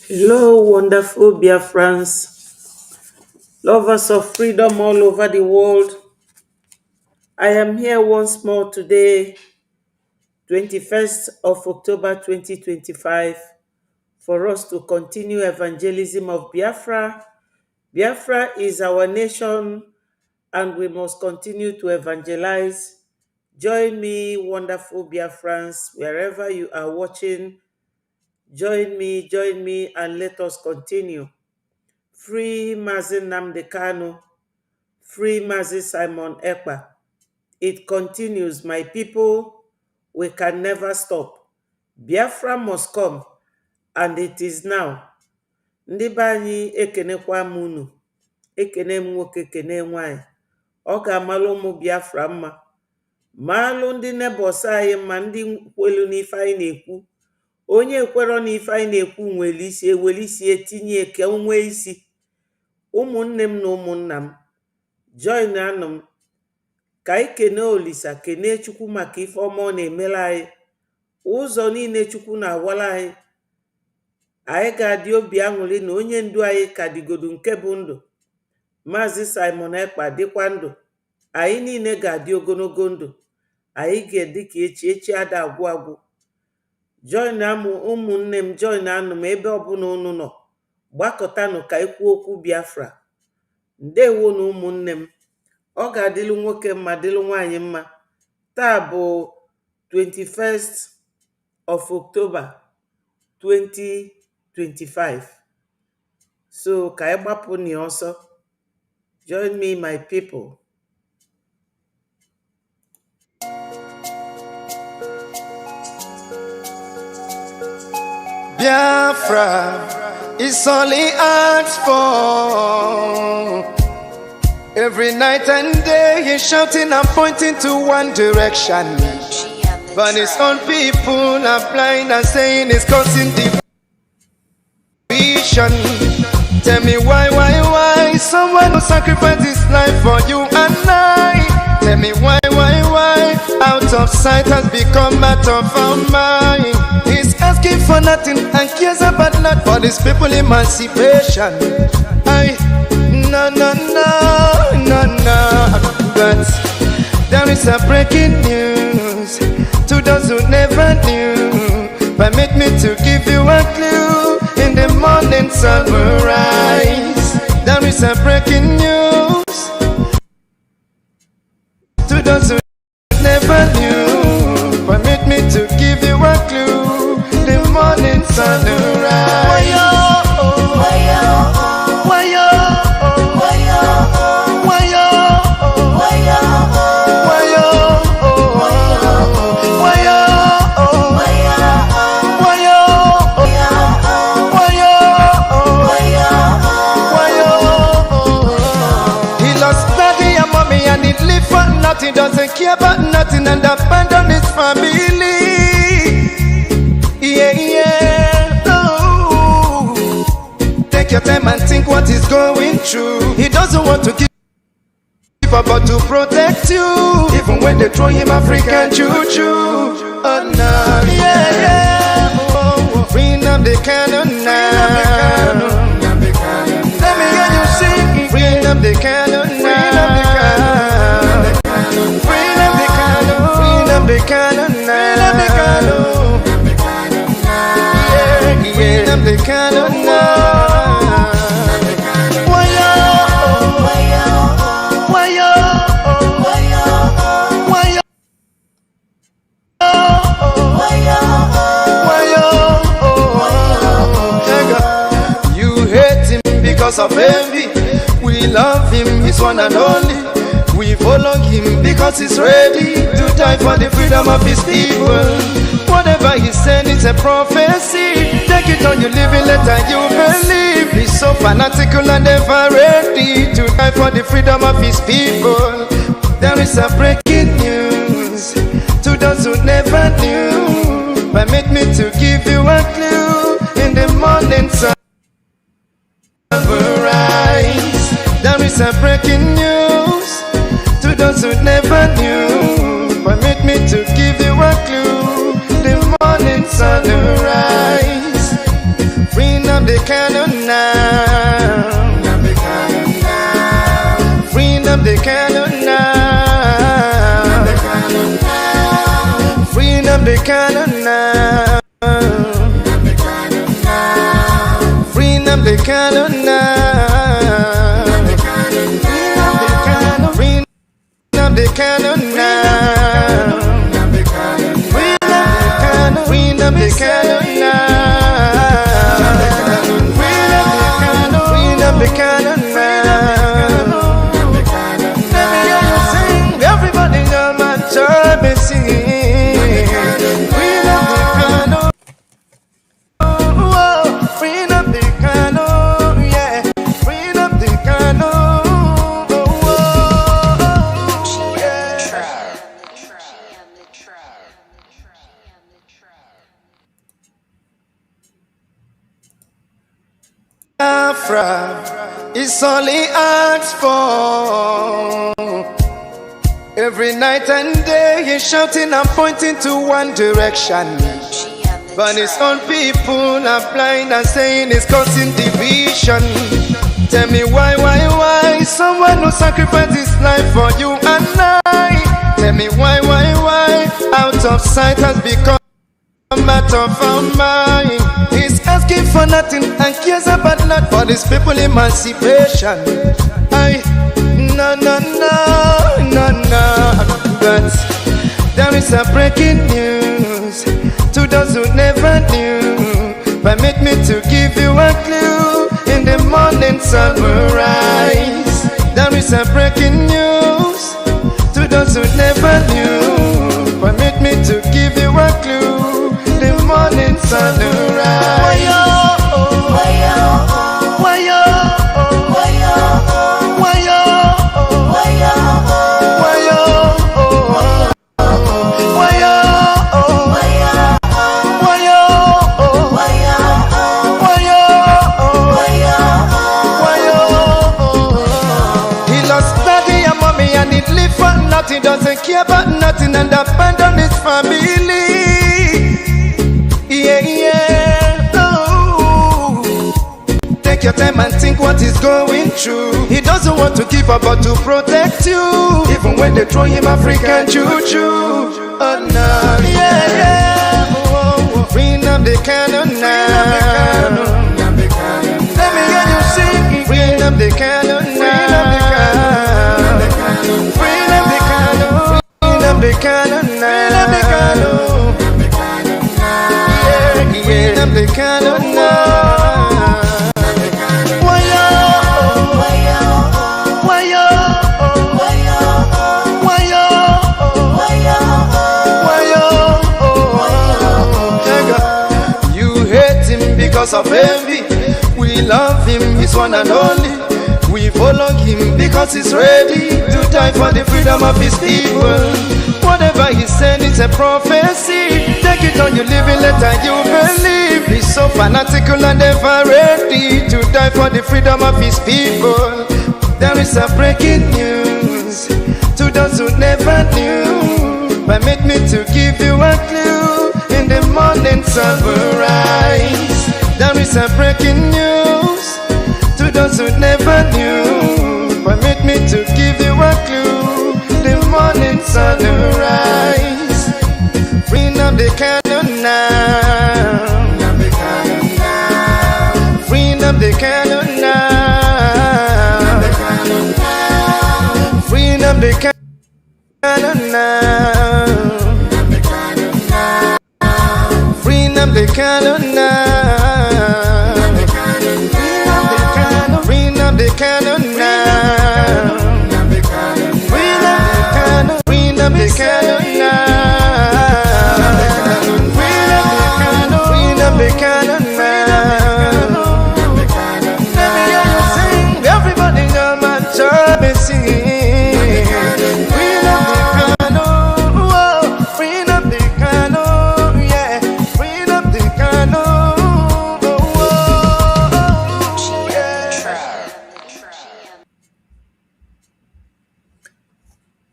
Hello, wonderful Biafrans, lovers of freedom all over the world. I am here once more today, 21st of October 2025, for us to continue evangelism of Biafra. Biafra is our nation, and we must continue to evangelize. Join me, wonderful Biafrans, wherever you are watching. Join me, and let us continue. Free Msen Kanu. Free Mazi Simon Ekpa. It continues, my people. We can never stop. Biafra must come, and it is now. Ndị be anyị ekenekwa m unu. Ekene m nwoke, ekene nwanyị. Ọ ga-amalụ ụmụ Biafra mma. Maalụ ndị nebọs anyị mma, ndị kwelu n'ife anyị na-ekwu. Onye kwero n'ife anyị na-ekwu nwere isi, ewere isi etinye eke onwe isi. Ụmụnne m na ụmụnna m, join anụ m ka anyị kene Olisa, kene Chukwu maka ife ọma ọ na-emela anyị. Ụzọ niile Chukwu na-awala anyị. Anyị ga-adị obi aṅụrị na onye ndu anyị ka dịgodu nke bụ ndụ. Maazị Simon Ekpa dịkwa ndụ. Anyị niile ga-adị ogologo ndụ. Anyị ga-edị ka echi ada agwụ agwụ. Join amụ ụmụnne m, join anụ m ebe ọbụla unu nọ. Gbakọtanụ ka anyị kwuo okwu Biafra. Ndewo na ụmụnne m. Ọ ga-adịlụ nwoke mma, dịlụ nwaanyị mma. Taa bụ 21st of October 2025. So ka anyị gbapụ ni ọsọ. Join me, my people. Biafra is only asked for. Every night and day he's shouting and pointing to one direction. But his own people are blind and saying it's causing division. Tell me why someone will sacrifice his life for you and I? Tell me why out of sight has become out of our mind. He's asking for nothing and cares about not for these people emancipation. No. But there is a breaking news to those who never knew. Permit me to give you a clue. In the morning sun will rise. There is a breaking news to those who never knew. Permit me to give you a clue. The morning sun will rise. He doesn't care about nothing and abandon his family. Yeah. Oh. Take your time and think what he's going through. He doesn't want to give up but to protect you. Even when they throw him African choo-choo. Oh no, yeah. Oh. Freedom they cannot now. Let me hear you sing. Freedom they cannot now. They cannot now. Yeah, they cannot now. You hate him because of envy. We love him, he's one and only. We follow him because he's ready to die for the freedom of his people. Whatever he said, it's a prophecy. Take it on, you live it, let you believe. He's so fanatical and ever ready to die for the freedom of his people. There is a breaking news to those who never knew. Permit me to give you a clue. In the morning sun will rise. There is a breaking news to those who never knew. Permit me to give you a clue. The morning sun will rise. Freedom Nnamdi Kanu now. Free Nnamdi Kanu now. Free Nnamdi Kanu now. Free Nnamdi Kanu now. Free Nnamdi Kanu now. Free Nnamdi Kanu now. Free Nnamdi Kanu now. Let me hear you sing. Everybody know my job is singing. Free Nnamdi Kanu. Whoa. Free Nnamdi Kanu. Yeah. Free Nnamdi Kanu. Biafra is all he asks for. Every night and day he's shouting and pointing to one direction. But his own people are blind and saying it's causing division. Tell me why someone who sacrificed his life for you and I. Tell me why out of sight has become a matter of our mind. He's asking for nothing and cares about not for these people emancipation. No. But there is a breaking news to those who never knew. Permit me to give you a clue. In the morning sun will rise. There is a breaking news to those who never knew. Permit me to give you a clue. The morning sun will rise. He lost daddy and mommy and he live for nothing. Doesn't care about nothing and abandon his family. Yeah. Oh. Take your time and think what he's going through. He doesn't want to give up but to protect you. Even when they throw him African juju. Oh no, yeah. Oh. Free Nnamdi Kanu now. Let me hear you sing. Free Nnamdi Kanu now. Free Nnamdi Kanu. Free Nnamdi Kanu now. Nnamdi Kanu now. You hate him because of envy. We love him, he's one and only. We follow him because he's ready to die for the freedom of his people. Whatever he said is a prophecy. Take it on, you live it, let you believe. He's so fanatical and ever ready to die for the freedom of his people. There is a breaking news to those who never knew. Permit me to give you a clue. In the morning sun will rise. There is a breaking news to those who never knew. Permit me to give you a clue. The morning sun will rise. Free Nnamdi Kanu now. Free Nnamdi Kanu now. Free Nnamdi Kanu now. Free Nnamdi Kanu now. Free Nnamdi Kanu now. Free Nnamdi Kanu now. Free Nnamdi Kanu now. Let me hear you sing. Everybody know my job is singing. Free Nnamdi Kanu. Whoa. Free Nnamdi Kanu. Yeah. Free Nnamdi Kanu. Whoa.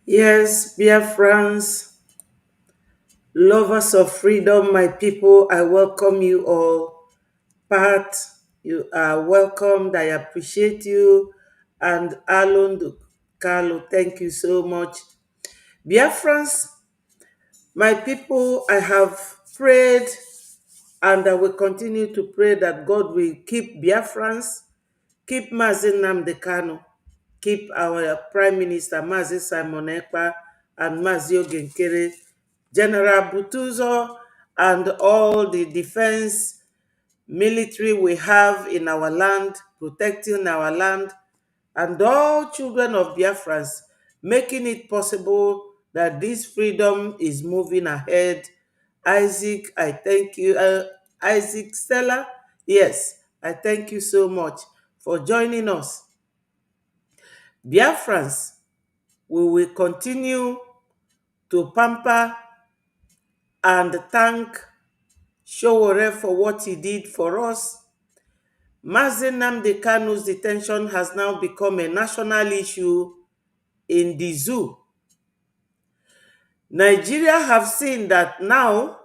Yes, Biafrans, lovers of freedom, my people, I welcome you all. Part You are welcomed. I appreciate you. And Alon Carlo, thank you so much. Biafrans, my people, I have prayed and I will continue to pray that God will keep Biafrans, keep Mazi Nnamdi Kanu, keep our Prime Minister Mazi Simon Ekpa and Mazi Ogenkere, General Butuzo, and all the defense military we have in our land, protecting our land, and all children of Biafrans, making it possible that this freedom is moving ahead. Isaac, I thank you. Isaac Stella, yes, I thank you so much for joining us. Biafrans, we will continue to pamper and thank Showore for what he did for us. Mazi Nnamdi Kanu's detention has now become a national issue in the zoo. Nigeria have seen that now,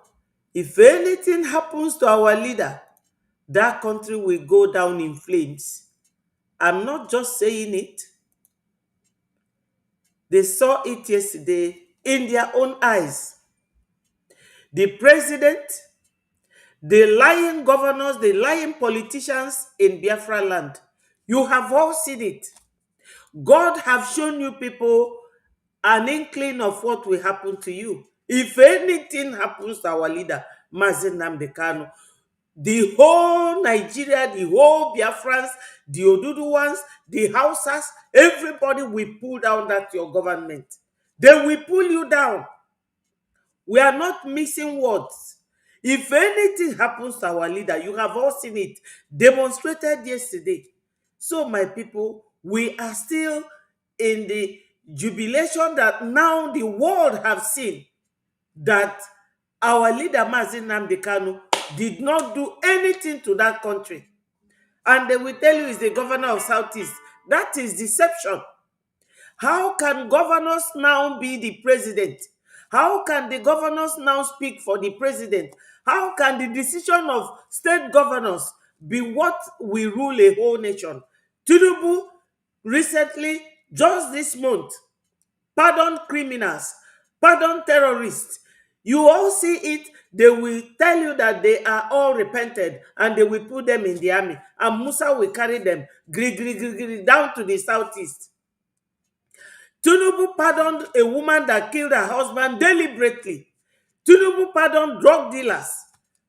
if anything happens to our leader, that country will go down in flames. I'm not just saying it. They saw it yesterday in their own eyes. The president, the lying governors, the lying politicians in Biafra land, you have all seen it. God have shown you people an inkling of what will happen to you. If anything happens to our leader, Mazi Nnamdi Kanu, the whole Nigeria, the whole Biafrans, the Oduduwans, the Hausas, everybody will pull down that your government. They will pull you down. We are not missing words. If anything happens to our leader, you have all seen it demonstrated yesterday. So, my people, we are still in the jubilation that now the world have seen that our leader Mazi Nnamdi Kanu did not do anything to that country. And they will tell you he's the governor of Southeast. That is deception. How can governors now be the president? How can the governors now speak for the president? How can the decision of state governors be what will rule a whole nation? Tinubu recently, just this month, pardon criminals, pardon terrorists. You all see it, they will tell you that they are all repented and they will put them in the army. And Musa will carry them down to the southeast. Tinubu pardoned a woman that killed her husband deliberately. Tinubu pardoned drug dealers.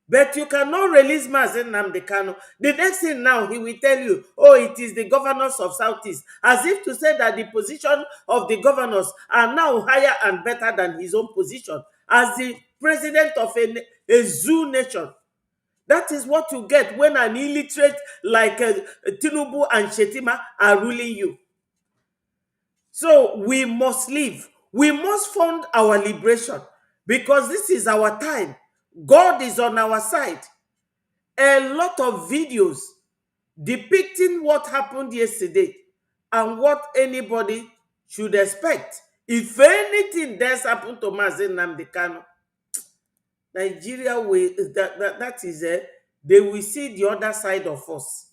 But you cannot release Mazi Nnamdi Kanu. The next thing now, he will tell you, oh, it is the governors of Southeast. As if to say that the position of the governors are now higher and better than his own position as the president of a zoo nation. That is what you get when an illiterate like Tinubu and Shetima are ruling you. So we must live. We must fund our liberation because this is our time. God is on our side. A lot of videos depicting what happened yesterday and what anybody should expect. If anything does happen to Mazi Nnamdi Kanu, Nigeria will, that is they will see the other side of us.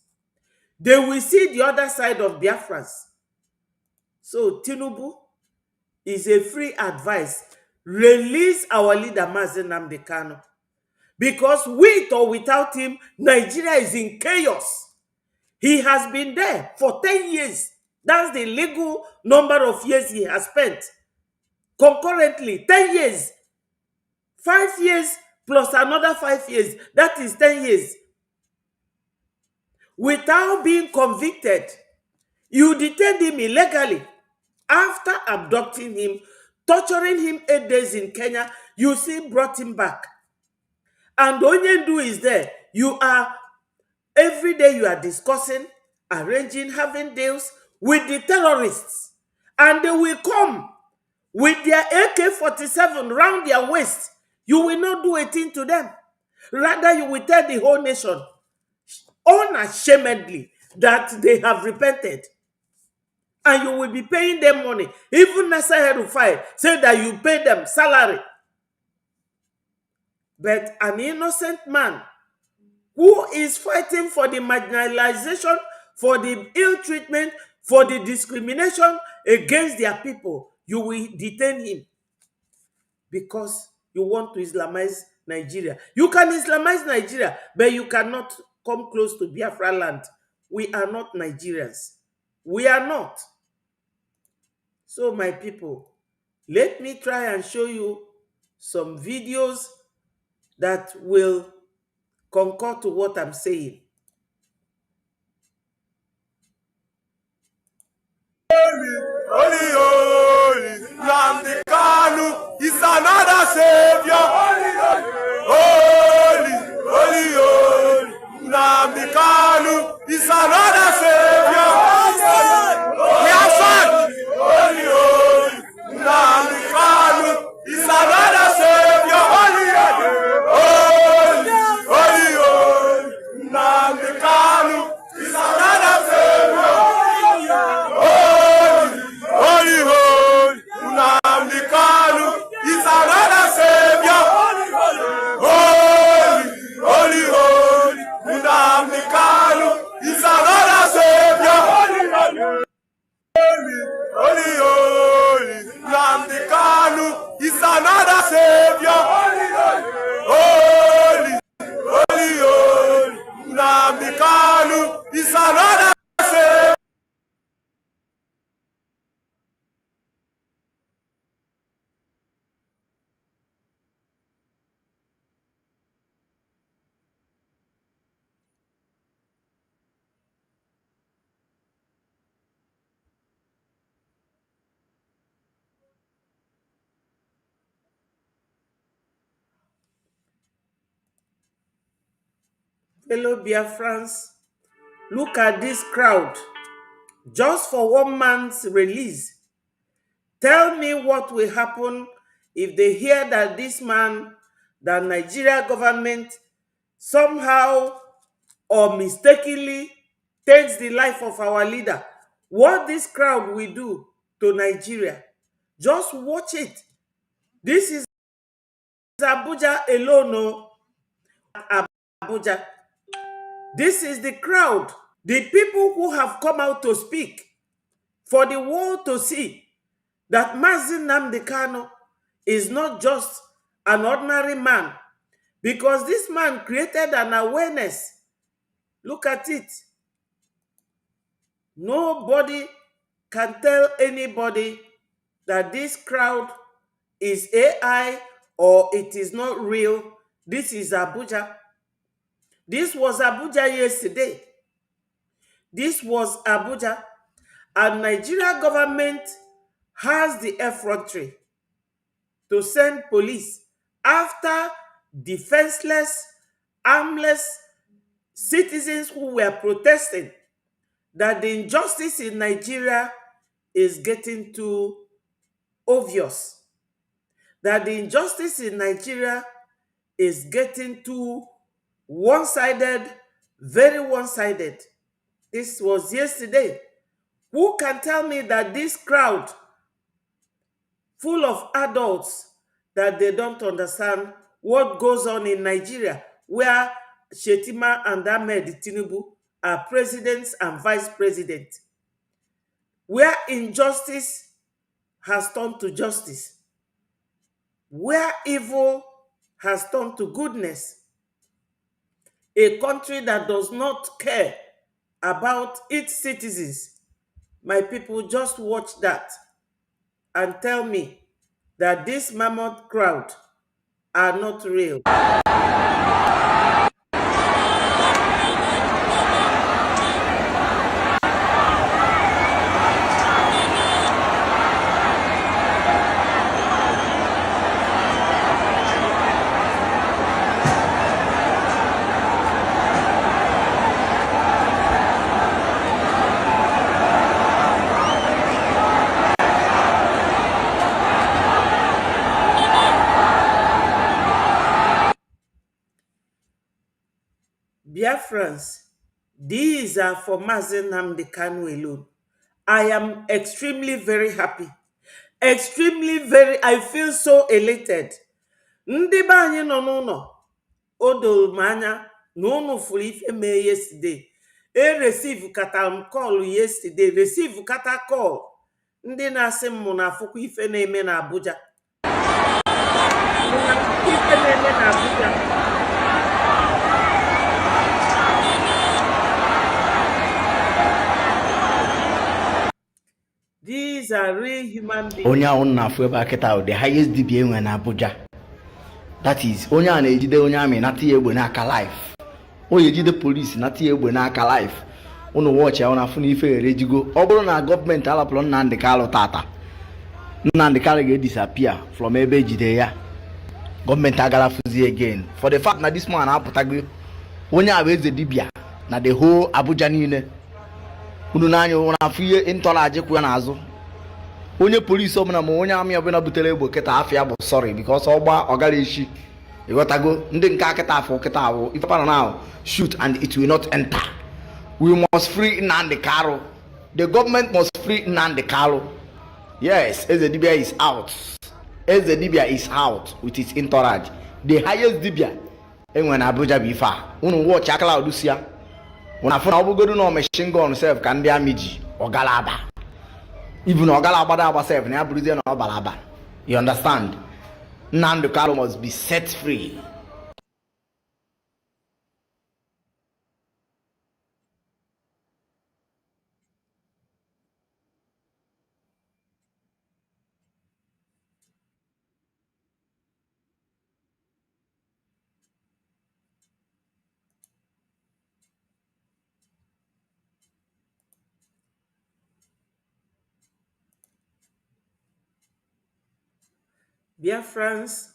They will see the other side of Biafrans. So Tinubu is a free advice. Release our leader Mazi Nnamdi Kanu. Because with or without him, Nigeria is in chaos. He has been there for 10 years. That's the legal number of years he has spent. Concurrently, 10 years. 5 years plus another 5 years. That is 10 years. Without being convicted, you detained him illegally. After abducting him, torturing him 8 days in Kenya, you see brought him back. And Onyendu is there. You are, every day you are discussing, arranging, having deals with the terrorists. And they will come with their AK-47 round their waist. You will not do a thing to them. Rather, you will tell the whole nation unashamedly that they have repented. And you will be paying them money. Even Nasser Rufai said that you pay them salary. But an innocent man who is fighting for the marginalization, for the ill treatment, for the discrimination against their people, you will detain him because you want to Islamize Nigeria. You can Islamize Nigeria, but you cannot come close to Biafra land. We are not Nigerians. We are not. So, my people, let me try and show you some videos that will concur to what I'm saying. Holy, holy, Nnamdi Kanu is another savior. Holy, holy, holy, Nnamdi Kanu is another savior. We have fun. Holy, holy, Nnamdi Kanu is another savior. Holy, holy, holy, holy, Nnamdi Kanu is another savior. Holy, holy, Nnamdi Kanu is another savior. Holy, holy, holy, Nnamdi Kanu is another savior. Holy, holy, Nnamdi Kanu is another savior. Holy, holy, holy, Nnamdi Kanu is another savior. Fellow Biafrans, look at this crowd just for one man's release. Tell me what will happen if they hear that this man, the Nigeria government, somehow or mistakenly takes the life of our leader. What this crowd will do to Nigeria. Just watch it. This is Abuja alone. No? Abuja. This is the crowd. The people who have come out to speak for the world to see that Msen Nnamdi Kanu is not just an ordinary man, because this man created an awareness. Look at it. Nobody can tell anybody that this crowd is AI or it is not real. This is Abuja. This was Abuja yesterday. This was Abuja. And Nigeria government has the effrontery to send police after defenseless, armless citizens who were protesting that the injustice in Nigeria is getting too obvious, that the injustice in Nigeria is getting too one-sided, very one-sided. This was yesterday. Who can tell me that this crowd full of adults, that they don't understand what goes on in Nigeria, where Shetima and Ahmed Tinubu are presidents and vice presidents, where injustice has turned to justice, where evil has turned to goodness, a country that does not care about its citizens. My people, just watch that and tell me that this mammoth crowd are not real. Biafrans, these are for Msen Nnamdi Kanu alone. I am extremely very happy. I feel so elated. Ndị be anyị nọ n'ụlọ, o doro m anya No no full ife me yesterday. Receive katam call yesterday. Receive kata call. Ndị na-asị m na afụkwa ife na-eme na Abuja. Ife na-eme na Abuja. These are real human beings. Onya on na fueba keta the highest DBA in Abuja. That is onya na ejide onya ami na tie egbe na aka life. Oye ejide police na tie egbe na aka life. Unu watch ya una funu ife erejigo. Oburu na government alaplo Nnamdi Kanu tata. Nnamdi Kanu ga disappear from ebe ejide ya. Government agala fuzi again. For the fact na this man aputago onya abeze dibia na the whole Abuja niile. Unu na anyo una fuye intolaje ku ya nazo. Onye police omna mo onye ami obena butere egbo keta afia bụ sorry because ogba ogara eshi igotago ndị nke aketa afọ keta awo if pana now shoot and it will not enter. We must free Nnamdi Kanu. The government must free Nnamdi Kanu. Yes, Ezedibia is out. Ezedibia is out with his entourage. The highest dibia enwe na Abuja bifa. Unu watch akala odusia. Una funa obugodu no machine gun self ka ndị amiji ogalaba. Even Ogala Abada Abasef, Nabuzian or Balaba. You understand? Nnamdi Kanu must be set free. Biafrans,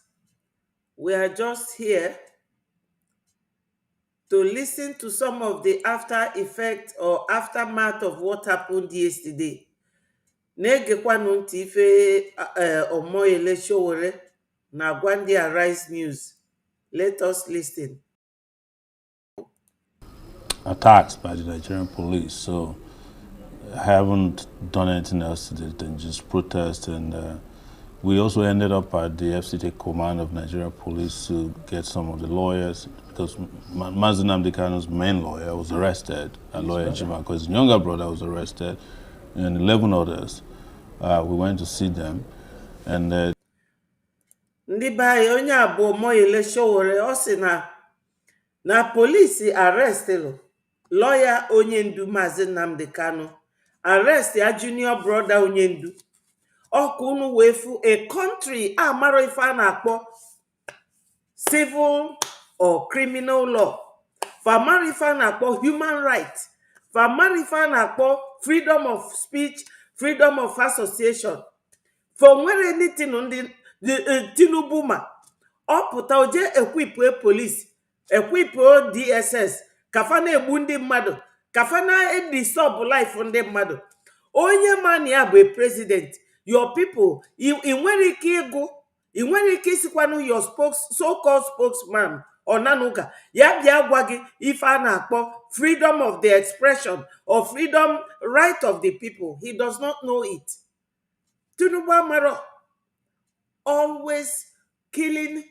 we are just here to listen to some of the after effect or aftermath of what happened yesterday. Na-egekwanụ ntị ife Omoyele Sowore na Gwandi Arise News. Let us listen. Attacks by the Nigerian police, so I haven't done anything else than just protest, and we also ended up at the FCT command of Nigerian police to get some of the lawyers, because Mazi Nnamdi Kanu's main lawyer was arrested, and lawyer Jimako, his younger brother was arrested, and 11 others. We went to see them, and ndị bayi onye abụ Omoyele Sowore ọ sị na polisi arrestịlụ lawyer onye ndu Mazi Nnamdi Kanu, arrest ya junior brother onye ndu. Ọkụ unu wee fu a country amaro ife a na-akpọ civil or criminal law. Famara ife a na-akpọ human rights. Famara ife a na-akpọ freedom of speech, freedom of association. For nwere anything ndị Tinubu ma ọ pụta oje equipe police, equipe DSS, kafa na-egbu ndị mmadụ, kafa na-disturb life ndị mmadụ. Onye man ya bụ president, your people, i nwere ike ịgụ, i nwere ike isikwanu your so-called spokesman Onanuga ya bịa gwa gị ife a na-akpọ freedom of the expression or freedom right of the people. He does not know it. Tinubu amaro, always killing,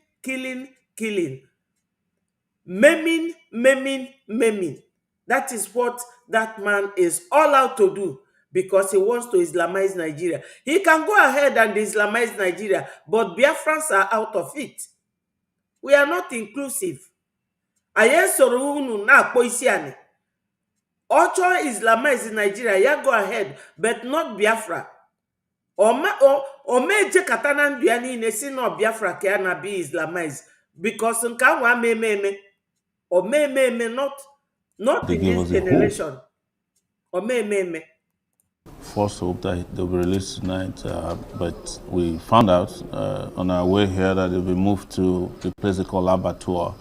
maiming. That is what that man is all out to do, because he wants to Islamize Nigeria. He can go ahead and Islamize Nigeria, but Biafrans are out of it. We are not inclusive. Ayesoro unu na akpọ isi ani. Ocho Islamize Nigeria, ya go ahead, but not Biafra. Omeje katana ndu ya niile si no Biafra ka na be Islamize, because nke anwa meme not in this generation. Meme. First hope that they'll be released tonight, but we found out on our way here that they'll be moved to a place they call Abattoir,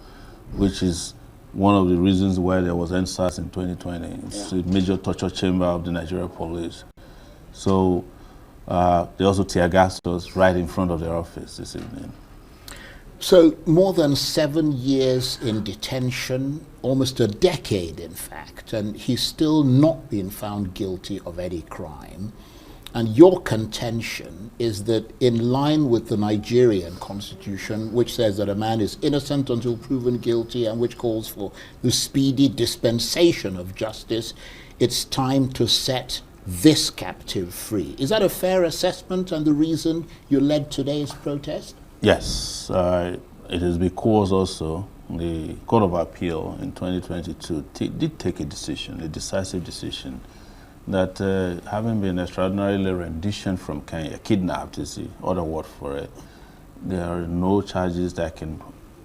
which is one of the reasons why there was NSAS in 2020. It's a major torture chamber of the Nigerian police. So they also tear gassed us right in front of their office this evening. So more than 7 years in detention, almost a decade in fact, and he's still not been found guilty of any crime. And your contention is that in line with the Nigerian constitution, which says that a man is innocent until proven guilty and which calls for the speedy dispensation of justice, it's time to set this captive free. Is that a fair assessment and the reason you led today's protest? Yes, it is because also the Court of Appeal in 2022 did take a decision, a decisive decision, that having been extraordinarily renditioned from Kenya, kidnapped is the other word for it, there are no charges that can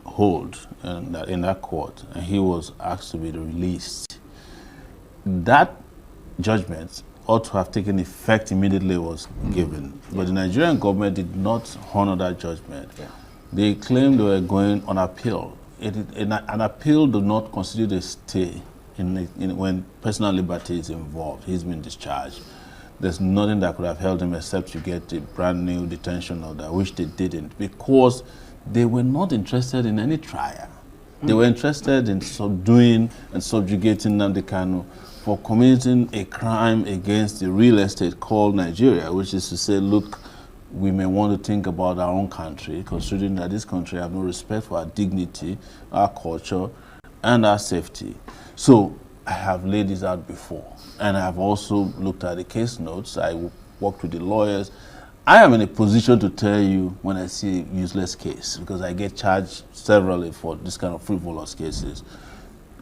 hold in that court, and he was asked to be released. That judgment ought to have taken effect immediately was given, but the Nigerian government did not honor that judgment. Yeah. They claimed they were going on appeal. An appeal does not constitute a stay when personal liberty is involved. He's been discharged. There's nothing that could have held him except to get a brand new detention order, which they didn't, because they were not interested in any trial. They were interested in subduing and subjugating Nnamdi Kanu for committing a crime against the real estate called Nigeria, which is to say, look, we may want to think about our own country, considering that this country has no respect for our dignity, our culture, and our safety. So I have laid this out before, and I have also looked at the case notes. I worked with the lawyers. I am in a position to tell you when I see a useless case, because I get charged severally for this kind of frivolous cases.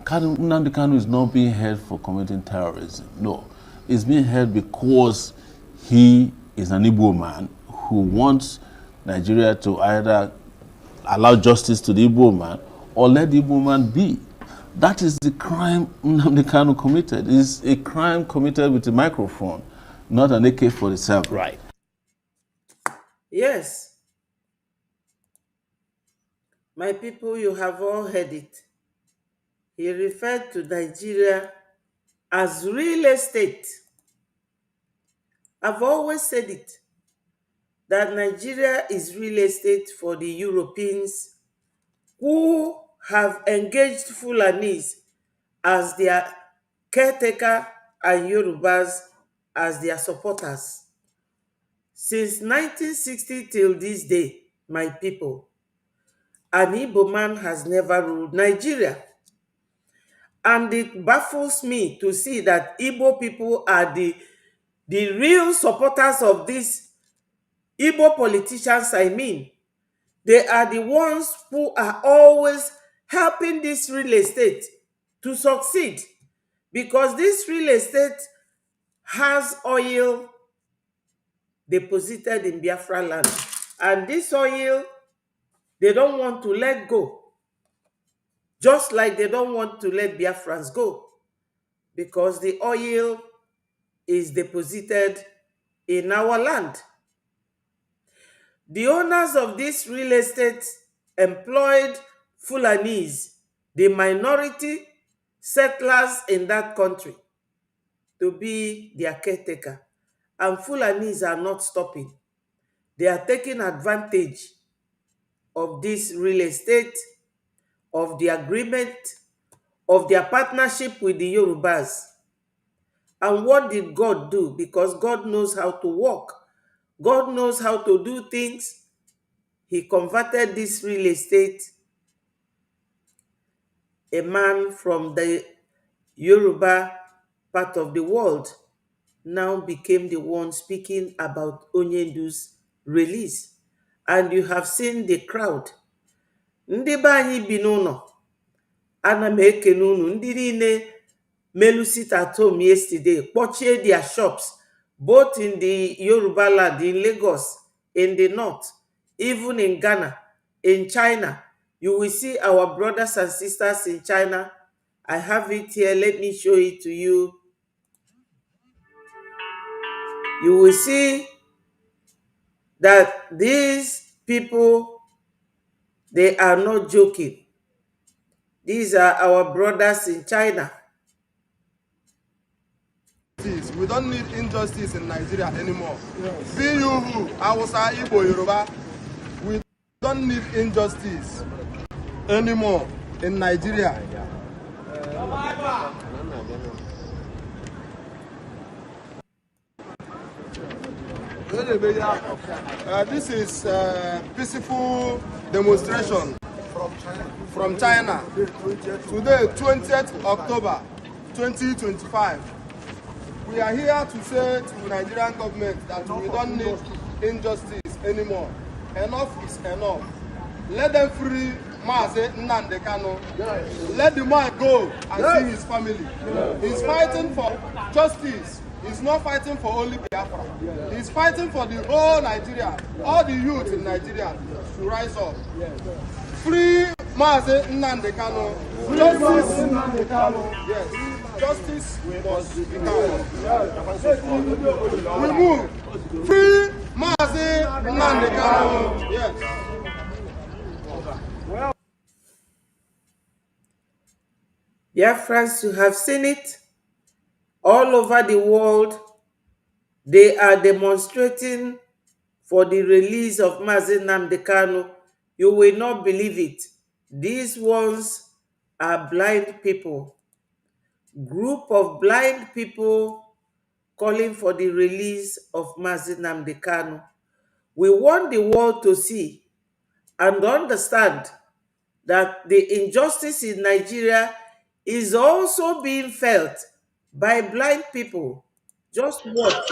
Nnamdi Kanu is not being held for committing terrorism. No, it's being held because he is an Igbo man who wants Nigeria to either allow justice to the Igbo man or let the Igbo man be. That is the crime Nnamdi Kanu committed. It's a crime committed with a microphone, not an AK-47. Right. Yes. My people, you have all heard it. He referred to Nigeria as real estate. I've always said it, that Nigeria is real estate for the Europeans who have engaged Fulanis as their caretaker and Yorubas as their supporters. Since 1960 till this day, my people, an Igbo man has never ruled Nigeria. And it baffles me to see that Igbo people are the real supporters of these Igbo politicians, I mean. They are the ones who are always helping this real estate to succeed, because this real estate has oil deposited in Biafra land. And this oil, they don't want to let go. Just like they don't want to let Biafrans go, because the oil is deposited in our land. The owners of this real estate employed Fulanis, the minority settlers in that country, to be their caretaker. And Fulanis are not stopping. They are taking advantage of this real estate, of the agreement, of their partnership with the Yorubas. And what did God do? Because God knows how to work. God knows how to do things. He converted this real estate. A man from the Yoruba part of the world now became the one speaking about Onyendu's release. And you have seen the crowd. Ndị be anyị bi n'ụlọ, ana m ekene unu, ndị niile melu sit at home yesterday, kpọchie their shops, both in the Yoruba land, in Lagos, in the north, even in Ghana, in China. You will see our brothers and sisters in China. I have it here. Let me show it to you. You will see that these people, they are not joking. These are our brothers in China. We don't need injustice in Nigeria anymore. Yes. Be you who, Hausa, Igbo, Yoruba, we don't need injustice anymore in Nigeria. This is peaceful demonstration from China. Today, 20th October 2025. We are here to say to the Nigerian government that we don't need injustice anymore. Enough is enough. Let them free Msen Nnamdi Kanu. Let the man go and see his family. He's fighting for justice. He's not fighting for only Biafra. He's fighting for the whole Nigeria. All the youth in Nigeria to rise up. Free Msen Nnamdi Kanu. Justice. Yes. Justice must be done. We move. Free Msen Nnamdi Kanu. Yes. Biafrans, you have seen it all over the world. They are demonstrating for the release of Msen Nnamdi Kanu. You will not believe it. These ones are blind people. Group of blind people calling for the release of Msen Nnamdi Kanu. We want the world to see and understand that the injustice in Nigeria is also being felt by blind people. Just watch.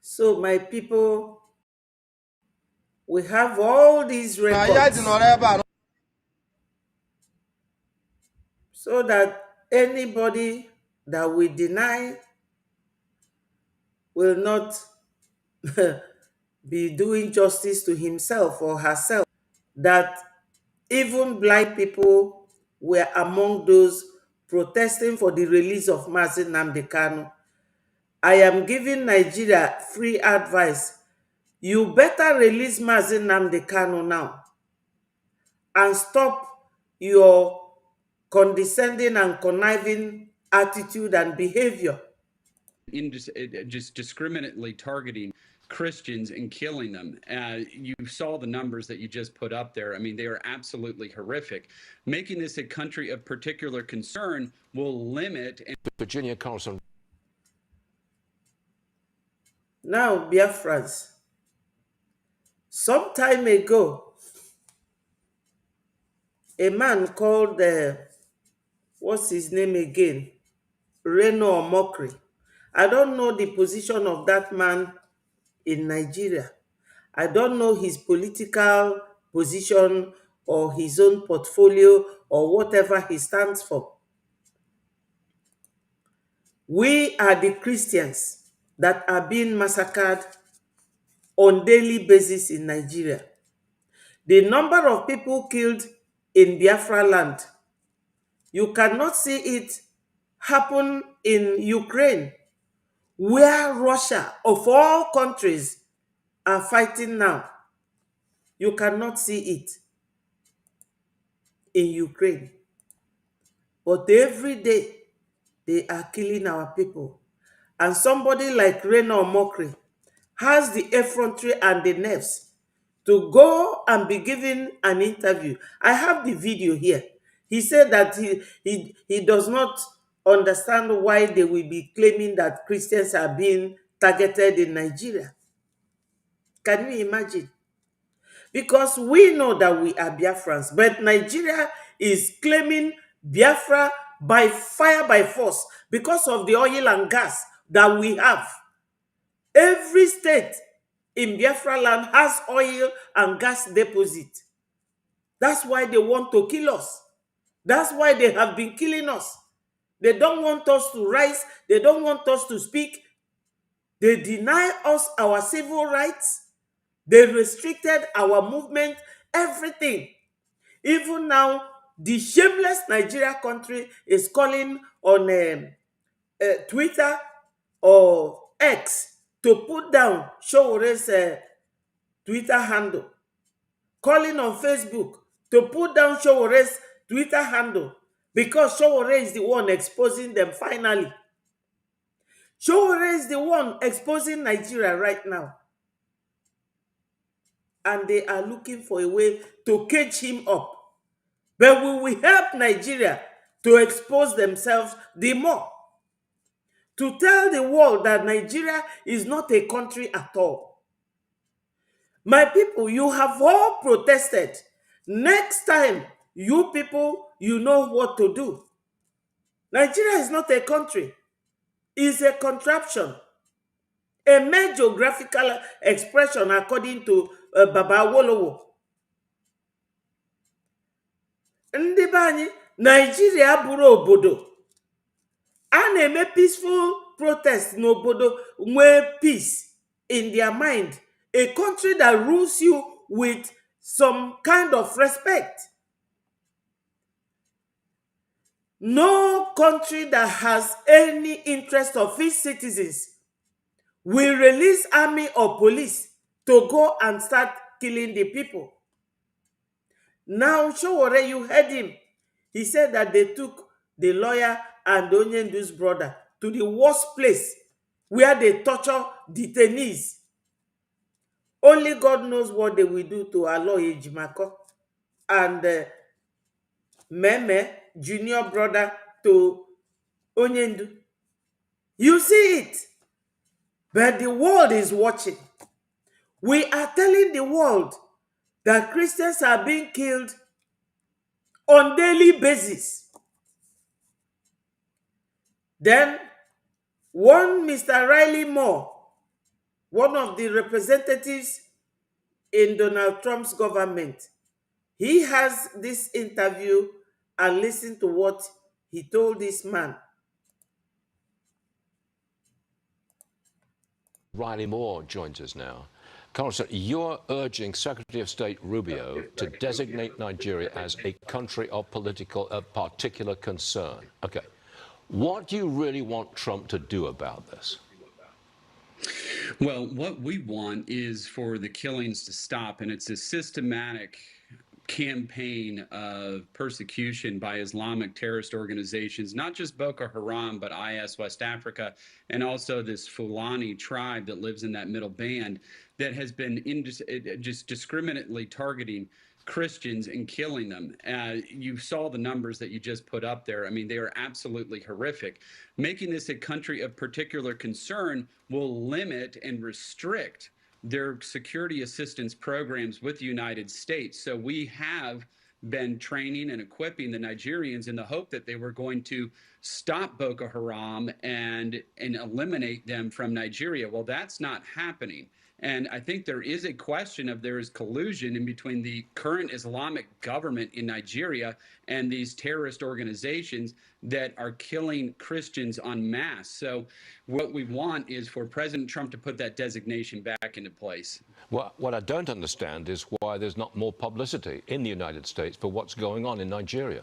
So, my people, we have all these records so that anybody that we deny will not be doing justice to himself or herself. That even blind people were among those protesting for the release of Msen Nnamdi Kanu. I am giving Nigeria free advice. You better release Msen Nnamdi Kanu now and stop your condescending and conniving attitude and behavior. Just discriminately targeting Christians and killing them. You saw the numbers that you just put up there. I mean, they are absolutely horrific. Making this a country of particular concern will limit. Virginia Council. Now, Biafrans, some time ago, a man called, what's his name again? Reno Omokri. I don't know the position of that man in Nigeria. I don't know his political position or his own portfolio or whatever he stands for. We are the Christians that are being massacred on daily basis in Nigeria. The number of people killed in Biafra land, you cannot see it happen in Ukraine, where Russia, of all countries, are fighting now. You cannot see it in Ukraine. But every day, they are killing our people. And somebody like Reno Omokri has the effrontery and the nerves to go and be giving an interview. I have the video here. He said that he does not understand why they will be claiming that Christians are being targeted in Nigeria. Can you imagine? Because we know that we are Biafrans, but Nigeria is claiming Biafra by fire, by force, because of the oil and gas that we have. Every state in Biafra land has oil and gas deposit. That's why they want to kill us. That's why they have been killing us. They don't want us to rise. They don't want us to speak. They deny us our civil rights. They restricted our movement, everything. Even now, the shameless Nigeria country is calling on Twitter or X to put down Showore's Twitter handle, calling on Facebook to put down Showore's Twitter handle, because Showore is the one exposing them finally. Showore is the one exposing Nigeria right now. And they are looking for a way to cage him up. But we will help Nigeria to expose themselves the more. To tell the world that Nigeria is not a country at all. My people, you have all protested. Next time, you people, you know what to do. Nigeria is not a country. It's a contraption. A mere geographical expression according to Baba Wolowo. Ndị be anyị, Nigeria bụrụ obodo. A na-eme peaceful protest n'obodo nwee peace in their mind. A country that rules you with some kind of respect. No country that has any interest of its citizens will release army or police to go and start killing the people. Now, Showore, you heard him. He said that they took the lawyer and Onyendu's brother to the worst place where they torture detainees. Only God knows what they will do to Aloy Ejimako and Meme, junior brother to Onyendu. You see it. But the world is watching. We are telling the world that Christians are being killed on daily basis. Then, one Mr. Riley Moore, one of the representatives in Donald Trump's government, he has this interview, and listen to what he told this man. Riley Moore joins us now. Carlson, you're urging Secretary of State Rubio to designate Nigeria as a country of particular concern. Okay. What do you really want Trump to do about this? Well, what we want is for the killings to stop, and it's a systematic campaign of persecution by Islamic terrorist organizations, not just Boko Haram, but IS West Africa, and also this Fulani tribe that lives in that middle band that has been just discriminately targeting Christians and killing them. You saw the numbers that you just put up there. I mean, they are absolutely horrific. Making this a country of particular concern will limit and restrict their security assistance programs with the United States. So we have been training and equipping the Nigerians in the hope that they were going to stop Boko Haram and eliminate them from Nigeria. Well, that's not happening. And I think there is a question of there is collusion in between the current Islamic government in Nigeria and these terrorist organizations that are killing Christians en masse. So what we want is for President Trump to put that designation back into place. Well, what I don't understand is why there's not more publicity in the United States for what's going on in Nigeria.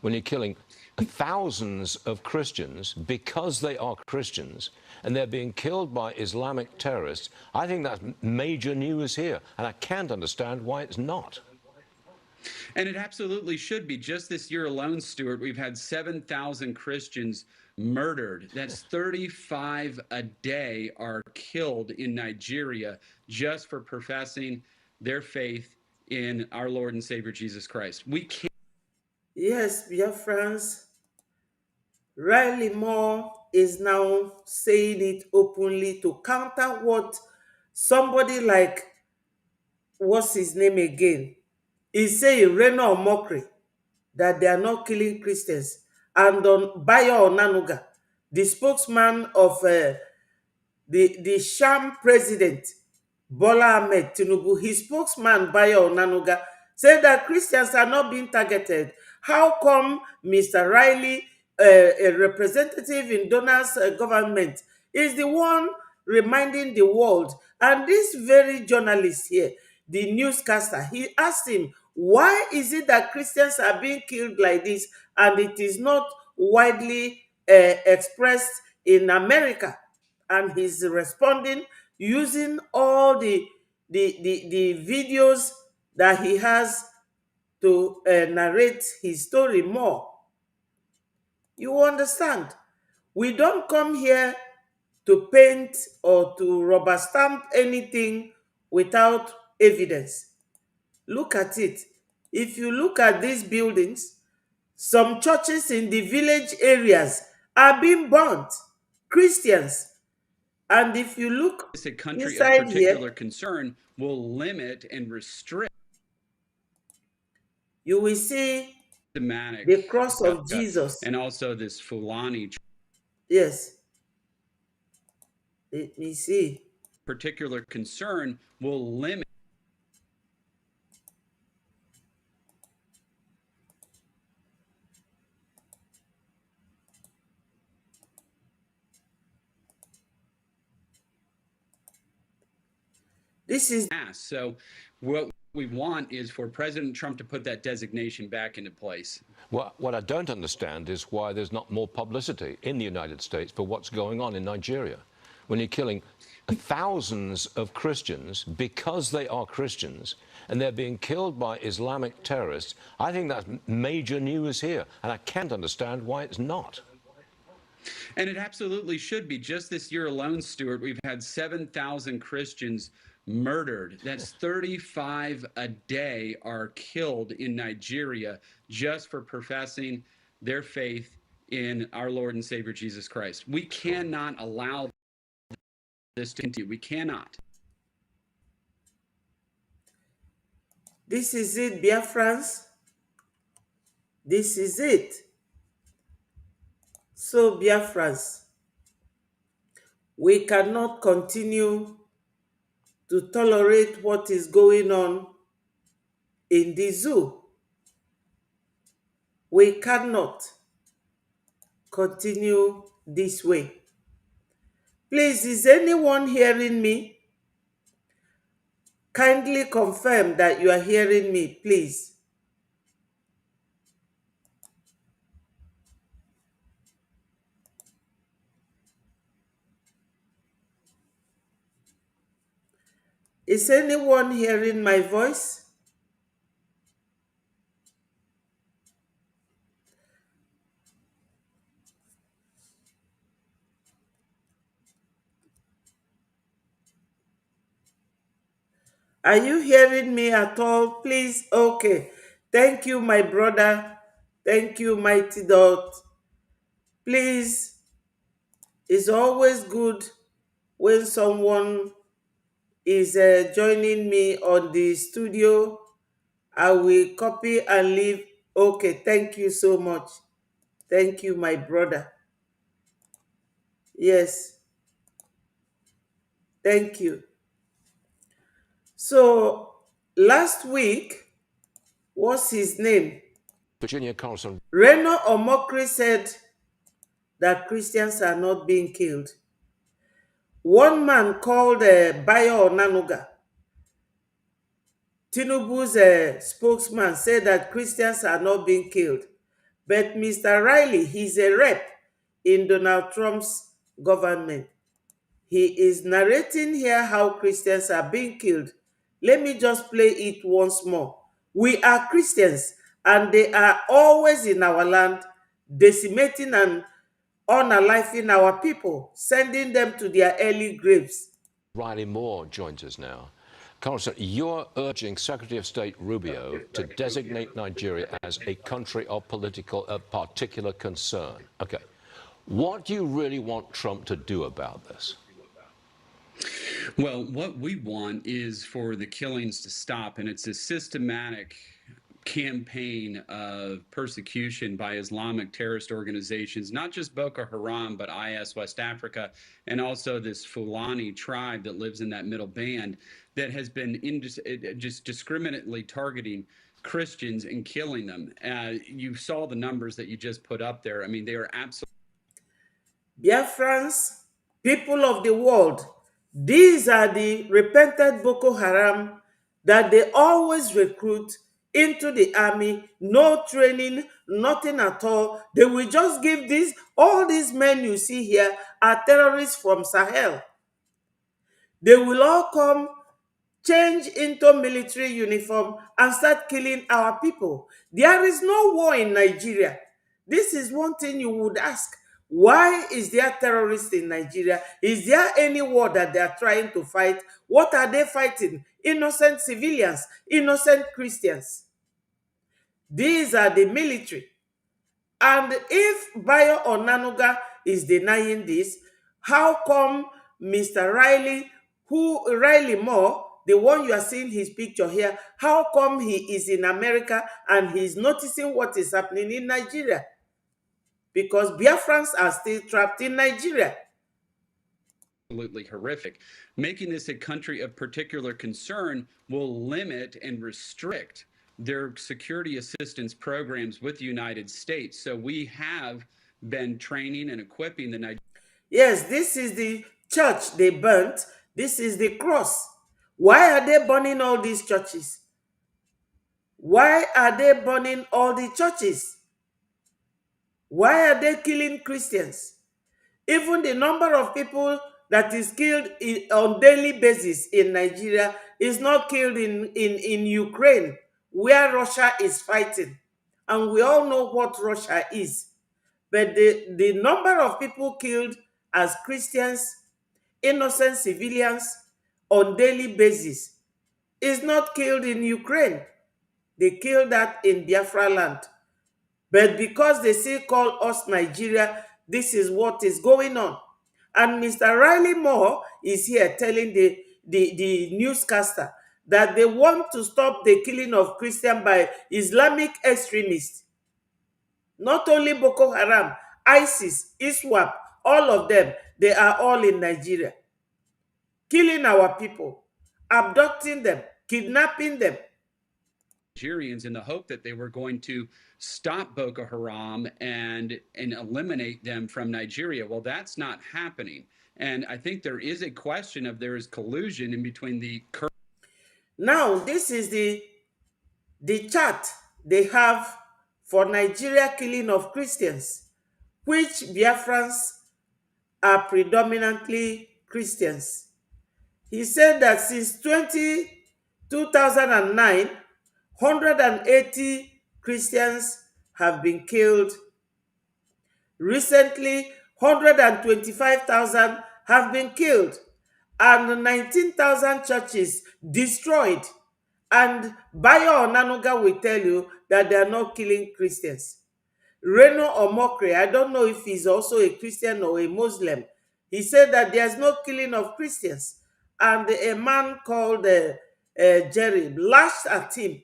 When you're killing thousands of Christians because they are Christians and they're being killed by Islamic terrorists, I think that's major news here, and I can't understand why it's not. And it absolutely should be. Just this year alone, Stuart, we've had 7,000 Christians murdered. That's 35 a day are killed in Nigeria just for professing their faith in our Lord and Savior Jesus Christ. We can't. Yes, Biafrans, Riley Moore is now saying it openly to counter what somebody like, what's his name again, is saying, Reno or mockery, that they are not killing Christians. And on Bayo Onanuga, the spokesman of the sham president, Bola Ahmed Tinubu, his spokesman, Bayo Onanuga, said that Christians are not being targeted. How come Mr. Riley, a representative in Donald's government, is the one reminding the world? And this very journalist here, the newscaster, he asked him, why is it that Christians are being killed like this and it is not widely expressed in America? And he's responding using all the videos that he has to narrate his story more. You understand? We don't come here to paint or to rubber stamp anything without evidence. Look at it. If you look at these buildings, some churches in the village areas are being burnt. Christians. And if you look A country of inside here, particular concern will limit and restrict you will see systematic the cross of Jesus. and also this Fulani Yes. Let me see. particular concern will limit. This is So what we want is for President Trump to put that designation back into place. Well, what I don't understand is why there's not more publicity in the United States for what's going on in Nigeria. When you're killing thousands of Christians because they are Christians and they're being killed by Islamic terrorists, I think that's major news here, and I can't understand why it's not. And it absolutely should be. Just this year alone, Stuart, we've had 7,000 Christians murdered. That's 35 a day are killed in Nigeria just for professing their faith in our Lord and Savior Jesus Christ. We cannot allow this to continue. We cannot. This is it, Biafrans. This is it. So, Biafrans, we cannot continue to tolerate what is going on in the zoo. We cannot continue this way. Please, is anyone hearing me? Kindly confirm that you are hearing me, please. Is anyone hearing my voice? Are you hearing me at all? Please, okay. Thank you, my brother. Thank you, Mighty Dot. Please, it's always good when someone is joining me on the studio. I will copy and leave. Okay, thank you so much. Thank you, my brother. Yes, thank you. So, last week, what's his name? Virginia Carlson. Reno Omokri said that Christians are not being killed. One man called Bayo Onanuga, Tinubu's spokesman, said that Christians are not being killed. But Mr. Riley, he's a rep in Donald Trump's government. He is narrating here how Christians are being killed. Let me just play it once more. We are Christians, and they are always in our land, decimating and unaliving our people, sending them to their early graves. Riley Moore joins us now. Carlson, you're urging Secretary of State Rubio to designate Nigeria as a country of particular concern. Okay. What do you really want Trump to do about this? Well, what we want is for the killings to stop, and it's a systematic campaign of persecution by Islamic terrorist organizations, not just Boko Haram, but IS West Africa, and also this Fulani tribe that lives in that middle band that has been just discriminately targeting Christians and killing them. You saw the numbers that you just put up there. I mean, they are absolutely. Biafrans, people of the world, these are the repentant Boko Haram that they always recruit into the army, no training, nothing at all. They will just give all these men you see here are terrorists from Sahel. They will all come, change into military uniform and start killing our people. There is no war in Nigeria. This is one thing you would ask. Why is there terrorists in Nigeria? Is there any war that they are trying to fight? What are they fighting? Innocent civilians, innocent Christians. These are the military. And if Bayo Onanuga is denying this, how come Mr. Riley Moore, the one you are seeing his picture here, how come he is in America and he's noticing what is happening in Nigeria? Because Biafrans are still trapped in Nigeria. Absolutely horrific. Making this a country of particular concern will limit and restrict their security assistance programs with the United States. So we have been training and equipping the Nigerian. Yes, this is the church they burnt. This is the cross. Why are they burning all these churches? Why are they burning all the churches? Why are they killing Christians? Even the number of people that is killed on daily basis in Nigeria is not killed in Ukraine, where Russia is fighting. And we all know what Russia is. But the number of people killed as Christians, innocent civilians, on daily basis is not killed in Ukraine. They killed that in Biafra land. But because they still call us Nigeria, this is what is going on. And Mr. Riley Moore is here telling the newscaster that they want to stop the killing of Christians by Islamic extremists. Not only Boko Haram, ISIS, ISWAP, all of them, they are all in Nigeria. Killing our people, abducting them, kidnapping them. Nigerians in the hope that they were going to stop Boko Haram and eliminate them from Nigeria. Well, that's not happening. And I think there is a question of there is collusion in between the. Now, this is the chart they have for Nigeria killing of Christians, which Biafrans are predominantly Christians. He said that since 2009, 180 Christians have been killed. Recently, 125,000 have been killed and 19,000 churches destroyed. And Bayo Onanuga will tell you that they are not killing Christians. Reno Omokre, I don't know if he's also a Christian or a Muslim. He said that there's no killing of Christians. And a man called Jerry lashed at him.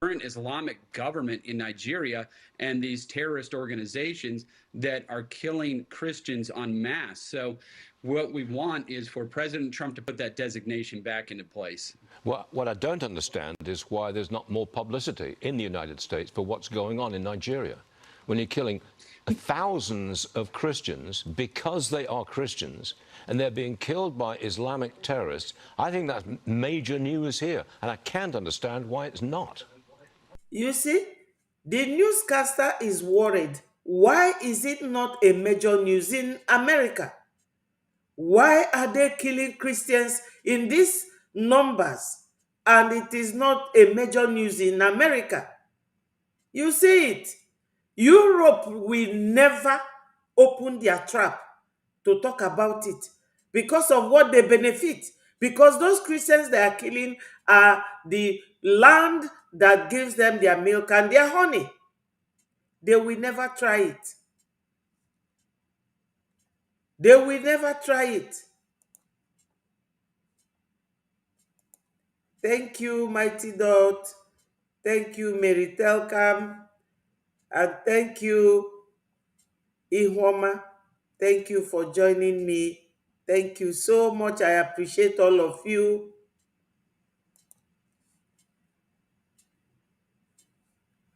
Current Islamic government in Nigeria and these terrorist organizations that are killing Christians en masse. So what we want is for President Trump to put that designation back into place. Well, what I don't understand is why there's not more publicity in the United States for what's going on in Nigeria. When you're killing thousands of Christians because they are Christians and they're being killed by Islamic terrorists, I think that's major news here. And I can't understand why it's not. You see, the newscaster is worried. Why is it not a major news in America? Why are they killing Christians in these numbers and it is not a major news in America? You see it. Europe will never open their trap to talk about it because of what they benefit. Because those Christians they are killing are the land that gives them their milk and their honey. They will never try it. They will never try it. Thank you, Mighty Dot. Thank you, Mary Telcam. And thank you, Ihoma. Thank you for joining me. Thank you so much. I appreciate all of you.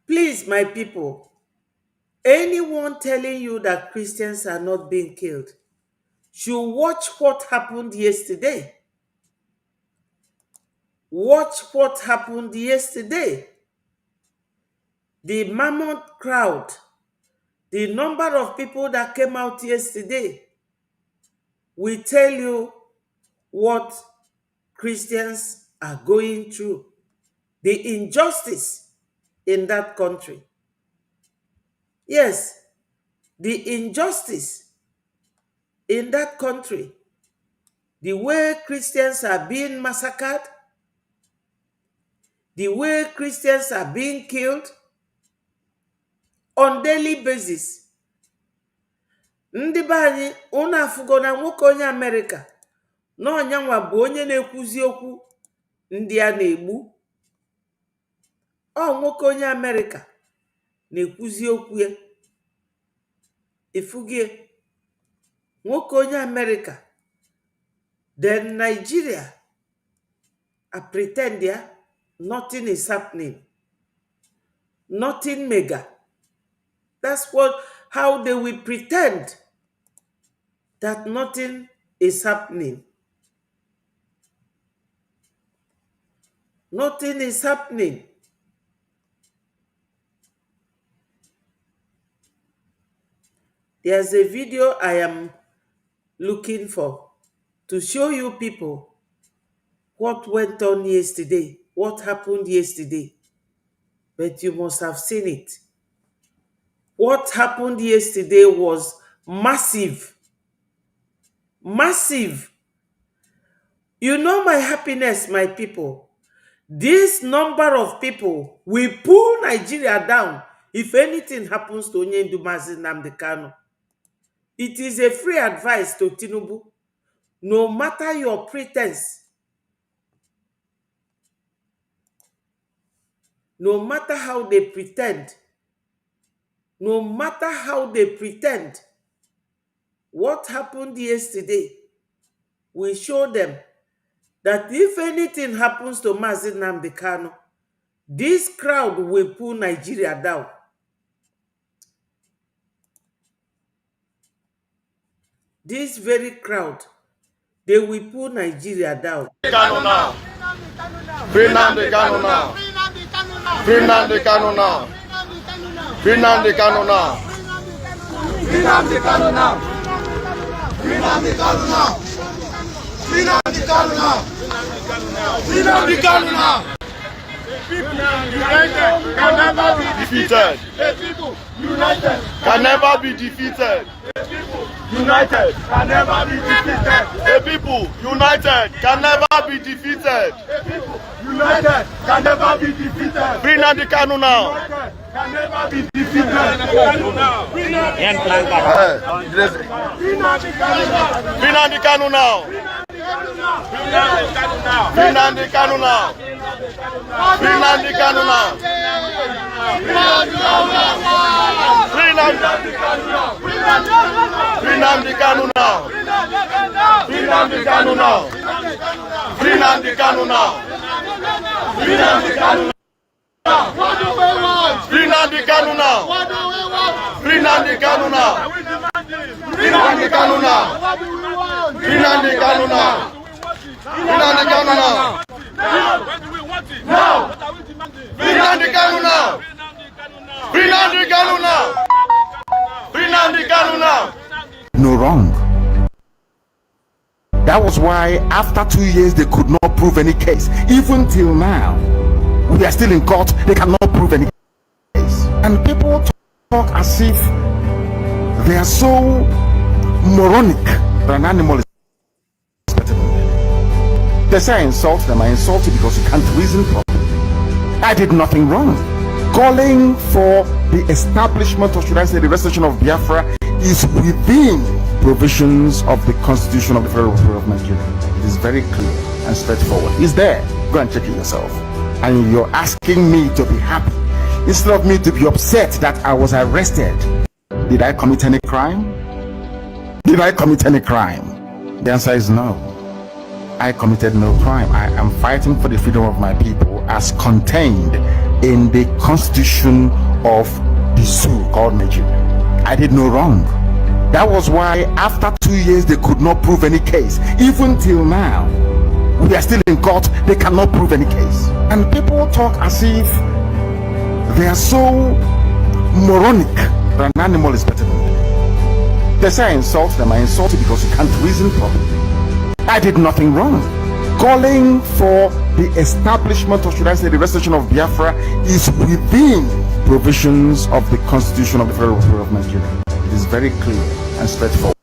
Please, my people, anyone telling you that Christians are not being killed should watch what happened yesterday. Watch what happened yesterday. The mammoth crowd, the number of people that came out yesterday will tell you what Christians are going through, the injustice in that country. Yes, the injustice in that country, the way Christians are being massacred, the way Christians are being killed on daily basis. Ndị be anyị unu afụgo na nwoke onye Amerịka na ọnyanwa bụ onye na-ekwuzi okwu ndị a na-egbu. Ọ nwoke onye Amerịka na-ekwuzi okwu ya. Ifugie nwoke onye Amerịka. Then Nigeria pretend nothing is happening. Nothing mega. That's how they will pretend that nothing is happening. Nothing is happening. There's a video I am looking for to show you people what went on yesterday, what happened yesterday. But you must have seen it. What happened yesterday was massive. Massive. You know my happiness, my people. This number of people will pull Nigeria down if anything happens to Onyendu Mazi Nnamdi Kanu. It is a free advice to Tinubu. No matter your pretense, no matter how they pretend, no matter how they pretend, what happened yesterday will show them that if anything happens to Mazi Nnamdi Kanu, this crowd will pull Nigeria down. This very crowd, they will pull Nigeria down. Kanu now. Free Nnamdi Kanu now. Free Nnamdi Kanu now. Free Nnamdi Kanu now. Free Nnamdi Kanu now. Free Nnamdi Kanu now. Free Nnamdi Kanu now. Free Nnamdi Kanu now. United can never be defeated. People united can never be defeated. United can never be defeated. A people united can never be defeated. A people united can never be defeated. Free Nnamdi Kanu now. Can never be defeated. Free Nnamdi Kanu now. Free Nnamdi Kanu now. Free Nnamdi Kanu now. Free Nnamdi Kanu now. Free Nnamdi Kanu now. Free Nnamdi Kanu now. Free Nnamdi Kanu now. Free Nnamdi Kanu now. What do we want? Free Nnamdi Kanu now. What do we want? Free Nnamdi Kanu now. Free Nnamdi Kanu now. What do we want? Free Nnamdi Kanu now. Free Nnamdi Kanu now. When do we want it? Now. What are we demanding? Free Nnamdi Kanu now. Free Nnamdi Kanu now. Free Nnamdi Kanu now. No wrong. That was why after 2 years they could not prove any case. Even till now, we are still in court. They cannot prove any case. And people talk as if they are so moronic that an animal is better than them. They say I insult them. I insult you because you can't reason properly. I did nothing wrong. Calling for the establishment, or should I say the restoration of Biafra, is within provisions of the Constitution of the Federal Republic of Nigeria. It is very clear and straightforward. It's there. Go and check it yourself. And you're asking me to be happy instead of me to be upset that I was arrested. Did I commit any crime? Did I commit any crime? The answer is no. I committed no crime. I am fighting for the freedom of my people as contained in the constitution of the zoo called Nigeria. I did no wrong. That was why after 2 years they could not prove any case. Even till now, we are still in court. They cannot prove any case. And people talk as if they are so moronic that an animal is better than them. They say I insult them. I insult you because you can't reason properly. I did nothing wrong. Calling for the establishment, or should I say the restoration of Biafra, is within provisions of the Constitution of the Federal Republic of Nigeria. It is very clear and straightforward.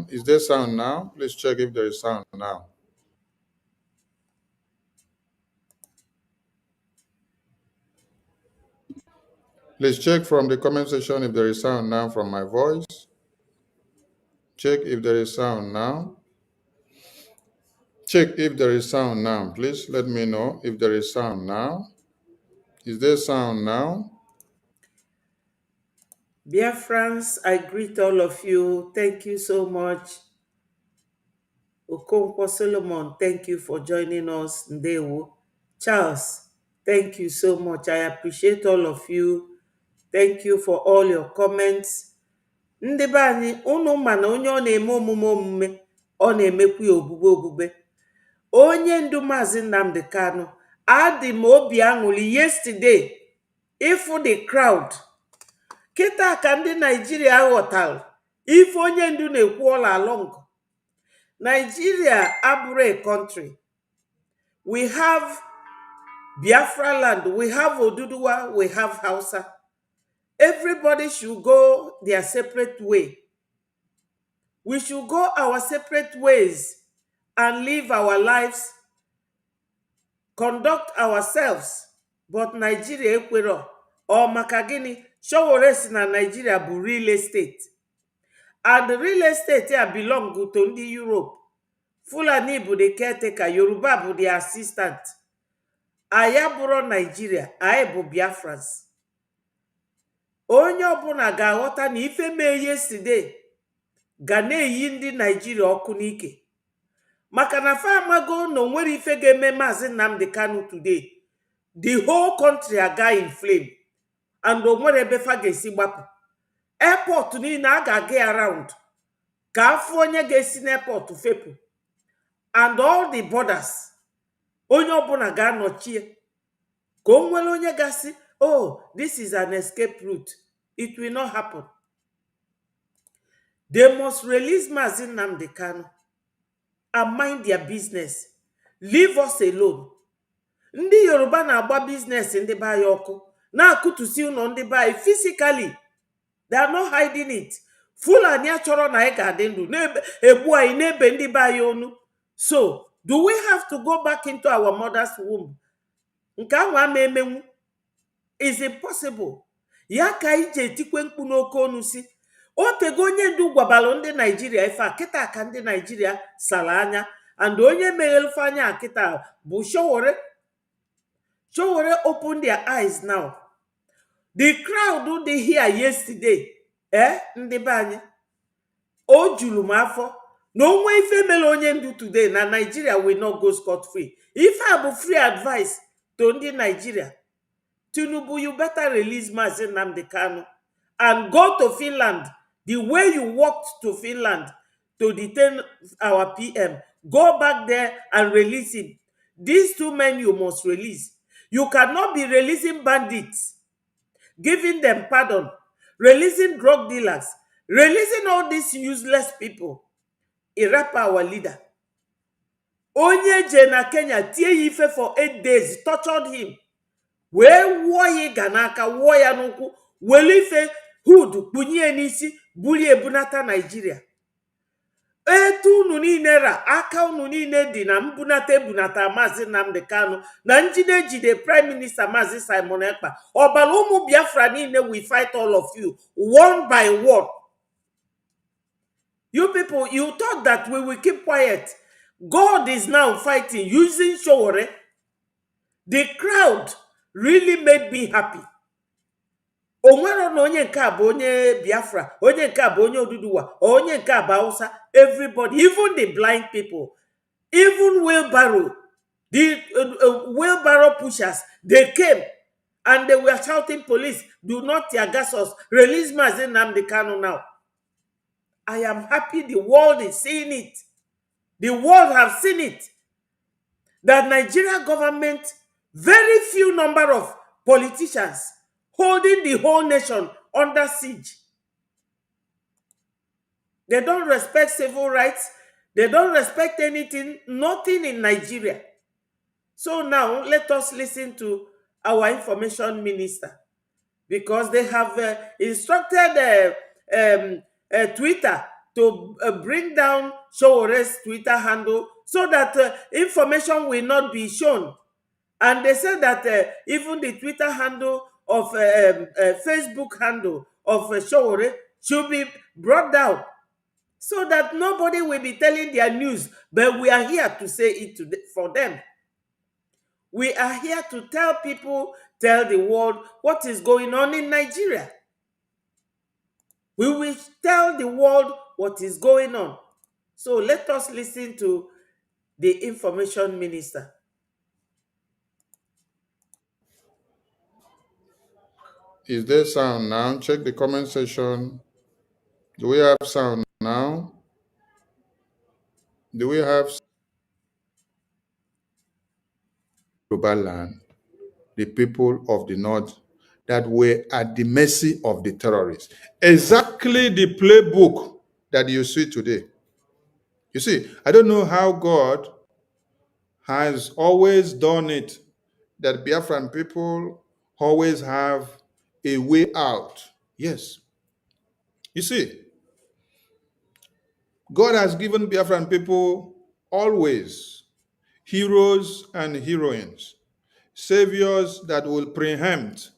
Is there sound now? Please check if there is sound now. Please check from the comment section if there is sound now from my voice. Check if there is sound now. Check if there is sound now. Please let me know if there is sound now. Is there sound now? Biafrans, I greet all of you. Thank you so much. Okonkwo Solomon, thank you for joining us. Ndewo. Charles, thank you so much. I appreciate all of you. Thank you for all your comments. Ndị be anyị, unu ma na onye ọ na-eme omume ọ na-emekwa ya obube. Onye ndu Maazị Nnamdi Kanu, adị m obi aṅụrị yesterday ịfụ the crowd. Kịta ka ndị Nigeria ghọtara ife onye ndu na-ekwu all along. Nigeria abụrụ a country. We have Biafra land, we have Oduduwa, we have Hausa. Everybody should go their separate way. We should go our separate ways and live our lives, conduct ourselves. But Nigeria ekwero or makagini showore si na Nigeria bụ real estate. And the real estate here belong to ndị Europe. Fulani bụ the caretaker, Yoruba bụ the assistant. anyị abụrụ Nigeria, anyị bụ Biafrans. Onye ọbụla ga-aghọta na ife mee yesterday ga na-eyi ndị Nigeria ọkụ n'ike, maka na fa amago na onwere ife ga-eme Maazị Nnamdi Kanu today, the whole country aga in flame, and onwere ebe fa ga-esi gbapụ. Airport niile a ga-aga around ka afọ onye ga-esi n'airport fepụ, and all the borders onye ọbụla ga-anọchie ka o nwere onye gasị, oh, this is an escape route. It will not happen. They must release Maazị Nnamdi Kanu and mind their business. Leave us alone. Ndị Yoruba na-agba business ndị be anyị ọkụ, na-akụtusi ụlọ ndị be anyị physically. They are not hiding it. Fulani achọrọ na anyị ga-adị ndụ na-egbu anyị n'ebe ndị be anyị onu. So, do we have to go back into our mother's womb? Nke ahụ ama emenwu. Is impossible. Ya ka anyị ji etikwe mkpu n'oke onu si, otego onye ndu gwabalụ ndị Nigeria ife a kịta ka ndị Nigeria sara anya, and onye meghelfe anya kịta bụ Sowore. Sowore open their eyes now. The crowd dị here yesterday, ndị be anyị, o juru m afọ na onwe ife mere onye ndu today na Nigeria will not go scot free. Ife a bụ free advice to ndị Nigeria. Tinubu, you better release Maazị Nnamdi Kanu and go to Finland the way you walked to Finland to detain our PM. Go back there and release him. These two men you must release. You cannot be releasing bandits, giving them pardon, releasing drug dealers, releasing all these useless people. Irapa, our leader. Onye je na Kenya tie ife for 8 days, tortured him. Wee wuo ya ịga n'aka, wuo ya n'ụkwụ, were ife hood kpunye n'isi, buli ebunata Nigeria. Etu unu niile ra, aka unu niile dị na mbunata ebunata Maazị Nnamdi Kanu na njide Prime Minister Maazị Simon Ekpa. Ọbara ụmụ Biafra niile, we fight all of you, one by one. You people, you thought that we will keep quiet. God is now fighting using Sowore. The crowd really made me happy. Onwero na onye nke a bụ onye Biafra, onye nke a bụ onye Oduduwa, onye nke a bụ Hausa. Everybody, even the blind people, even wheelbarrow, the wheelbarrow pushers, they came and they were shouting, police, do not tear gas us, release Maazị Nnamdi Kanu now. I am happy the world is seeing it. The world have seen it. That Nigeria government, very few number of politicians holding the whole nation under siege. They don't respect civil rights. They don't respect anything, nothing in Nigeria. So now let us listen to our information minister, because they have instructed Twitter to bring down Sowore's Twitter handle so that information will not be shown. And they said that even the Twitter handle of Facebook handle of Sowore should be brought down so that nobody will be telling their news. But we are here to say it for them. We are here to tell people, tell the world what is going on in Nigeria. We will tell the world what is going on. So let us listen to the information minister. Is there sound now? Check the comment section. Do we have sound now? Do we have Yoruba land, the people of the north that were at the mercy of the terrorists? Exactly the playbook that you see today. You see, I don't know how God has always done it, that Biafran people always have a way out. Yes. You see, God has given Biafran people always heroes and heroines, saviors that will preempt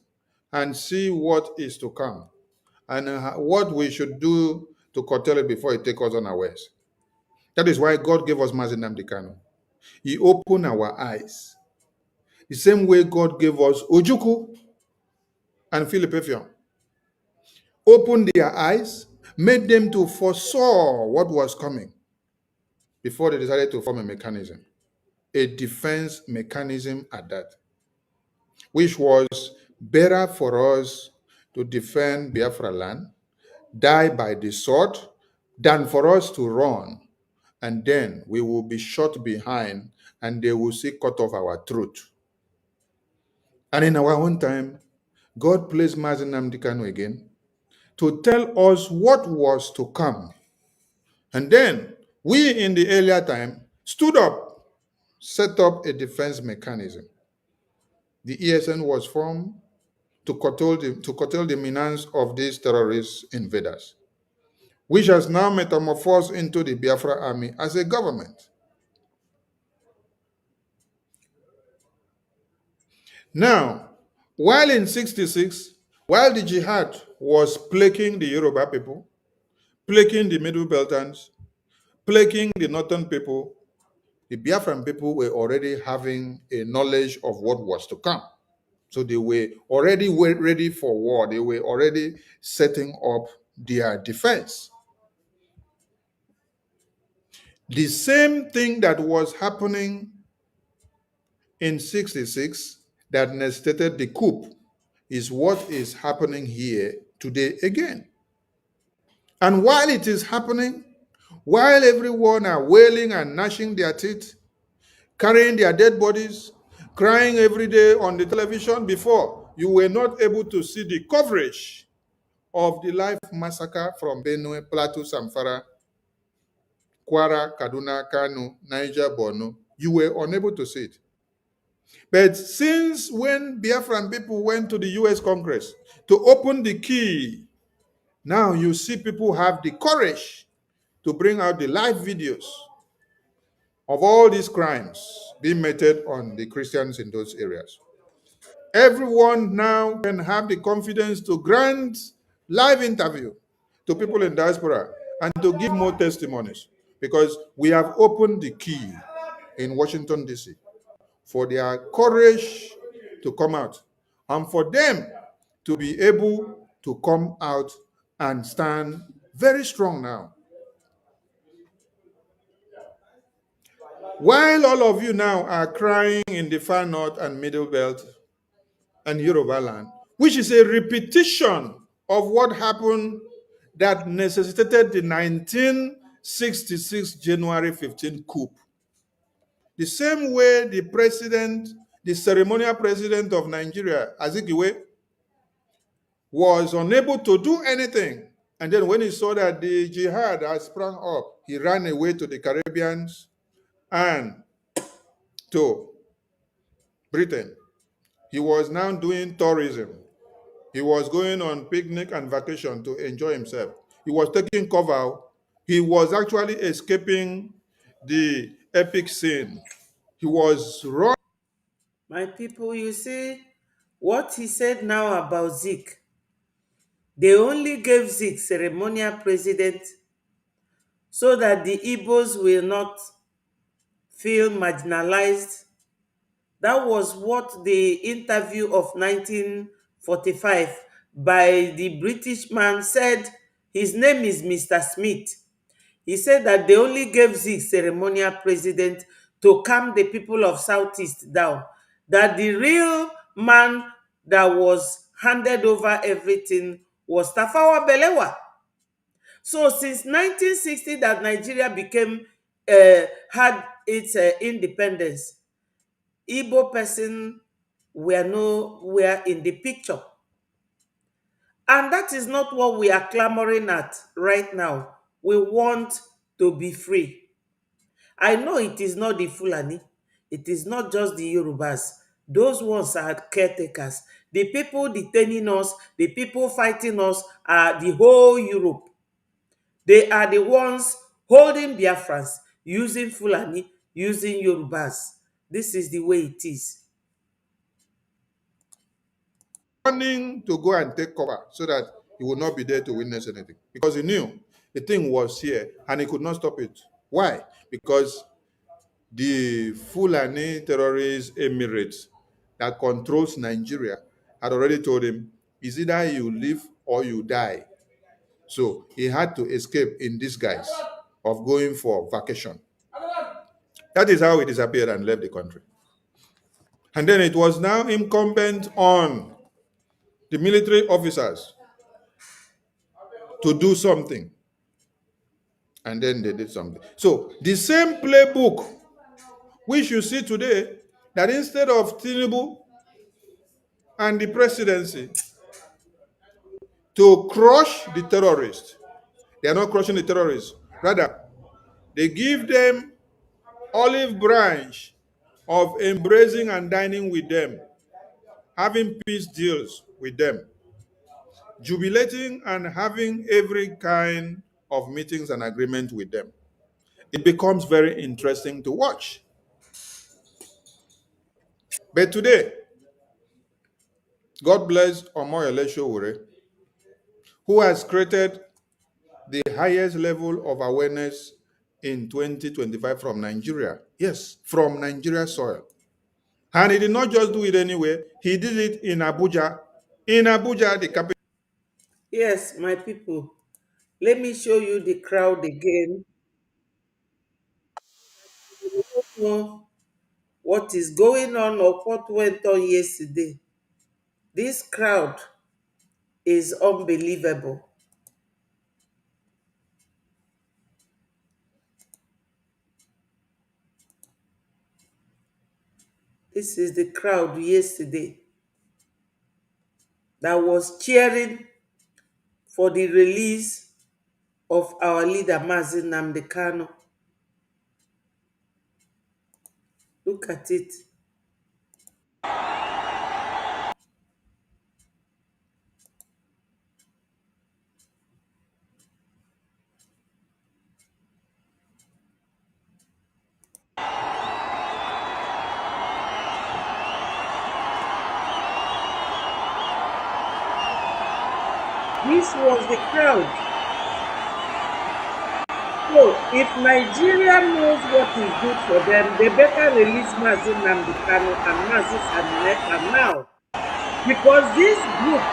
and see what is to come and what we should do to curtail it before it takes us unawares. That is why God gave us Maazị Nnamdi Kanu. He opened our eyes. The same way God gave us Ojuku and Philippian. Opened their eyes, made them to foresaw what was coming before they decided to form a mechanism, a defense mechanism at that, which was better for us to defend Biafra land, die by the sword, than for us to run, and then we will be shot behind and they will see cut off our throat. And in our own time, God placed Mazen Nnamdi Kanu again to tell us what was to come. And then we in the earlier time stood up, set up a defense mechanism. The ESN was formed to curtail the menace of these terrorist invaders, which has now metamorphosed into the Biafra army as a government. Now, while in 66, while the jihad was plaguing the Yoruba people, plaguing the Middle Beltans, plaguing the Northern people, the Biafran people were already having a knowledge of what was to come. So they were already ready for war. They were already setting up their defense. The same thing that was happening in 66 that necessitated the coup is what is happening here today again. And while it is happening, while everyone are wailing and gnashing their teeth, carrying their dead bodies, crying every day on the television, before you were not able to see the coverage of the life massacre from Benue, Plateau, Samfara, Kwara, Kaduna, Kano, Niger, Borno. You were unable to see it. But since when Biafran people went to the US Congress to open the key, now you see people have the courage to bring out the live videos of all these crimes being meted on the Christians in those areas. Everyone now can have the confidence to grant live interview to people in diaspora and to give more testimonies, because we have opened the key in Washington, D.C. for their courage to come out and for them to be able to come out and stand very strong now. While all of you now are crying in the far north and middle belt and Yoruba land, which is a repetition of what happened that necessitated the 1966 January 15 coup. The same way the president, the ceremonial president of Nigeria, Azikiwe, was unable to do anything. And then when he saw that the jihad had sprung up, he ran away to the Caribbeans and to Britain. He was now doing tourism. He was going on picnic and vacation to enjoy himself. He was taking cover. He was actually escaping the epic scene. He was running. My people, you see what he said now about Zik. They only gave Zik ceremonial president so that the Igbos will not feel marginalized. That was what the interview of 1945 by the British man said. His name is Mr. Smith. He said that they only gave Zik ceremonial president to calm the people of Southeast down. That the real man that was handed over everything was Tafawa Balewa. So since 1960 that Nigeria became had its independence, Igbo person were nowhere in the picture. And that is not what we are clamoring at right now. We want to be free. I know it is not the Fulani. It is not just the Yorubas. Those ones are caretakers. The people detaining us, the people fighting us are the whole Europe. They are the ones holding Biafrans, using Fulani, using Yorubas. This is the way it is. Running to go and take cover so that he would not be there to witness anything, because he knew the thing was here and he could not stop it. Why? Because the Fulani terrorist emirates that controls Nigeria had already told him, it's either you live or you die. So he had to escape in disguise of going for vacation. That is how he disappeared and left the country. And then it was now incumbent on the military officers to do something. And then they did something. So the same playbook which you see today, that instead of Tinubu and the presidency to crush the terrorists, they are not crushing the terrorists. Rather, they give them olive branch of embracing and dining with them, having peace deals with them, jubilating and having every kind of meetings and agreement with them. It becomes very interesting to watch. But today, God bless Omoyele Sowore, who has created the highest level of awareness in 2025 from Nigeria. Yes, from Nigeria soil. And he did not just do it anywhere, he did it in Abuja. In Abuja, the capital. Yes, my people, let me show you the crowd again. You don't know what is going on or what went on yesterday. This crowd is unbelievable. This is the crowd yesterday that was cheering for the release of our leader Mazi Nnamdi Kanu. Look at it. This was the crowd. So, if Nigeria knows what is good for them, they better release Mazi Nnamdi Kanu and Mazi Samineka now. Because this group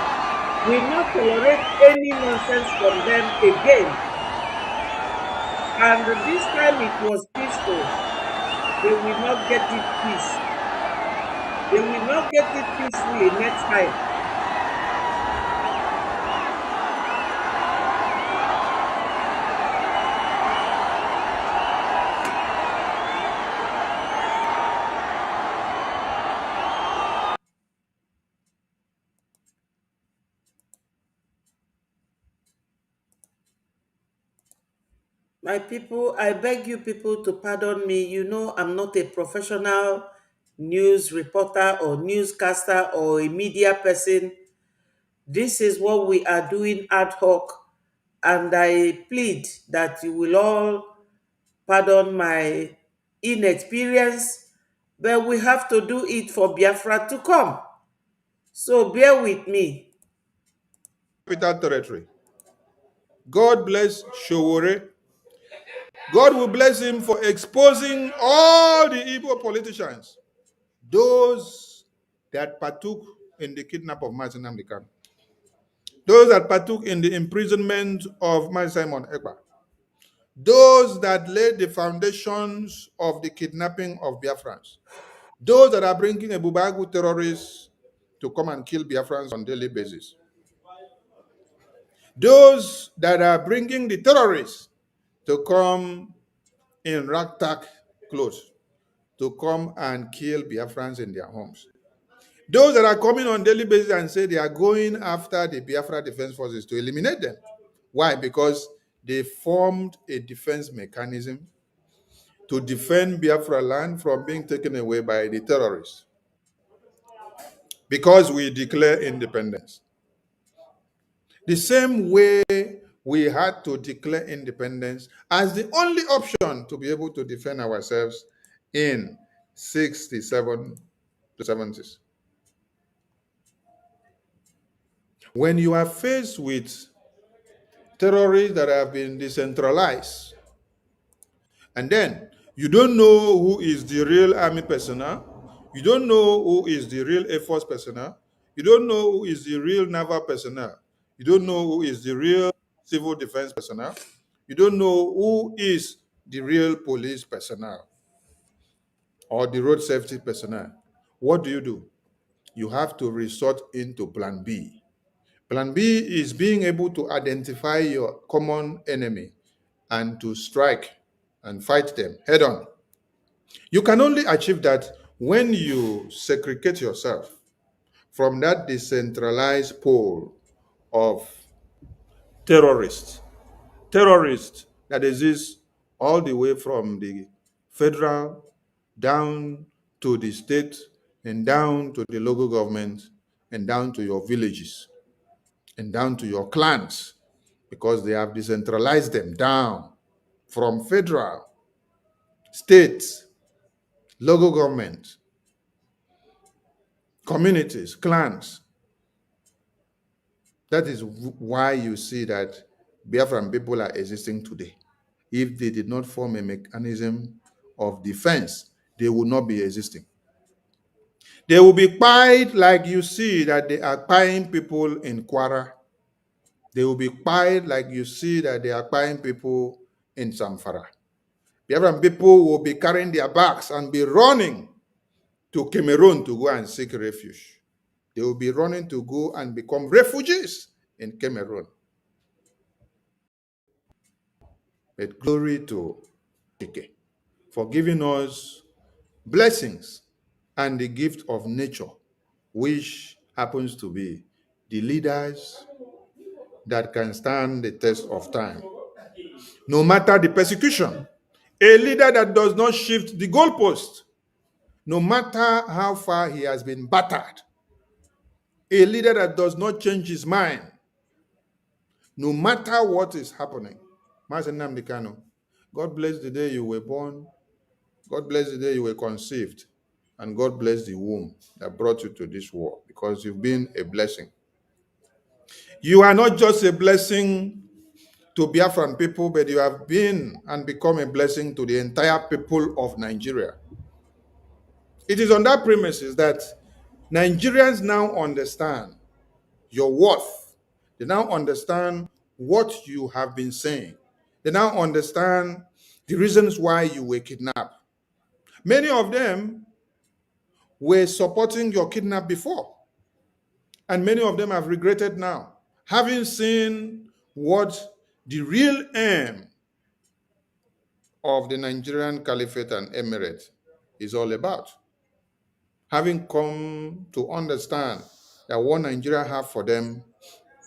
will not tolerate any nonsense from them again. And this time it was peaceful. They will not get it peace. They will not get it peacefully next time. My people, I beg you people to pardon me. You know, I'm not a professional news reporter or newscaster or a media person. This is what we are doing ad hoc, and I plead that you will all pardon my inexperience, but we have to do it for Biafra to come. So bear with me. Capital territory. God bless Sowore. God will bless him for exposing all the evil politicians, those that partook in the kidnap of Mazi Nnamdi Kanu, those that partook in the imprisonment of Mazi Simon Ekpa, those that laid the foundations of the kidnapping of Biafrans, those that are bringing a Bubagu terrorists to come and kill Biafrans on a daily basis, those that are bringing the terrorists to come in ragtag clothes to come and kill Biafrans in their homes. Those that are coming on daily basis and say they are going after the Biafra Defense Forces to eliminate them. Why? Because they formed a defense mechanism to defend Biafra land from being taken away by the terrorists. Because we declare independence. The same way we had to declare independence as the only option to be able to defend ourselves in 67 to 70s. When you are faced with terrorists that have been decentralized, and then you don't know who is the real army personnel, You don't know who is the real Air Force personnel. You don't know who is the real naval personnel. You don't know who is the real civil defense personnel. You don't know who is the real police personnel or the road safety personnel. What do? You have to resort into plan B. Plan B is being able to identify your common enemy and to strike and fight them head on. You can only achieve that when you segregate yourself from that decentralized pool of terrorists. Terrorists that exist all the way from the federal down to the state and down to the local government and down to your villages and down to your clans, because they have decentralized them down from federal, states, local government, communities, clans. That is why you see that Biafran people are existing today. If they did not form a mechanism of defense, they would not be existing. They will be pied like you see that they are pieing people in Kwara. They will be pied like you see that they are pieing people in Zamfara. Biafran people will be carrying their bags and be running to Cameroon to go and seek refuge. They will be running to go and become refugees in Cameroon. But glory to Chike for giving us blessings and the gift of nature, which happens to be the leaders that can stand the test of time. No matter the persecution, a leader that does not shift the goalpost, no matter how far he has been battered, a leader that does not change his mind, no matter what is happening. Master Nnamdi Kanu, God bless the day you were born. God bless the day you were conceived. And God bless the womb that brought you to this world, because you've been a blessing. You are not just a blessing to Biafran people, but you have been and become a blessing to the entire people of Nigeria. It is on that premises that Nigerians now understand your worth. They now understand what you have been saying. They now understand the reasons why you were kidnapped. Many of them were supporting your kidnap before, and many of them have regretted now, having seen what the real aim of the Nigerian Caliphate and Emirate is all about. Having come to understand that what Nigeria have for them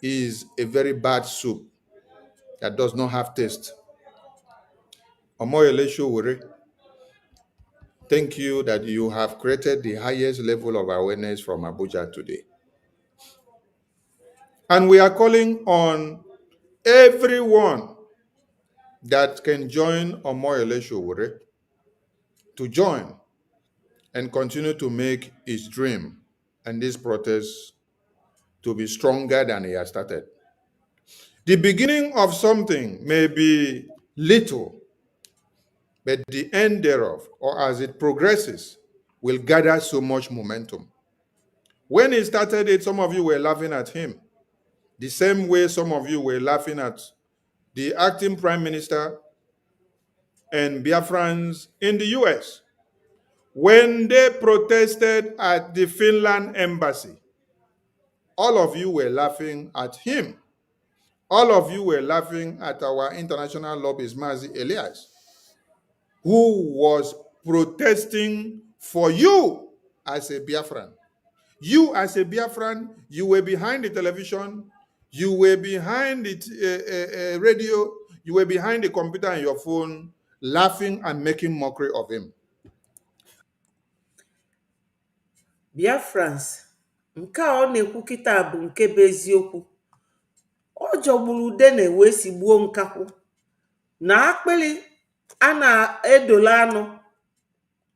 is a very bad soup that does not have taste. Omoyele Sowore, thank you that you have created the highest level of awareness from Abuja today. And we are calling on everyone that can join Omoyele Sowore to join and continue to make his dream and this protest to be stronger than he has started. The beginning of something may be little, but the end thereof, or as it progresses, will gather so much momentum. When he started it, some of you were laughing at him, the same way some of you were laughing at the acting prime minister and Biafrans in the US when they protested at the Finland embassy. All of you were laughing at him. All of you were laughing at our international lobbyist, Mazi Elias, who was protesting for you as a Biafran. You as a Biafran, you were behind the television, you were behind the radio, you were behind the computer and your phone, laughing and making mockery of him. Biafrans, nke a ọ na-ekwu kịta bụ nke bụ eziokwu. Ọ jọgburu udene wee sigbuo nkakwụ, na akpịrị a na-edola anụ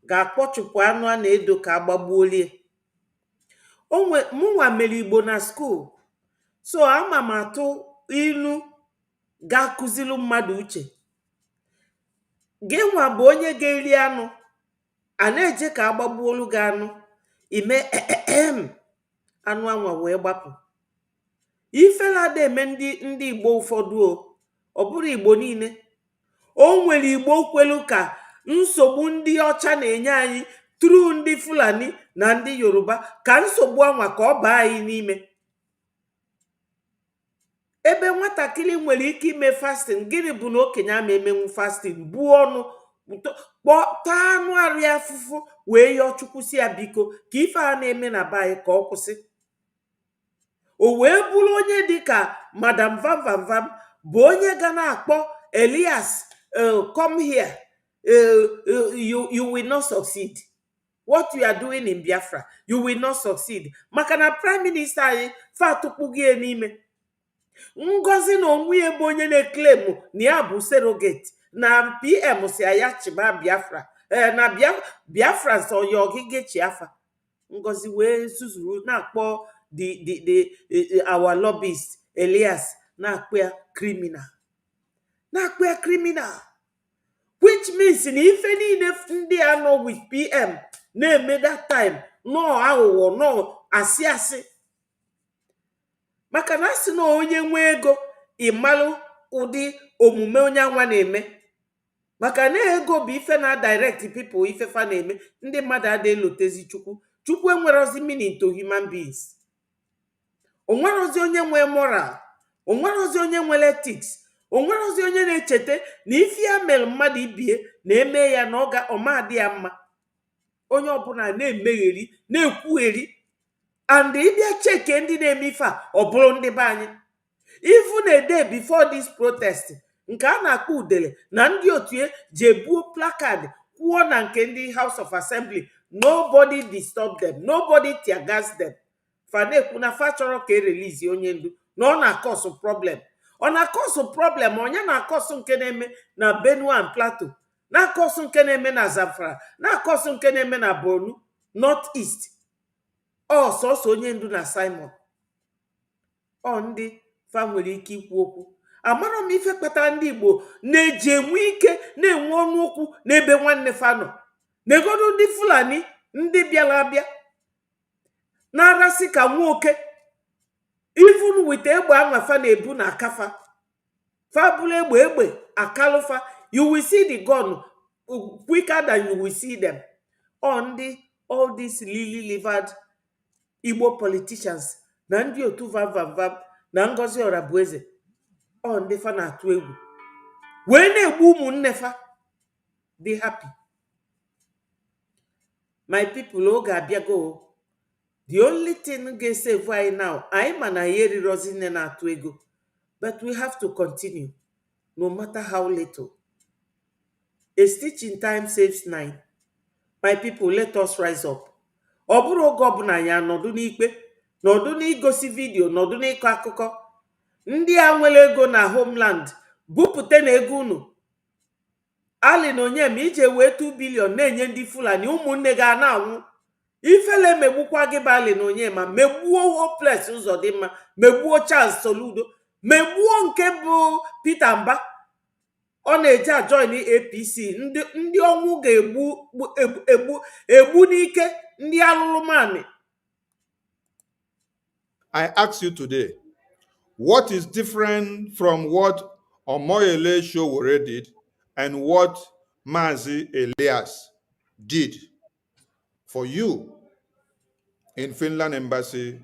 ga-akpọchụpụ anụ a na-edo ka agbagbuolie. Mụnwa mere Igbo na skuul, so ama m atụ ilu ga-akụzilu mmadụ uche. Gị nwa bụ onye ga-eri anụ, a na-eje ka agbagbuolu gị anụ ime anụ anwa wee gbapụ. Ifela ada eme ndị Igbo ụfọdụ ọ bụrụ Igbo niile. O nwere Igbo kwelu ka nsogbu ndị ọcha na-enye anyị tru ndị Fulani na ndị Yoruba, ka nsogbu anwa ka ọ baa anyị n'ime. Ebe nwatakịrị nwere ike ime fasting, gịnị bụ na okenye ama emenwu fasting? Buo ọnụ taa anụ arụ ya afụfụ wee yọọ Chukwu si ya biko ka ife a na-eme na be anyị ka ọ kwụsị. O wee bụrụ onye dịka Madam Vam Vam Vam bụ onye ga na-akpọ Elias, come here, you will not succeed. What you are doing in Biafra, you will not succeed. Maka na Prime Minister anyị fatukpugie n'ime. Ngozi na onwe ya bụ onye na-eklem na ya bụ surrogate na PM si ya chiba Biafra, na Biafrans oya ogige chiafa. Ngozi wee zuzuru na-akpọ our lobbyist Elias na-akpọ ya criminal, na-akpọ ya criminal, which means na ife niile ndị a nọ with PM na-eme that time no aghụghọ no asị. Maka na asị na onye nwe ego ịmalụ ụdị omume onye anwa na-eme. Maka na ego bụ ife na direct people ife fa na-eme. Ndị mmadụ ada elotezi Chukwu. Chukwu enwerozi meaning to human beings. Onwerozi onye nwe moral, onwerozi onye nwere ethics, onwerozi onye na-echete na ife ya mere mmadụ ibie na-eme ya na ọma dị ya mma. Onye ọbụla na-emegheri na-ekwugheri, and ịbịa cheke ndị na-eme ife a ọ bụrụ ndị be anyị. Even a day before this protest, nke a na-akpọ udele na ndị otu ji ebuo placard kwuo na nke ndị House of Assembly, nobody disturb them, nobody tear gas them. Fanekwu na fa chọrọ ka release onye ndu na ọ na-akọsụ problem. Ọ na-akọsụ problem, onye na-akọsụ nke na-eme na Benue and Plateau, na-akọsụ nke na-eme na Zamfara, na-akọsụ nke na-eme na Borno North East. Ọ sọsọ onye ndu na Simon. Ọ ndị fa nwere ike ikwu okwu. Amara m ife kpatara ndị Igbo na-eji enwe ike na-enwe ọnụ okwu n'ebe nwanne fa nọ. Negodu ndị Fulani ndị bịara abịa na-arasị ka nwoke, even with egbe anwa fa na-ebu na akafa. Fa bụrụ egbe akalụfa, you will see the gun quicker than you will see them. All these lily-livered Igbo politicians na ndị otu Vam Vam Vam na Ngozi Orabueze, ndị fa na-atụ egwu wee na-egbu ụmụnne fa. Be happy. My people, oge abịago. The only thing ga-save anyị now, anyị ma na ya erirozi nne na-atụ ego, but we have to continue no matter how little. A stitch in time saves 9. My people, let us rise up. Ọ bụrụ oge ọbụla anyị anọdụ n'ikpe, nọdụ n'igosi vidio, nọdụ n'ịkọ akụkọ. Ndị a nwere ego na homeland bupute na ego unu. Ali na onye ma ije wee 2 billion na-enye ndị Fulani, ụmụnne ga na-anwụ. Ifele megbukwa gị bụ Ali na onye ma megbuo Hopeless Uzodimma, megbuo Charles Soludo, megbuo nke bụ Peter Mba. Ọ na-eje ajoin APC. Ndị ọnwụ ga-egbu n'ike ndị alụlụmanị. I ask you today, what is different from what Omoyele Sowore did and what Mazi Elias did for you in Finland Embassy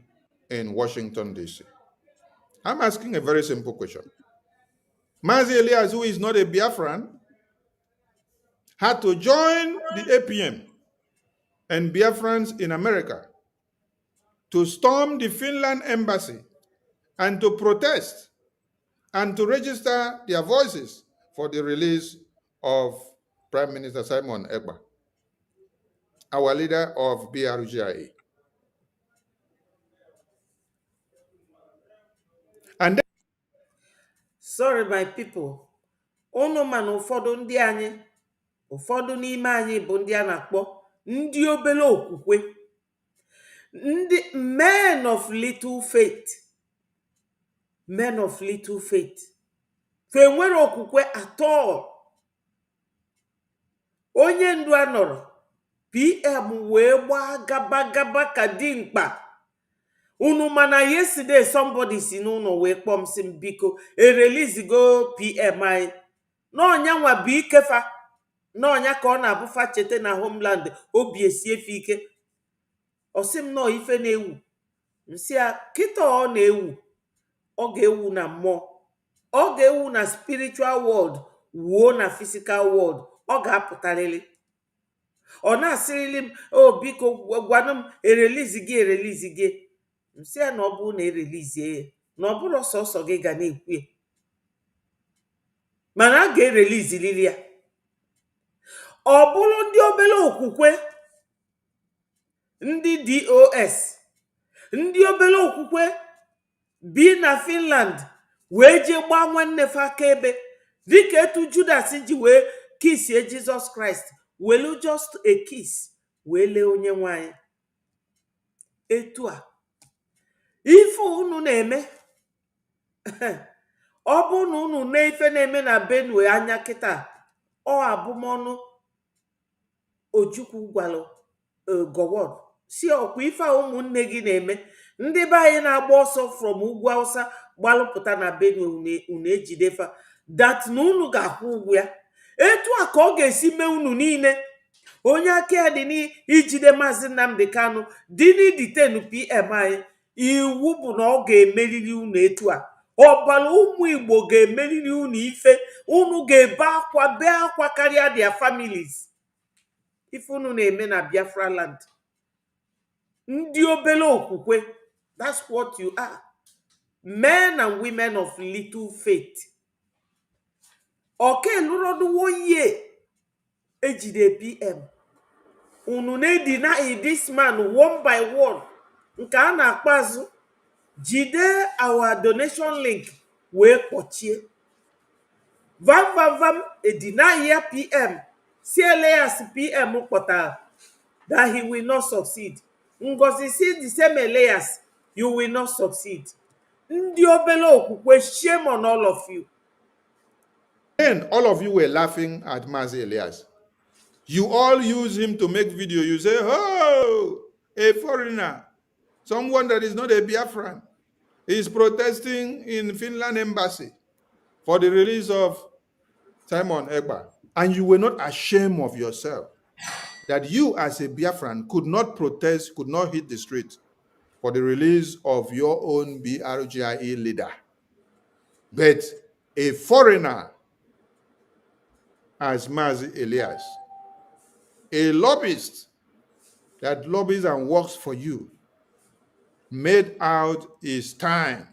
in Washington, D.C.? I'm asking a very simple question. Mazi Elias, who is not a Biafran, had to join the APM and Biafrans in America to storm the Finland Embassy and to protest and to register their voices for the release of Prime Minister Simon Ekpa, our leader of BRGIA. And then, Sorry, my people. Unu man ụfọdụ ndị anyị, ụfọdụ n'ime anyị bụ ndị a na-akpọ ndị obere okwukwe, ndị men of little faith. Men of little faith. Fe nwere okwukwe at all. Onye ndu anọrọ PM wee gbaa gaba gaba ka dimkpa. Unu mana yesterday somebody si n'ụlọ wee kpọọ m sị m biko erelease go PM anyị n'ọnya nwa bụ ikefa n'ọnya ka ọ na-abụfa chete na homeland obi esiefe ike. Ọ sị m nọọ ife na-ewu. Nsị ya kịta ọ na-ewu, ọ ga-ewu na mmụọ, ọ ga-ewu na spiritual world, wuo na physical world, ọ ga-apụtarịrị. Ọ na-asịrịlị m o biko gwanụ m erelizi gị. Nsị ya na ọ bụrụ na erelizie ya na ọ bụrụ sọsọ gị ga na-ekwu ya, mana a ga-ereliziriri ya. Ọ bụrụ ndị obere okwukwe, ndị DOS, ndị obere okwukwe bi na Finland wee jee gbaa nwanne fa akaebe dịka etu Judas ji wee kisie Jizọs Kraịst, welu just a kiss wee lee onye nwanyị. Etu a ife unu na-eme ọ bụ na unu na-ife na-eme na Benue anya kịta, ọ abụmọnụ Ojukwu gwalụ Gowon si ọkwa ife a ụmụnne gị na-eme. Ndị be anyị na-agba ọsọ from ugwu Hausa gbalụpụta na Benue, unu ejidefa dat na unu ga-akwụ ụgwọ ya. Etu a ka ọ ga-esi mee unu niile. Onye aka ya dị n'ijide Maazị Nnamdi Kanu dị n'iditenu PM anyị, iwu bụ na ọ ga-emeriri unu. Etu a ọbara ụmụ Igbo ga-emeriri unu ife. Unu ga-ebe akwa, bee akwa karịa their families. Ife unu na-eme na Biafra land, ndị obere okwukwe, that's what you are. Men and women of little faith. Okay, lụrọdụwo ye ejide PM. Unu na-edeny this man one by one. Nke a na-akpazụ jide our donation link wee kpọchie. Vam edeny ya PM. Si Elias PM kpọtara that he will not succeed. Ngozi si the same Elias, you will not succeed. Ndị obere okwukwe, shame on all of you. Then all of you were laughing at Mazi Elias. You all use him to make video. You say, oh, a foreigner, someone that is not a Biafran, is protesting in Finland embassy for the release of Simon Ekpa. And you were not ashamed of yourself that you as a Biafran could not protest, could not hit the street for the release of your own BRGIE leader. But a foreigner as Mazi Elias, a lobbyist that lobbies and works for you, made out his time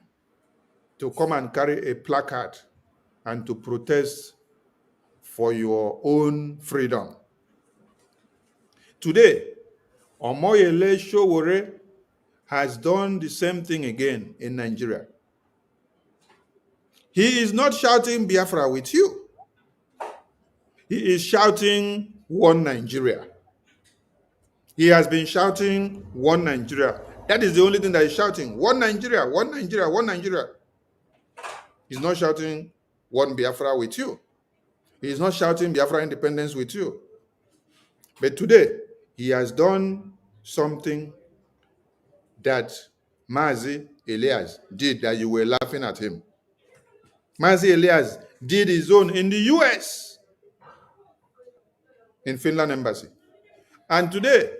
to come and carry a placard and to protest for your own freedom. Today, Omoyele Sowore has done the same thing again in Nigeria. He is not shouting Biafra with you. He is shouting one Nigeria. He has been shouting one Nigeria. That is the only thing that he's shouting. One Nigeria, one Nigeria, one Nigeria. He's not shouting one Biafra with you. He is not shouting Biafra independence with you. But today, he has done something that Mazi Elias did that you were laughing at him. Mazi Elias did his own in the US, in Finland embassy. And today,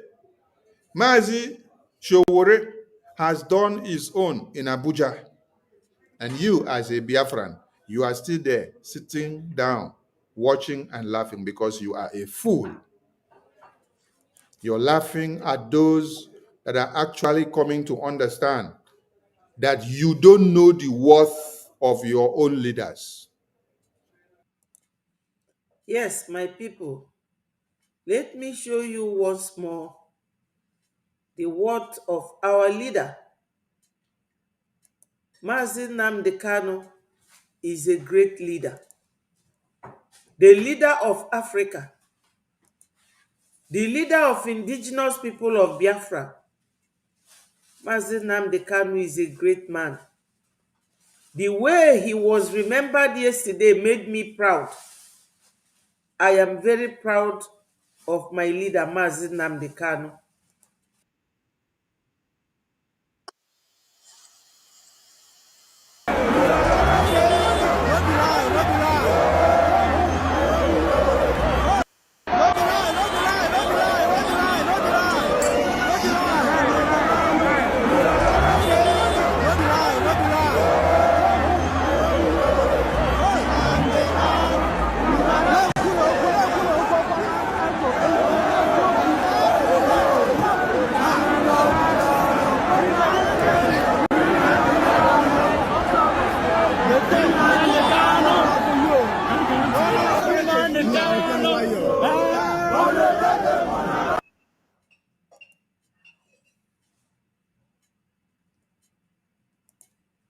Mazi Sowore has done his own in Abuja. And you, as a Biafran, you are still there, sitting down, watching and laughing because you are a fool. You're laughing at those that are actually coming to understand that you don't know the worth of your own leaders. Yes, my people, let me show you once more the worth of our leader. Mazi Nnamdi Kanu is a great leader, the leader of Africa, the leader of indigenous people of Biafra. Mazi Nnamdi Kanu is a great man. The way he was remembered yesterday made me proud. I am very proud of my leader, Mazi Nnamdi Kanu.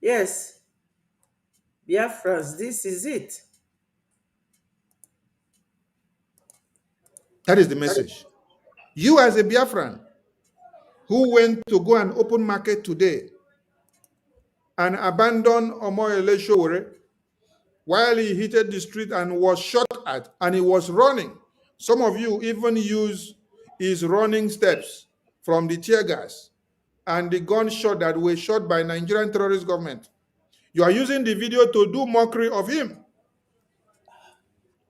Yes, Biafrans, this is it. That is the message. You, as a Biafran, who went to go and open market today and abandon Omoyele Sowore while he hit the street and was shot at and he was running. Some of you even use his running steps from the tear gas and the gunshot that were shot by Nigerian terrorist government. You are using the video to do mockery of him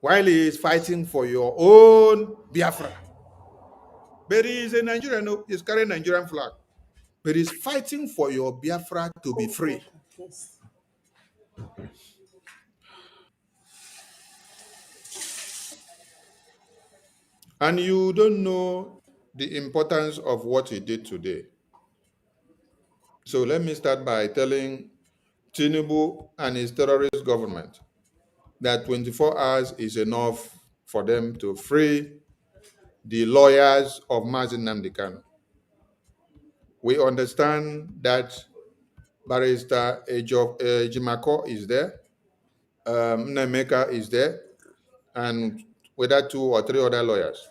while he is fighting for your own Biafra. But he is a Nigerian, no, he's carrying Nigerian flag. But he's fighting for your Biafra to be free. Yes. And you don't know the importance of what he did today. So let me start by telling Tinubu and his terrorist government that 24 hours is enough for them to free the lawyers of Mazi Nnamdi Kanu. We understand that Barrister Ejimako is there, Nemeka is there, and whether 2 or 3 other lawyers,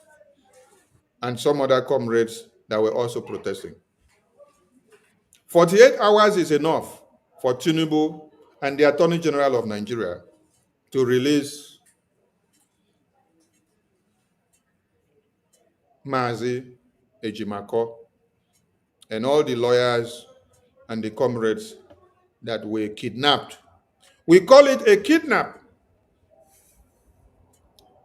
and some other comrades that were also protesting. 48 hours is enough for Tinubu and the Attorney General of Nigeria to release Mazi Ejimako and all the lawyers and the comrades that were kidnapped. We call it a kidnap.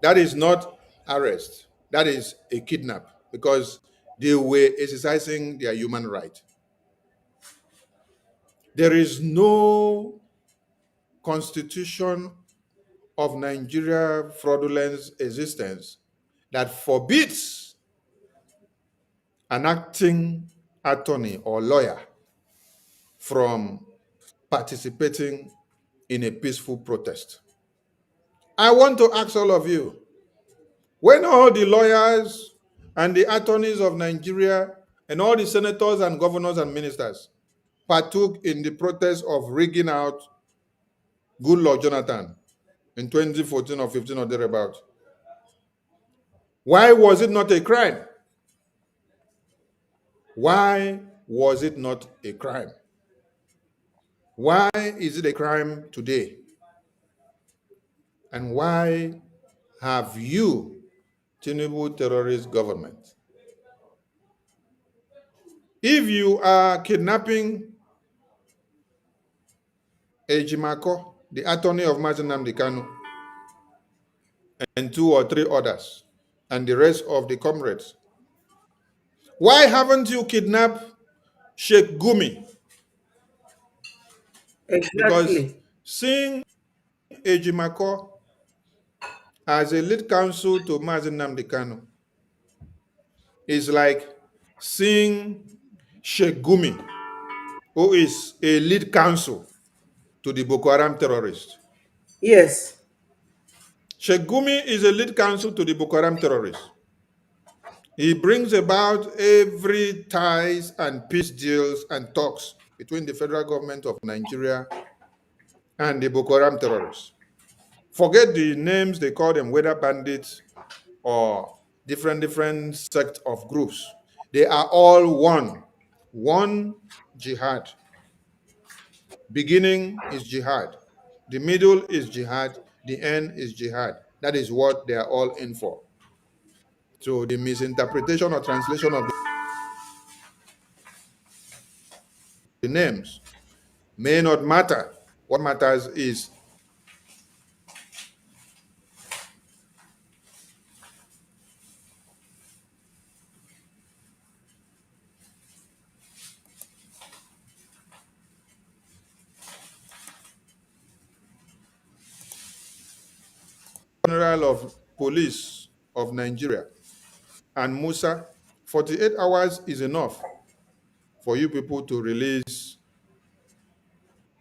That is not arrest. That is a kidnap because they were exercising their human right. There is no constitution of Nigeria fraudulent existence that forbids an acting attorney or lawyer from participating in a peaceful protest. I want to ask all of you, when all the lawyers and the attorneys of Nigeria and all the senators and governors and ministers partook in the protest of rigging out Goodluck Jonathan in 2014 or 15 or thereabout, why was it not a crime? Why was it not a crime? Why is it a crime today? And why have you, Tinubu terrorist government, if you are kidnapping Ejimako, the attorney of Mazi Nnamdi Kanu, and 2 or 3 others, and the rest of the comrades, why haven't you kidnapped Sheikh Gumi? Because Exactly. seeing Ejimako as a lead counsel to Mazi Nnamdi Kanu is like seeing Sheikh Gumi, who is a lead counsel to the Boko Haram terrorists. Yes. Sheikh Gumi is a lead counsel to the Boko Haram terrorists. He brings about every ties and peace deals and talks between the federal government of Nigeria and the Boko Haram terrorists. Forget the names they call them, whether bandits or different sect of groups. They are all one jihad. Beginning is jihad. The middle is jihad. The end is jihad. That is what they are all in for. So the misinterpretation or translation of the names may not matter. What matters is General of Police of Nigeria and Musa, 48 hours is enough for you people to release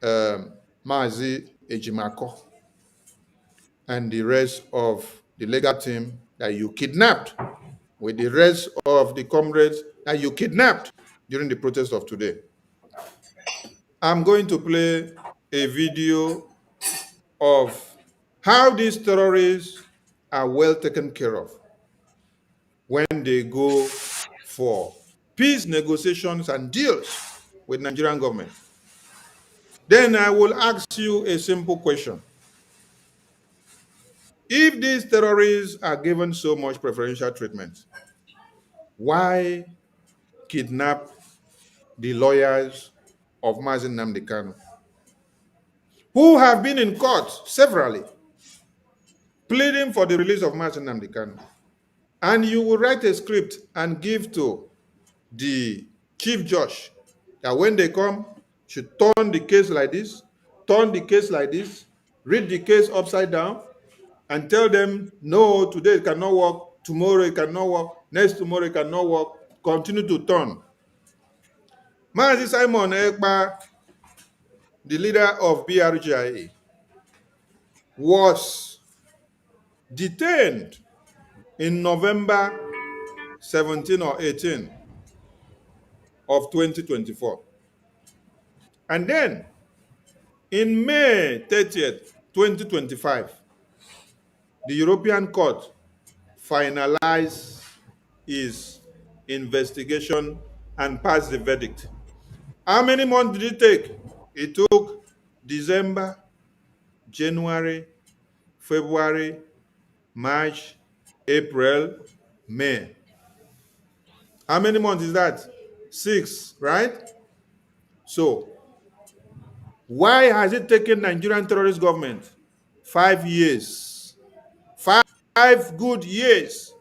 Mazi Ejimako and the rest of the legal team that you kidnapped with the rest of the comrades that you kidnapped during the protest of today. I'm going to play a video of how these terrorists are well taken care of when they go for peace negotiations and deals with Nigerian government. Then I will ask you a simple question. If these terrorists are given so much preferential treatment, why kidnap the lawyers of Mazi Nnamdi Kanu, who have been in court severally pleading for the release of Mazi Nnamdi Kanu? And you will write a script and give to the chief judge that when they come, should turn the case like this, turn the case like this, read the case upside down, and tell them, no, today it cannot work, tomorrow it cannot work, next tomorrow it cannot work, continue to turn. Mazi Simon Ekpa, the leader of BRGIA, was detained in November 17 or 18 of 2024. And then in May 30th, 2025, the European Court finalized its investigation and passed the verdict. How many months did it take? It took December, January, February, March, April, May. How many months is that? 6, right? So, why has it taken Nigerian terrorist government 5 years? 5 good years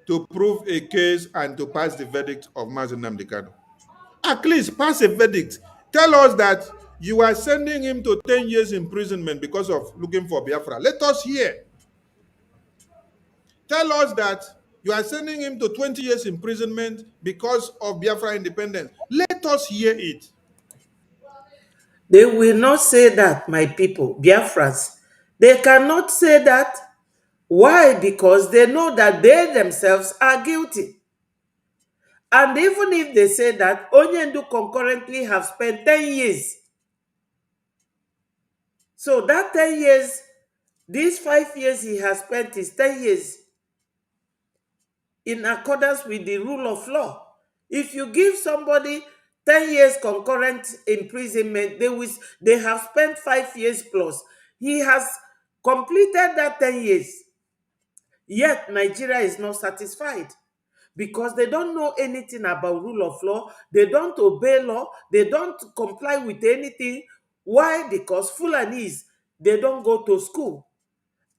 to prove a case and to pass the verdict of Mazi Nnamdi Kanu. At least pass a verdict. Tell us that you are sending him to 10 years imprisonment because of looking for Biafra. Let us hear. Tell us that you are sending him to 20 years imprisonment because of Biafra independence. Let us hear it. They will not say that, my people, Biafrans. They cannot say that. Why? Because they know that they themselves are guilty. And even if they say that, Onyendu concurrently have spent 10 years. So that 10 years, these 5 years he has spent is 10 years in accordance with the rule of law. If you give somebody 10 years concurrent imprisonment, they have spent 5 years plus. He has completed that 10 years. Yet Nigeria is not satisfied because they don't know anything about rule of law. They don't obey law. They don't comply with anything. Why? Because Fulanis, they don't go to school.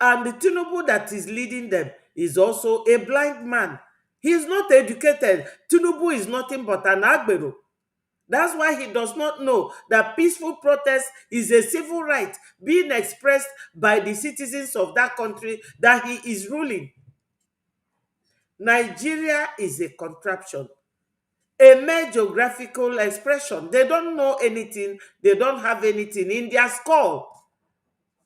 And the Tinubu that is leading them is also a blind man. He is not educated. Tinubu is nothing but an agbero. That's why he does not know that peaceful protest is a civil right being expressed by the citizens of that country that he is ruling. Nigeria is a contraption, a mere geographical expression. They don't know anything. They don't have anything in their skull.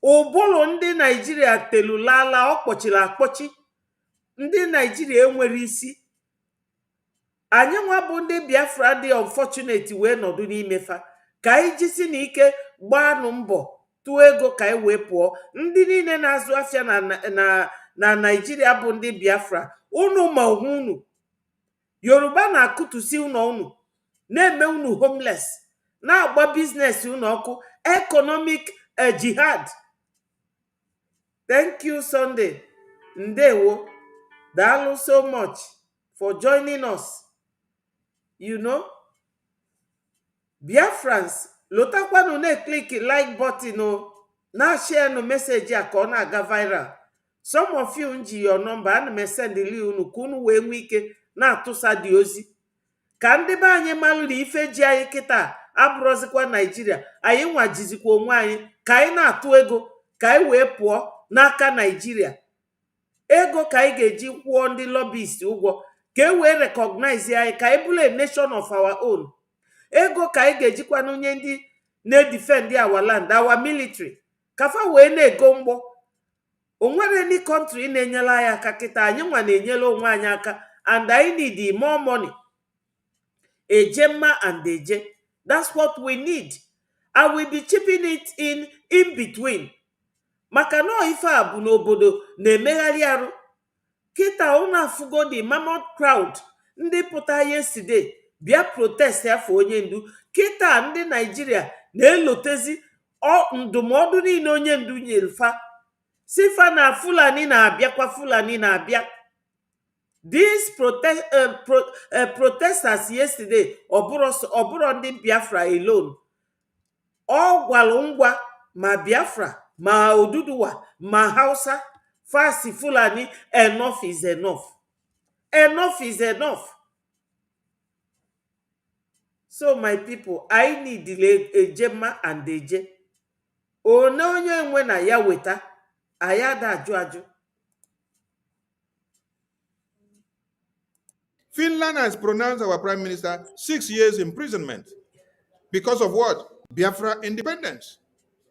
Ụbụrụ ndị Nigeria telulala ọkpọchiri akpọchi. Ndị Nigeria enwere isi. Anyị nwa bụ ndị Biafra dị unfortunate wee nọdụ n'imefa. Ka anyị jisi n'ike gbaanụ mbọ tụọ ego ka anyị wee pụọ. Ndị niile na-azụ afịa na Nigeria bụ ndị Biafra. Unu ma onwe unu. Yoruba na-akụtusi ụlọ unu. Na-eme unu homeless. Na-agba business unu ọkụ. Economic jihad. Thank you, Sunday. Ndewo. Daalụ so much for joining us. You know, Biafrans, lotakwanu na-click like button o, na-share no message a ka ọ na-aga viral. Some of you nji your number ana m send unu ka unu wee nwee ike na-atụsa dị ozi. Ka ndị be anyị malụ na ife ji anyị kịta abụrụzikwa Naijiria, anyị nwajizikwa onwe anyị ka anyị na-atụ ego ka anyị wee pụọ n'aka Naijiria. Ego ka anyị ga-eji kwụọ ndị lobbyist ụgwọ ka e wee recognize anyị ka anyị bụrụ a nation of our own. Ego ka anyị ga-ejikwa n'onye ndị na-defend our land, our military, kafa wee na-ego mgbọ. O nwere any country na-enyela anyị aka kịta, anyị nwa na-enyela onwe anyị aka, and I need more money. Ejema and Eje. That's what we need. I will be chipping it in between. Maka no ife a bụ n'obodo na-emegharị arụ. Kita una fugo the mammoth crowd. Ndị pụta yesterday bịa protest afọ onye ndu. Kita ndị Nigeria na-elotezi ndụmọdụ niile onye ndu nyelfa. Sifa na Fulani na-abịakwa Fulani na-abịa. These protesters yesterday oburo ndị Biafra alone. Ọ gwalụ ngwa ma Biafra, ma Oduduwa, ma Hausa, Fasi, Fulani, enough is enough. Enough is enough. So my people, I need Ejema and Eje. Onye nwe na ya weta, ayada ajụ. Finland has pronounced our Prime Minister 6 years imprisonment because of what? Biafra independence.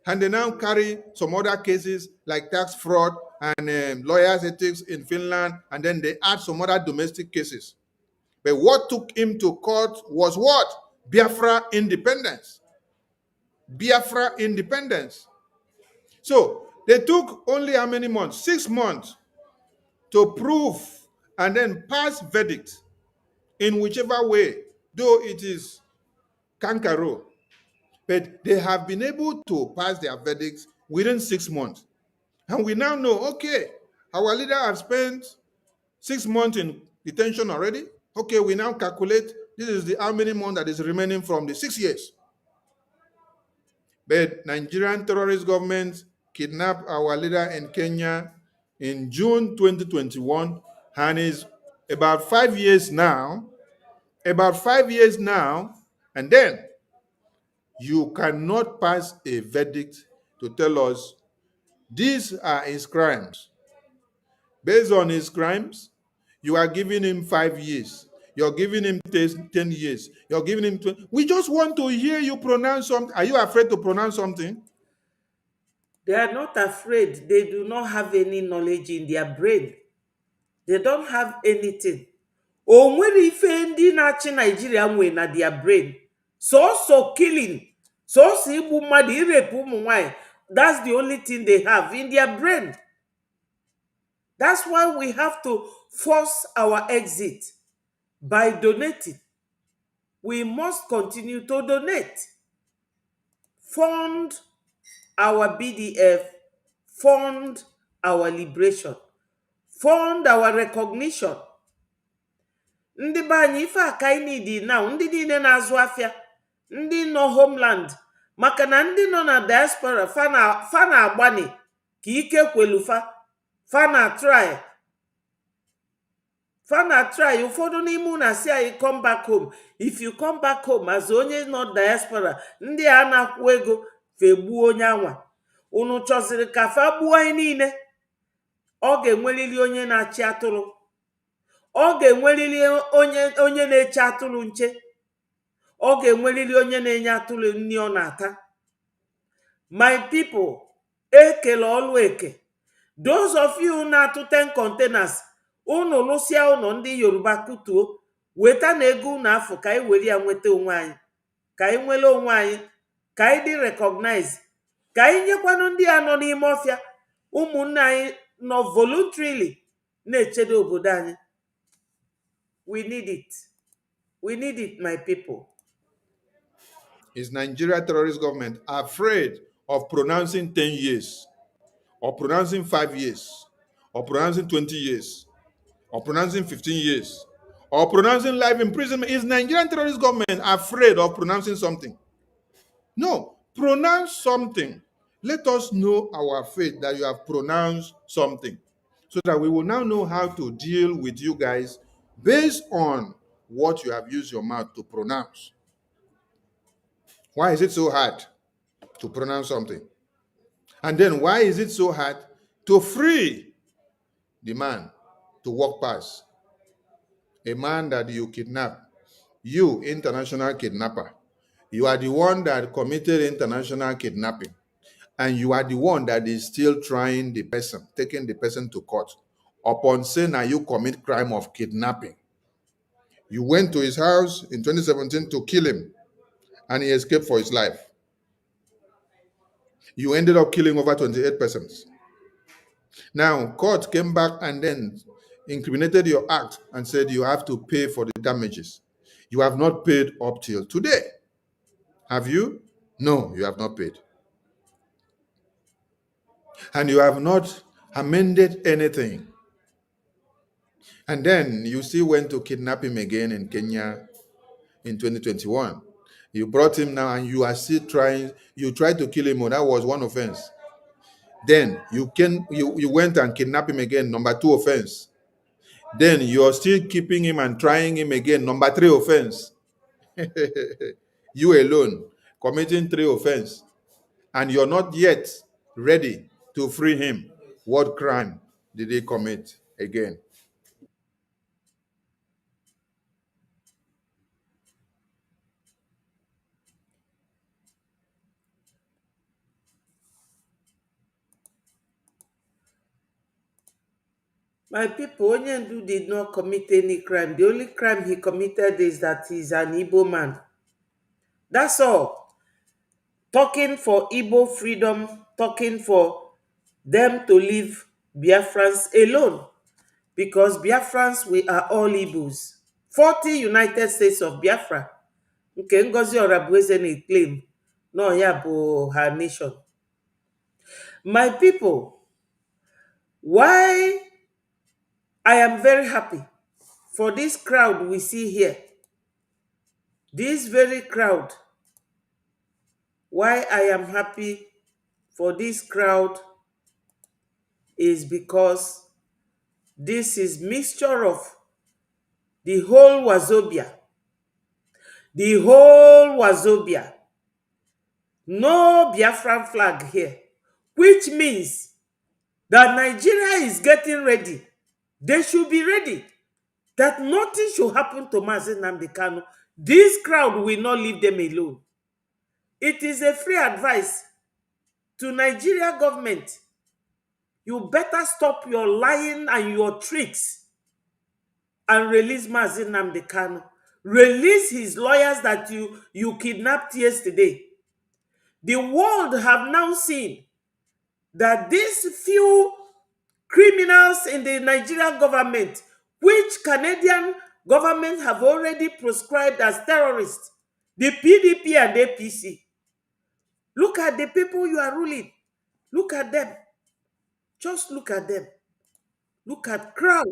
And they now carry some other cases like tax fraud and lawyers' ethics in Finland, and then they add some other domestic cases. But what took him to court was what? Biafra independence. Biafra independence. So they took only how many months? 6 months to prove and then pass verdict in whichever way, though it is kangaroo. But they have been able to pass their verdicts within 6 months. And we now know, okay, our leader has spent 6 months in detention already. Okay, we now calculate this is the how many months that is remaining from the 6 years. But Nigerian terrorist government kidnapped our leader in Kenya in June 2021, and is about 5 years now. About 5 years now, and then you cannot pass a verdict to tell us these are his crimes. Based on his crimes, you are giving him 5 years. You're giving him 10 years. You're giving him 20. We just want to hear you pronounce something. Are you afraid to pronounce something? They are not afraid. They do not have any knowledge in their brain. They don't have anything. O nwere ife ndị na-achị Nigeria nwe na their brain. So killing. So igbu mmadụ, irepu ụmụ nwanyị. That's the only thing they have in their brain. That's why we have to force our exit by donating. We must continue to donate. Fund our BDF. Fund our liberation. Fund our recognition. Ndị be anyị ife aka anyị need now, ndị niile na-azụ afịa, ndị nọ homeland, maka na ndị nọ na diaspora fa na-agbani ka ike kwelu fa na try ụfọdụ n'ime unu asị anyị come back home. If you come back home as onye nọ diaspora, ndị a na-akwụ ego fegbuo onye anwa, unu chọziri ka fa gbuo anyị niile. Ọ ga-enwerịrị onye na-achị atụrụ. Ọ ga-enwerịrị onye na-eche atụrụ nche. Ọ ga-enwerịrị onye na-enye atụrụ nri ọ na-ata. My people, ekele ọlụ eke. Those of you na-atụ 10 containers, unu lụsịa ụlọ ndị Yoruba kutuo, weta na ego unu afọ ka anyị were ya nweta onwe anyị, ka anyị nwere onwe anyị, ka anyị dị recognize, ka anyị nyekwanụ ndị a nọ n'ime ọfịa, ụmụnne anyị nọ voluntarily na-echedo obodo anyị. We need it. We need it, my people. Is Nigeria terrorist government afraid of pronouncing 10 years, or pronouncing 5 years, or pronouncing 20 years? or pronouncing 15 years, or pronouncing life imprisonment. Is Nigerian terrorist government afraid of pronouncing something? No, pronounce something. Let us know our faith that you have pronounced something, so that we will now know how to deal with you guys based on what you have used your mouth to pronounce. Why is it so hard to pronounce something? And then why is it so hard to free the man to walk past? A man that you kidnap, you, international kidnapper, you are the one that committed international kidnapping, and you are the one that is still trying the person, taking the person to court. Upon saying that you commit crime of kidnapping, you went to his house in 2017 to kill him, and he escaped for his life. You ended up killing over 28 persons. Now, court came back and then incriminated your act and said you have to pay for the damages. You have not paid up till today. Have you? No, you have not paid. And you have not amended anything. And then you still went to kidnap him again in Kenya in 2021. You brought him now and you are still trying, you tried to kill him. Oh, that was one offense. Then you went and kidnapped him again, number 2 offense. Then you're still keeping him and trying him again, number 3 offense. You alone committing 3 offense, and you're not yet ready to free him. What crime did he commit again? My people, Onyendu did not commit any crime. The only crime he committed is that he's an Igbo man. That's all. Talking for Igbo freedom, talking for them to leave Biafrans alone. Because Biafrans, we are all Igbos. 40 United States of Biafra. Nke Ngozi Orabueze na-claim. No, ya bụ her nation. My people, why I am very happy for this crowd we see here. This very crowd. Why I am happy for this crowd is because this is mixture of the whole Wazobia. The whole Wazobia. No Biafran flag here. Which means that Nigeria is getting ready. They should be ready. That nothing should happen to Msen Nnamdi Kanu. This crowd will not leave them alone. It is a free advice to Nigeria government. You better stop your lying and your tricks and release Msen Nnamdi Kanu. Release his lawyers that you kidnapped yesterday. The world have now seen that these few criminals in the Nigerian government, which Canadian government have already proscribed as terrorists, the PDP and APC. Look at the people you are ruling. Look at them. Just look at them. Look at crowd.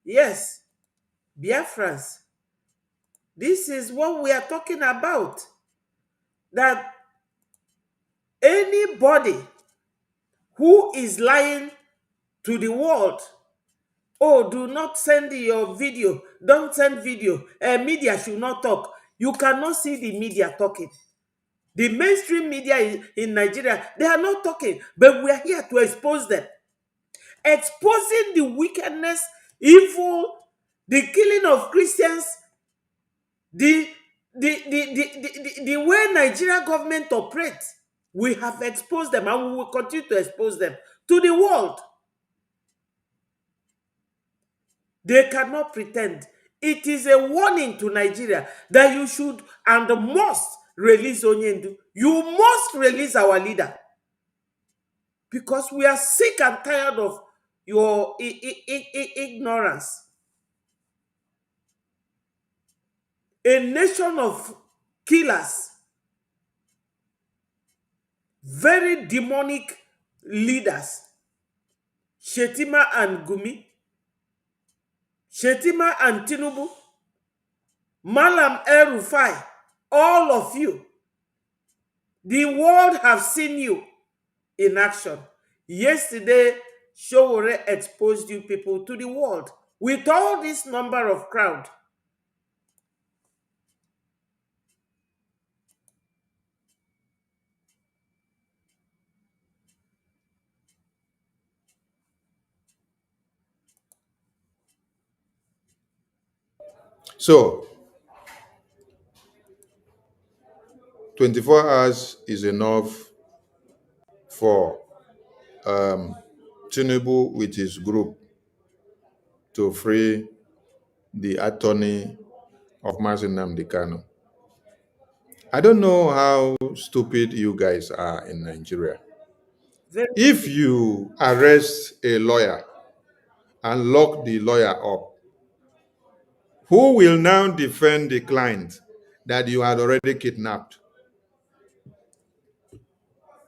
Yes, Biafrans. This is what we are talking about. That anybody who is lying to the world, oh, do not send your video, don't send video, media should not talk. You cannot see the media talking. The mainstream media in Nigeria, they are not talking, but we are here to expose them. Exposing the wickedness, evil, the killing of Christians, the way Nigeria government operates. We have exposed them and we will continue to expose them to the world. They cannot pretend. It is a warning to Nigeria that you should and must release Onyendu. You must release our leader. because we are sick and tired of your ignorance. A nation of killers, very demonic leaders, Shetima and Gumi, Shetima and Tinubu, Malam El Rufai, all of you. The world have seen you in action. Yesterday, Showore exposed you people to the world with all this number of crowd. So 24 hours is enough for Tinubu with his group to free the attorney of Mazi Nnamdi Kanu. I don't know how stupid you guys are in Nigeria. If you arrest a lawyer and lock the lawyer up, who will now defend the client that you had already kidnapped?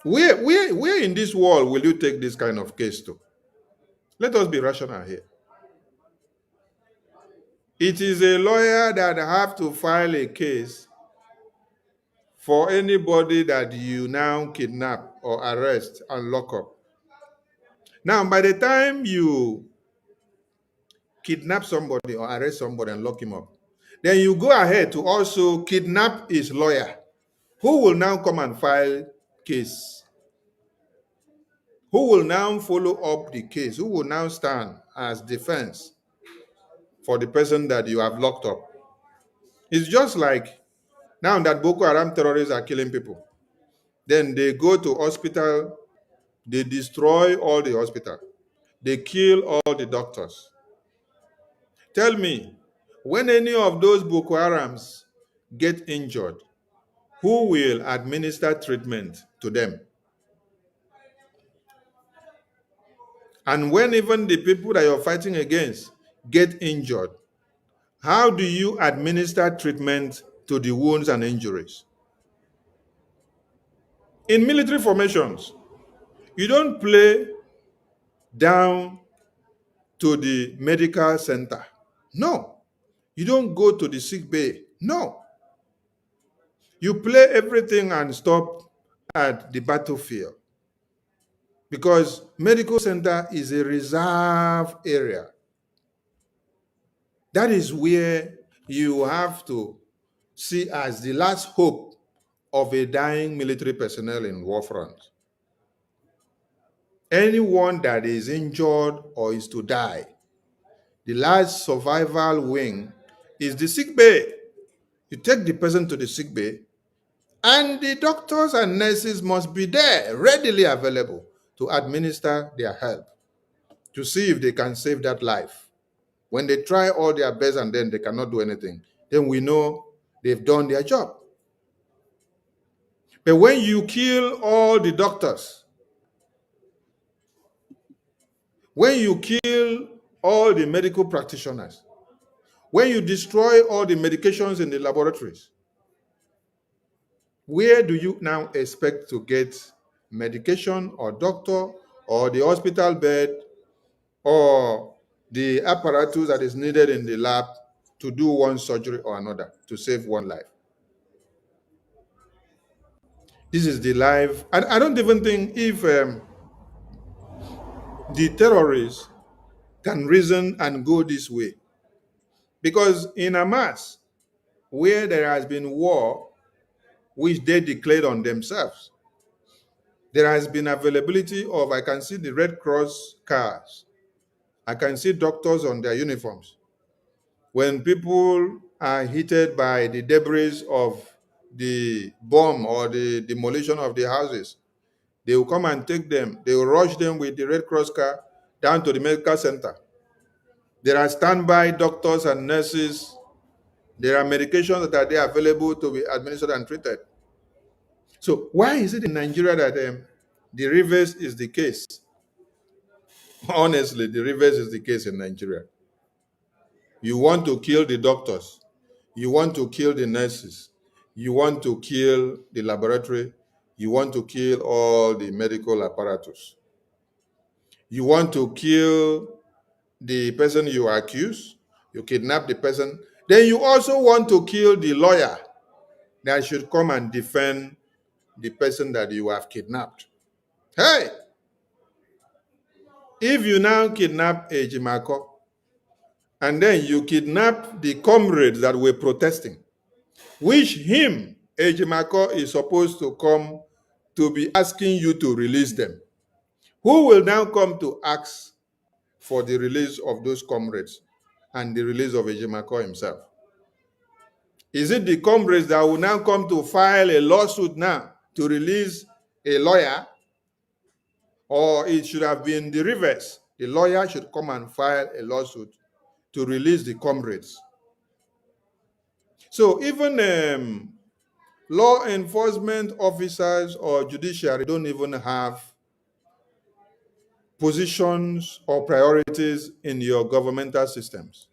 Where in this world will you take this kind of case to? Let us be rational here. It is a lawyer that have to file a case for anybody that you now kidnap or arrest and lock up. Now, by the time you kidnap somebody or arrest somebody and lock him up, then you go ahead to also kidnap his lawyer, who will now come and file case, who will now follow up the case, who will now stand as defense for the person that you have locked up. It's just like now that Boko Haram terrorists are killing people. Then they go to hospital, they destroy all the hospital, they kill all the doctors. Tell me, when any of those Boko Harams get injured, who will administer treatment to them? And when even the people that you're fighting against get injured, how do you administer treatment to the wounds and injuries? In military formations, you don't play down to the medical center. No. You don't go to the sick bay. No. You play everything and stop at the battlefield. Because medical center is a reserve area. That is where you have to see as the last hope of a dying military personnel in war front. Anyone that is injured or is to die, the last survival wing is the sick bay. You take the person to the sick bay, and the doctors and nurses must be there, readily available to administer their help, to see if they can save that life. When they try all their best and then they cannot do anything, then we know they've done their job. But when you kill all the doctors, when you kill all the medical practitioners, when you destroy all the medications in the laboratories, where do you now expect to get medication or doctor or the hospital bed or the apparatus that is needed in the lab to do one surgery or another to save one life? This is the life. And I don't even think if the terrorists can reason and go this way. Because in Hamas, where there has been war, which they declared on themselves, there has been availability of, I can see the Red Cross cars. I can see doctors on their uniforms. When people are hit by the debris of the bomb or the demolition of the houses, they will come and take them. They will rush them with the Red Cross car down to the medical center. There are standby doctors and nurses. There are medications that are there available to be administered and treated. So why is it in Nigeria that The reverse is the case. Honestly, the reverse is the case in Nigeria. You want to kill the doctors, you want to kill the nurses, you want to kill the laboratory, you want to kill all the medical apparatus. You want to kill the person you accuse, you kidnap the person, then you also want to kill the lawyer that should come and defend the person that you have kidnapped. Hey, if you now kidnap Ejimako, and then you kidnap the comrades that were protesting, which him, Ejimako, is supposed to come to be asking you to release them. Who will now come to ask for the release of those comrades and the release of Ejimako himself? Is it the comrades that will now come to file a lawsuit now to release a lawyer? Or it should have been the reverse. The lawyer should come and file a lawsuit to release the comrades. So even law enforcement officers or judiciary don't even have positions or priorities in your governmental systems.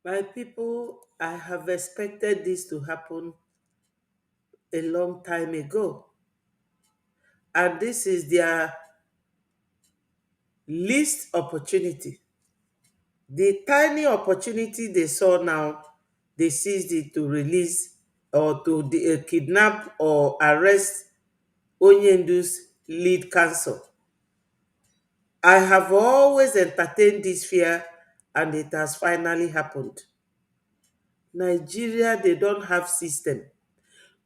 My people, I have expected this to happen a long time ago. And this is their least opportunity. The tiny opportunity they saw now, they seized it to release or to kidnap or arrest Onyendu's lead counsel. I have always entertained this fear, and it has finally happened. Nigeria, they don't have system.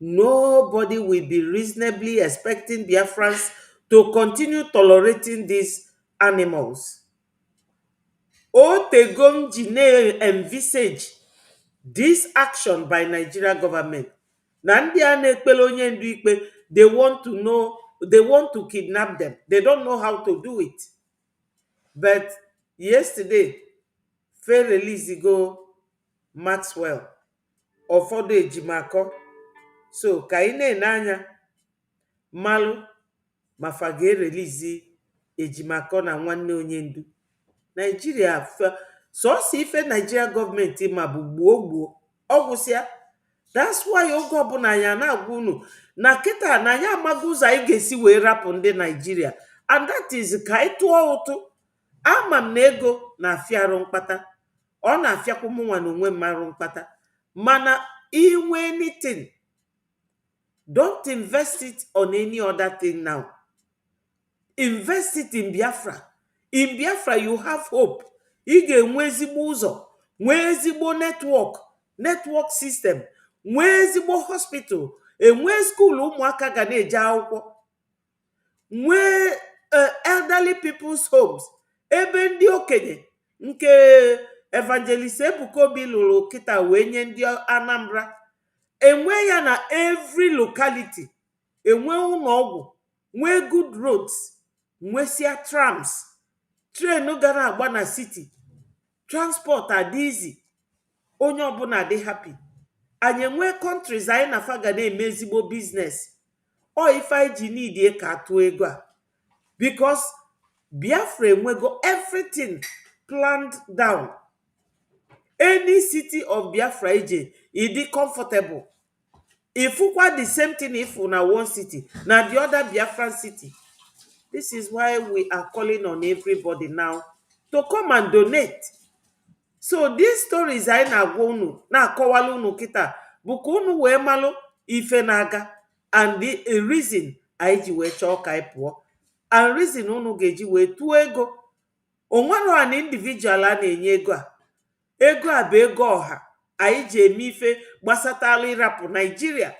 Nobody will be reasonably expecting Biafrans to continue tolerating these animals. Otegom Jine envisage this action by Nigeria government. Na ndị a na-ekpele onye ndu ikpe, they want to know, they want to kidnap them. They don't know how to do it. But yesterday, Fair release go Maxwell, ụfọdụ Ejimako. So ka ị na-ene anya malụ ma fa ga-erelizi Ejimako na nwanne onye ndu. Nigeria sọsọ ife Nigeria gọọmenti ma bụ gbuo ọgwụsịa. That's why oge ọbụla anyị na-agwa unu na kịta na anyị amaghị ụzọ anyị ga-esi wee rapụ ndị Nigeria, and that is ka anyị tụọ ụtụ. Ama m na ego na-afịa arụ mkpata, ọ na-afịakwa m nwa na onwe m arụ mkpata, mana inwe anything, don't invest it on any other thing now. Invest it in Biafra. In Biafra, you have hope. Ị ga-enwe ezigbo ụzọ, nwee ezigbo network system, nwee ezigbo hospital, enwee school ụmụaka ga na-eje akwụkwọ, nwee elderly people's homes, ebe ndị okenye nke Evangelist Ebuka Obi lụrụ kịta wee nye ndị Anambra, enwe ya na every locality, enwe ụlọ ọgwụ, nwee good roads, nwesia trams, train gara agba na city, transport adị easy, onye ọbụla adị happy. Anyị enwe countries anyị na fa ga na-eme ezigbo business. Ọ ife anyị ji need ka atụ ego a, because Biafra enwego everything planned down. Any city of Biafra eje, ịdị comfortable. Ifukwa the same thing if na one city, na the other Biafran city. This is why we are calling on everybody now to come and donate. So these stories anyị na-agwa unu, na-akọwala unu kịta, bụ ka unu wee malụ ife na-aga, and the reason anyị ji wee chọọ ka anyị pụọ, and reason unu ga-eji wee tụọ ego. Onwero an individual a na-enye ego a. Ego a bụ ego ọha anyị ji eme ife gbasatala ịrapụ Nigeria.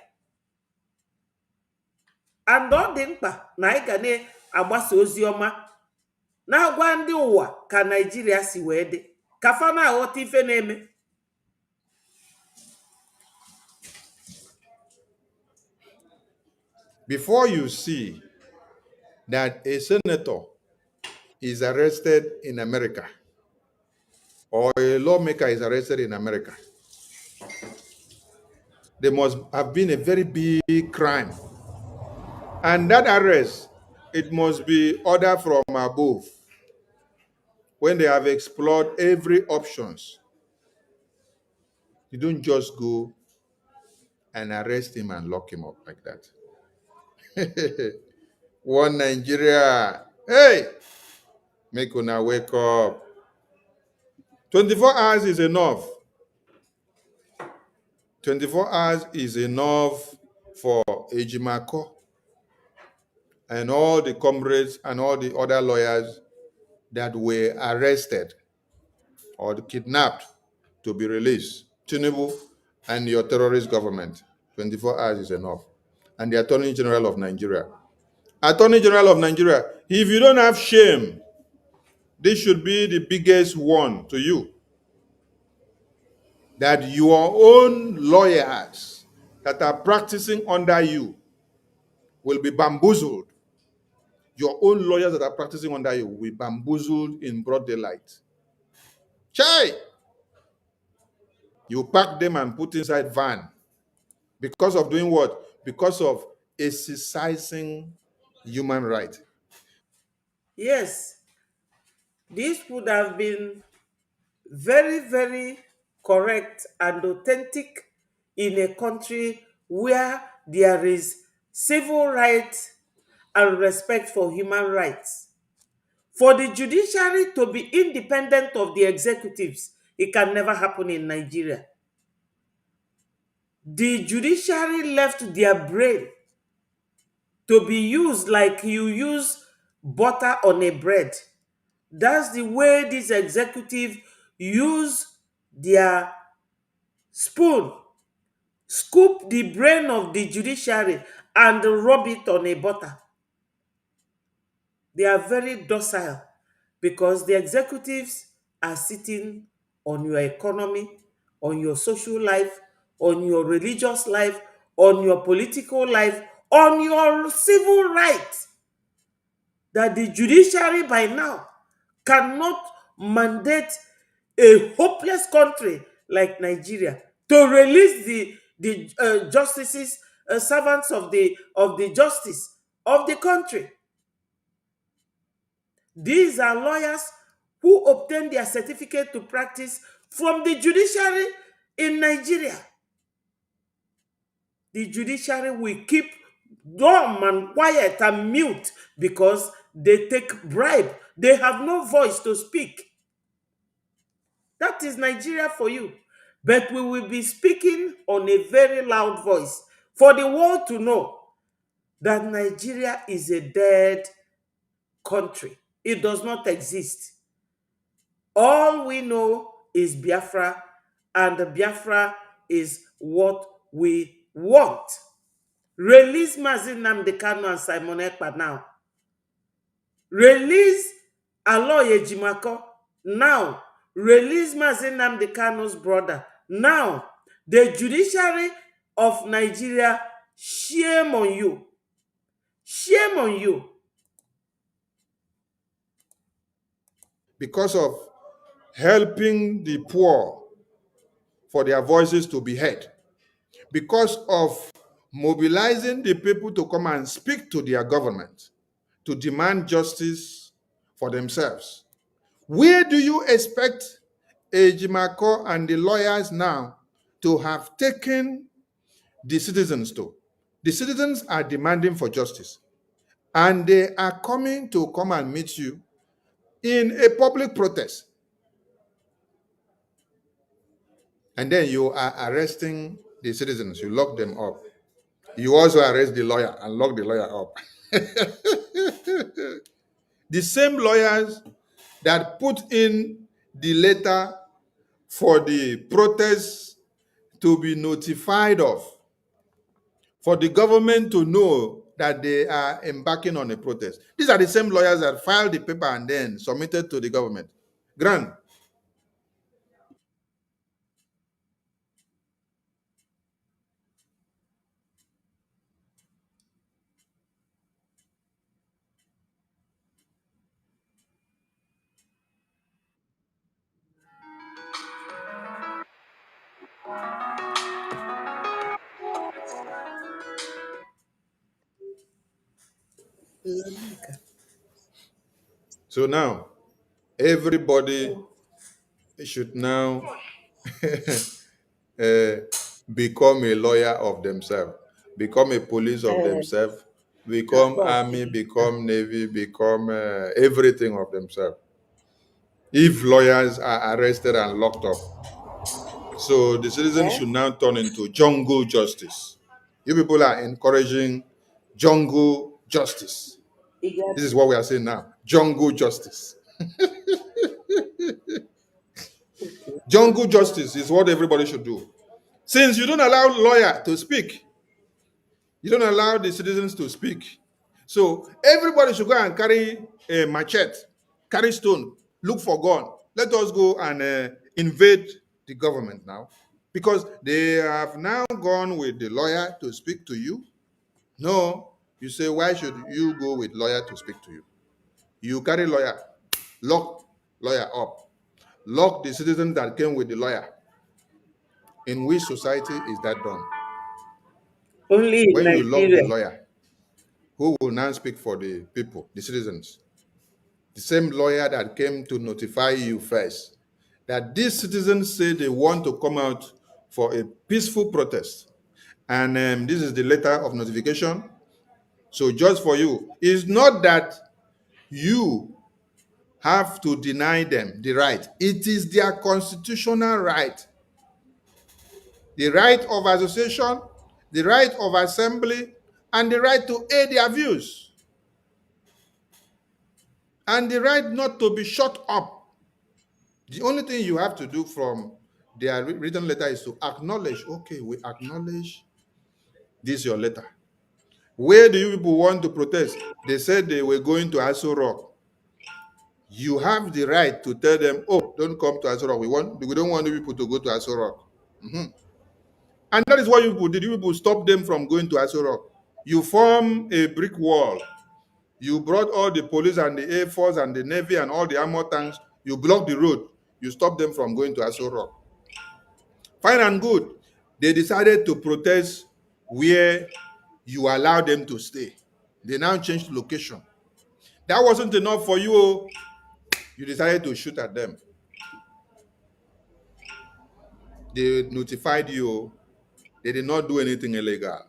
And ọ dị mkpa na anyị ga na-agbasa ozi ọma na-agwa ndị ụwa ka Nigeria si wee dị, ka fa na-aghọta ife na-eme. Before you see that a senator is arrested in America or a lawmaker is arrested in America, there must have been a very big crime. And that arrest it must be order from above. When they have explored every options, you don't just go and arrest him and lock him up like that. One Nigeria, hey, make una wake up. 24 hours is enough. 24 hours is enough for Ejimako and all the comrades and all the other lawyers that were arrested or kidnapped to be released. Tinubu and your terrorist government, 24 hours is enough. And the Attorney General of Nigeria. Attorney General of Nigeria, if you don't have shame, this should be the biggest one to you. That your own lawyers that are practicing under you will be bamboozled. Your own lawyers that are practicing under you will be bamboozled in broad daylight. Chai! You pack them and put inside van. Because of doing what? Because of exercising human right. Yes, this would have been very, very correct and authentic in a country where there is civil rights and respect for human rights. For the judiciary to be independent of the executives, it can never happen in Nigeria. The judiciary left their brain to be used like you use butter on a bread. That's the way this executive use their spoon, scoop the brain of the judiciary and rub it on a butter. They are very docile because the executives are sitting on your economy, on your social life, on your religious life, on your political life, on your civil rights. That the judiciary by now cannot mandate a hopeless country like Nigeria to release the justices, servants of the justice of the country. These are lawyers who obtain their certificate to practice from the judiciary in Nigeria. The judiciary will keep dumb and quiet and mute because they take bribe. They have no voice to speak. That is Nigeria for you. But we will be speaking on a very loud voice for the world to know that Nigeria is a dead country. It does not exist. All we know is Biafra, and Biafra is what we want. Release Mazi Nnamdi Kanu and Simon Ekpa now. Release Aloy Ejimako now. Release Mazi Nnamdi Kanu's brother now. The judiciary of Nigeria, shame on you. Shame on you. Because of helping the poor for their voices to be heard. Because of mobilizing the people to come and speak to their government, to demand justice for themselves. Where do you expect Ejimako and the lawyers now to have taken the citizens to? The citizens are demanding for justice, and they are coming to come and meet you in a public protest. And then you are arresting the citizens. You lock them up. You also arrest the lawyer and lock the lawyer up. The same lawyers that put in the letter for the protest to be notified of, for the government to know that they are embarking on a protest. These are the same lawyers that filed the paper and then submitted to the government. Grant. So now, everybody should now uh, become a lawyer of themselves, become a police of themselves, become army, become navy, become everything of themselves. If lawyers are arrested and locked up, so the citizens should now turn into jungle justice. You people are encouraging jungle justice. This is what we are saying now, jungle justice. Jungle justice is what everybody should do. Since you don't allow lawyer to speak, you don't allow the citizens to speak. So everybody should go and carry a machete, carry stone, look for gun. Let us go and invade the government now. Because they have now gone with the lawyer to speak to you. No, you say, why should you go with lawyer to speak to you? You carry lawyer, lock lawyer up, lock the citizens that came with the lawyer. In which society is that done? Only in When you lock the Nigeria. lawyer, who will now speak for the people, the citizens? The same lawyer that came to notify you first that these citizens say they want to come out for a peaceful protest. And this is the letter of notification. So just for you, it's not that you have to deny them the right. It is their constitutional right. The right of association, the right of assembly, and the right to air their views. And the right not to be shut up. The only thing you have to do from their written letter is to acknowledge, okay, we acknowledge this your letter. Where do you people want to protest? They said they were going to Aso Rock. You have the right to tell them, oh, don't come to Aso Rock. We don't want you people to go to Aso Rock. And that is what you people did. You people stop them from going to Aso Rock. You form a brick wall. You brought all the police and the Air Force and the Navy and all the armor tanks. You block the road. You stop them from going to Aso Rock. Fine and good. They decided to protest where you allow them to stay. They now changed location. That wasn't enough for you. You decided to shoot at them. They notified you. They did not do anything illegal.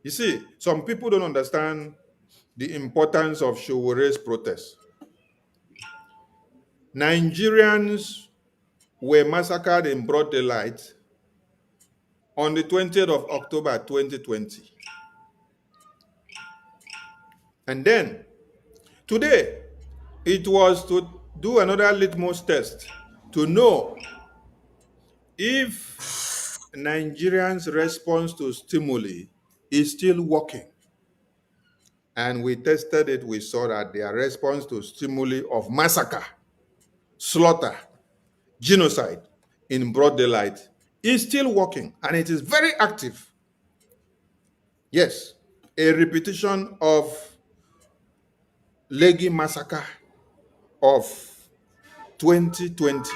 You see, some people don't understand the importance of Showore's protest. Nigerians were massacred in broad daylight on the 20th of October 2020. And then, today, it was to do another litmus test to know if Nigerians' response to stimuli is still working. And we tested it, we saw that their response to stimuli of massacre, slaughter, genocide in broad daylight is still working, and it is very active. Yes, a repetition of Legi massacre of 2020.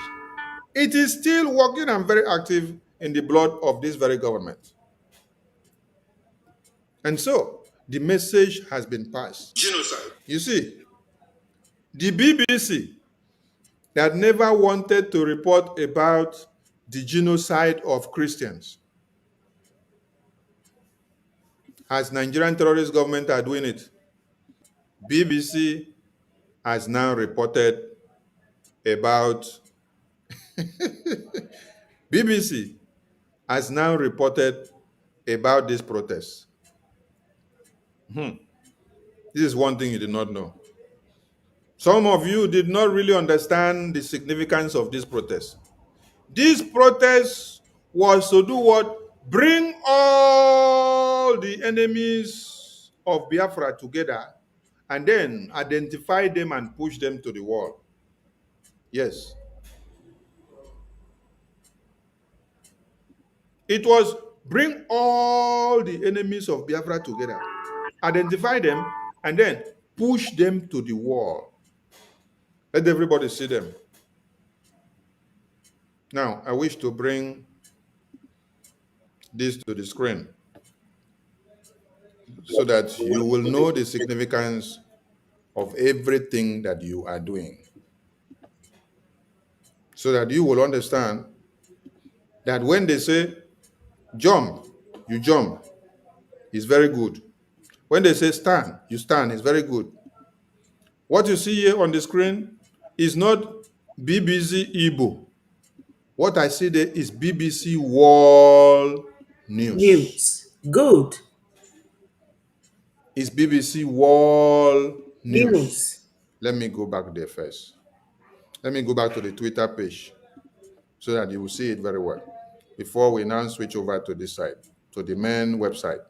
It is still working and very active in the blood of this very government. And so, the message has been passed. Genocide. You see, the BBC that never wanted to report about the genocide of Christians, as Nigerian terrorist government are doing it, BBC has now reported about BBC has now reported about this protest. This is one thing you did not know. Some of you did not really understand the significance of this protest. This protest was to do what? Bring all the enemies of Biafra together and then identify them and push them to the wall. Yes. It was bring all the enemies of Biafra together, identify them, and then push them to the wall. Let everybody see them. Now, I wish to bring this to the screen so that you will know the significance of everything that you are doing, so that you will understand that when they say jump, you jump. It's very good. When they say stand, you stand. It's very good. What you see here on the screen is not BBC Igbo. What I see there is BBC World News. News. Good. It's BBC World News. News. Let me go back there first. Let me go back to the Twitter page so that you will see it very well before we now switch over to this side, to the main website.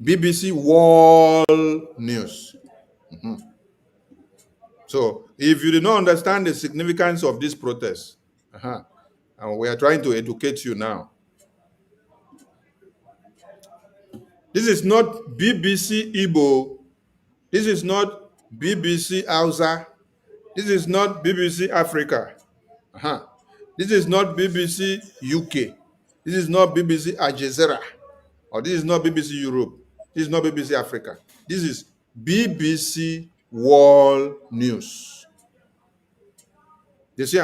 BBC World News. So if you do not understand the significance of this protest, and we are trying to educate you now. This is not BBC Igbo. This is not BBC Hausa. This is not BBC Africa. This is not BBC UK. This is not BBC Al Jazeera. Or this is not BBC Europe. This is not BBC Africa. This is BBC World News. You see,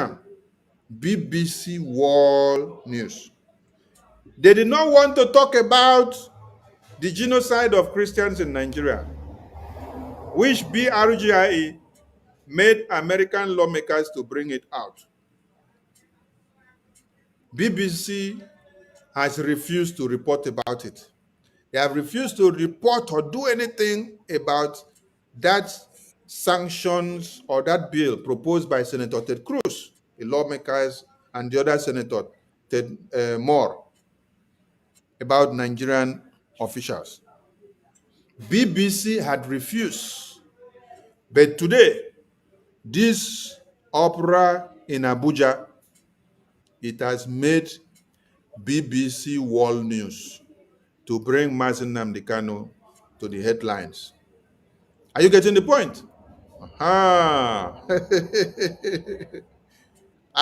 BBC World News. They did not want to talk about the genocide of Christians in Nigeria, which BRGIE made American lawmakers to bring it out. BBC has refused to report about it. They have refused to report or do anything about that sanctions or that bill proposed by Senator Ted Cruz, the lawmakers, and the other Senator Ted Moore, about Nigerian officials. BBC had refused. But today, this opera in Abuja, it has made BBC World News to bring Msen Nnamdi Kanu to the headlines. Are you getting the point? Are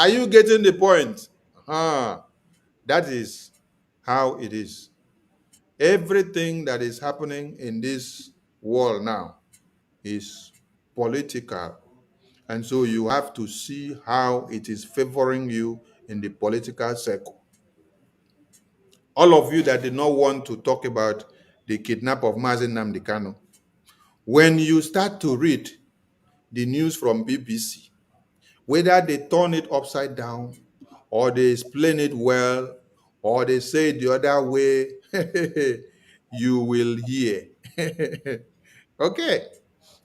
you getting the point? That is how it is. Everything that is happening in this world now is political. And so you have to see how it is favoring you in the political circle. All of you that did not want to talk about the kidnap of Msen Nnamdi Kanu, when you start to read the news from BBC, whether they turn it upside down or they explain it well or they say it the other way, you will hear. Okay.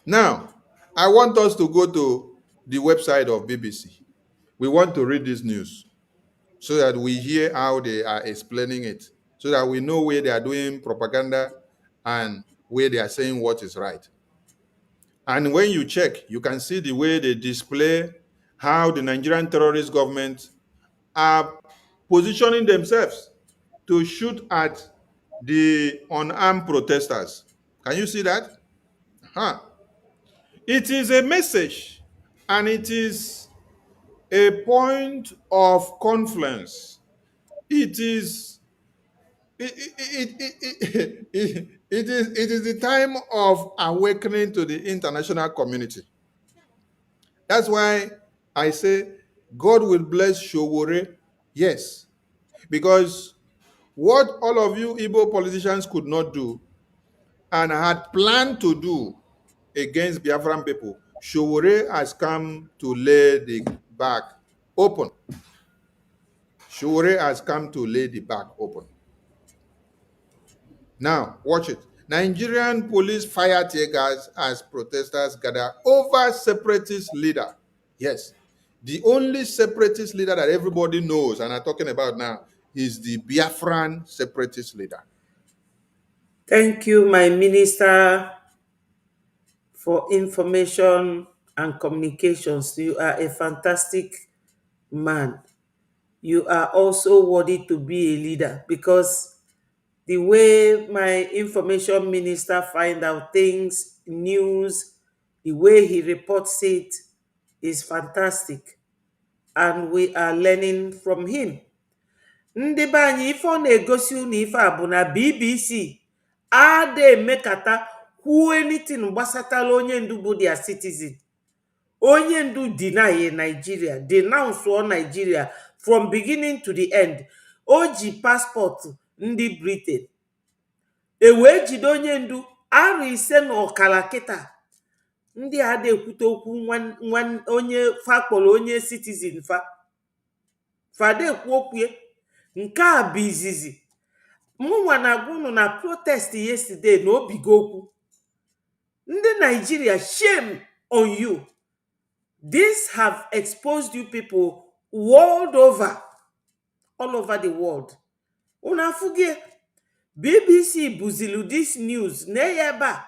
Now, I want us to go to the website of BBC. We want to read this news so that we hear how they are explaining it, so that we know where they are doing propaganda and where they are saying what is right. And when you check, you can see the way they display how the Nigerian terrorist government are positioning themselves to shoot at the unarmed protesters. Can you see that? It is a message and it is a point of confluence. It is the time of awakening to the international community. That's why I say God will bless Showore. Yes, because what all of you Igbo politicians could not do and had planned to do against Biafran people, Showore has come to lay the back open. Showore has come to lay the back open. Now, watch it. Nigerian police fire tear gas as protesters gather over separatist leader. Yes, the only separatist leader that everybody knows and are talking about now is the Biafran separatist leader. Thank you, my minister for information and communications. You are a fantastic man. You are also worthy to be a leader, because the way my information minister find out things, news, the way he reports it is fantastic. And we are learning from him. Ndị be anyị, ife ọ na-egosi unu ife a bụ na BBC ada emekata kwuo anything gbasatala onye ndu bụ their citizen. Onye ndu deny Nigeria, denounce all Nigeria from beginning to the end. O ji passport ndị Britain. E wee jide onye ndu arụ ise na ọkara kịta. Ndị a na-ekwute okwu onye fakpọrọ onye citizen fada ekwu okwu. Nke a bụ izizi mụnwa na-agwa unu na protest yesterday na obigo okwu. Ndị Nigeria, shame on you. This have exposed you people world over, all over the world. Una fugie BBC buzilu this news neyeba.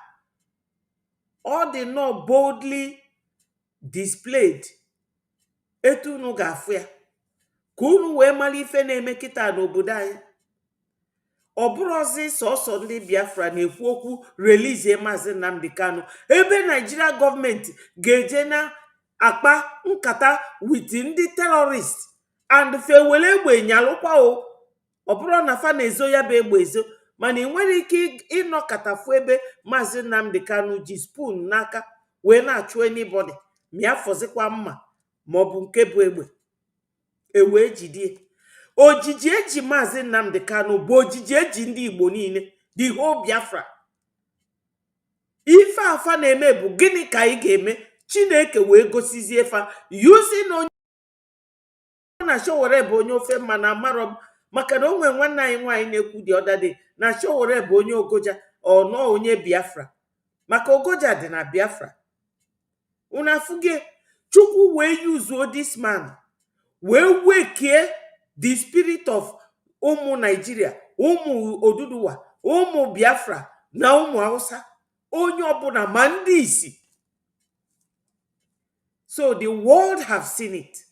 All the no boldly displayed. Etu unu ga-afụ ya. Ka unu wee mara ife na-eme kịta n'obodo anyị. Ọ bụrụzi sọsọ ndị Biafra na-ekwu okwu release Maazị Nnamdi Kanu. Ebe Nigeria gọọmenti ga-eje na akpa nkata with ndị terrorist and fewele egbe nyalụkwa o. Ọ bụrụ na fa na-ezo ya bụ egbe ezo, mana ị nwere ike ịnọkọtafu ebe Maazị Nnamdi Kanu ji spoon n'aka wee na-achụ anybody ma ya fọzikwa mma maọbụ nke bụ egbe ewee jidie. Ojiji eji Maazị Nnamdi Kanu bụ ojiji eji ndị Igbo niile, the whole Biafra. Ife afa na-eme bụ gịnị ka anyị ga-eme? Chineke wee gosizie fa using onye na Showore bụ onye ofe mma na amarọ maka na onwe nwanne anyị nwaanyị na-ekwu the other day na Showore bụ onye Ogoja ọ nọ onye Biafra maka Ogoja dị na Biafra. Una fuge Chukwu wee use this man wee weke the spirit of ụmụ Nigeria, ụmụ Oduduwa, ụmụ Biafra na ụmụ Hausa, onye ọbụla ma ndị isi. So the world have seen it.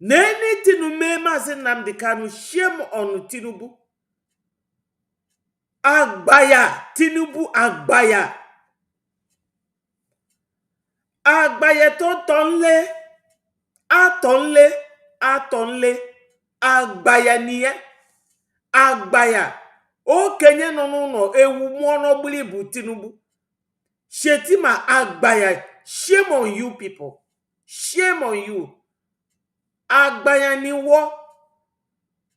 N'anything mee Maazị Nnamdi Kanu, shame on Tinubu. Agbaya, Tinubu agbaya. Agbaya to tonle, atonle, agbaya niye, agbaya. O kenye no ewu mwono buli bu Tinubu. Shetima agbaya. Shame on you people. Shame on you. Agbaya ni wo.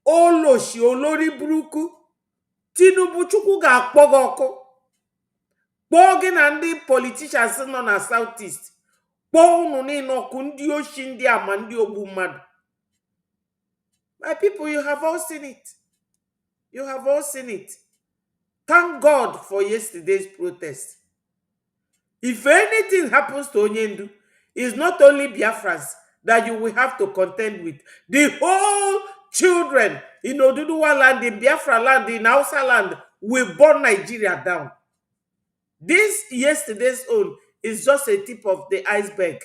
Oloshi olori buruku. Tinubu Chukwu ga-akpọga ọkụ. Kpọọ gị na ndị politicians nọ na Southeast. Kpọọ unu niile ọkụ, ndị oshi, ndị ama, ndị ogbu mmadụ. My people, you have all seen it. You have all seen it. Thank God for yesterday's protest. If anything happens to Onyendu, it's not only Biafrans that you will have to contend with. The whole children in Oduduwa land, in Biafra land, in Hausa land will burn Nigeria down. This yesterday's own is just a tip of the iceberg.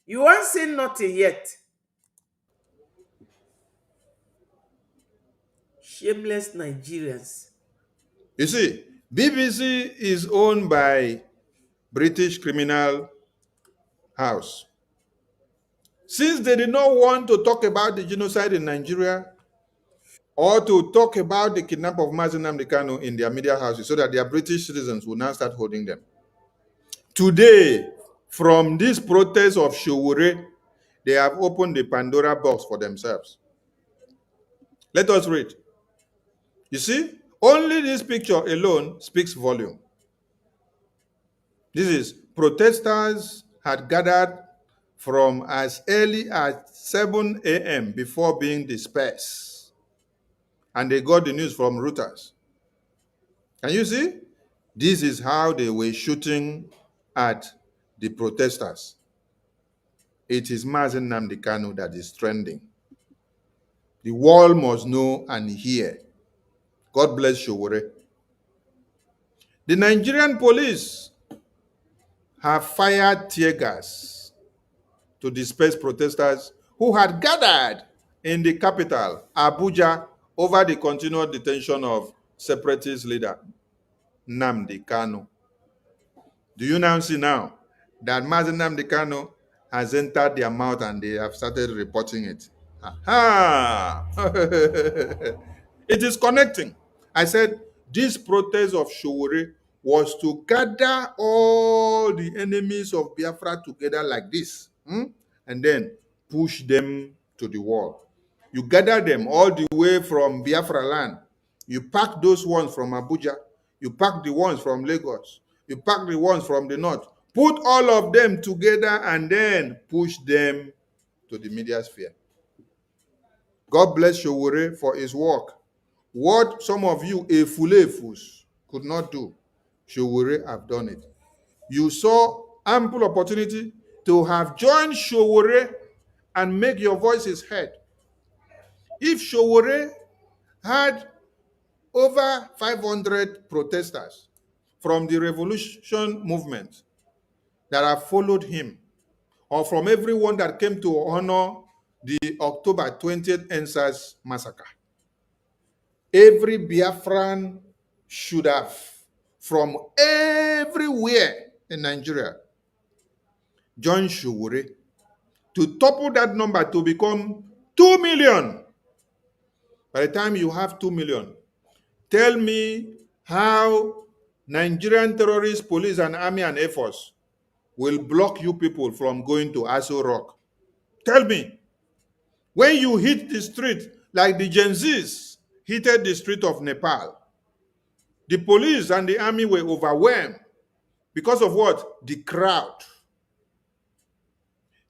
You ain't seen nothing yet. Shameless Nigerians. You see, BBC is owned by British Criminal House. Since they did not want to talk about the genocide in Nigeria or to talk about the kidnap of Mazi Nnamdi Kanu in their media houses so that their British citizens will now start holding them. Today, from this protest of Showore, they have opened the Pandora box for themselves. Let us read. You see, only this picture alone speaks volume. This is protesters had gathered from as early as 7 a.m. before being dispersed. And they got the news from Reuters. Can you see? This is how they were shooting at the protesters. It is Mazi Nnamdi Kanu that is trending. The world must know and hear. God bless Showore. The Nigerian police have fired tear gas to disperse protesters who had gathered in the capital, Abuja, over the continued detention of separatist leader Nnamdi Kanu. Do you now see now that Mazi Nnamdi Kanu has entered their mouth and they have started reporting it? Aha! It is connecting. I said, this protest of Showore was to gather all the enemies of Biafra together like this, and then push them to the wall. You gather them all the way from Biafra land. You pack those ones from Abuja. You pack the ones from Lagos. You pack the ones from the north. Put all of them together and then push them to the media sphere. God bless Showore for his work. What some of you efulefus could not do, Showore have done it. You saw ample opportunity to have joined Showore and make your voices heard. If Showore had over 500 protesters from the revolution movement that have followed him, or from everyone that came to honor the October 20th NSAS massacre, every Biafran should have, from everywhere in Nigeria, joined Showore to topple that number to become 2 million. By the time you have 2 million, tell me how Nigerian terrorists, police, and army and air force will block you people from going to Aso Rock. Tell me. When you hit the street like the Gen Zs hit the street of Nepal, the police and the army were overwhelmed because of what? The crowd.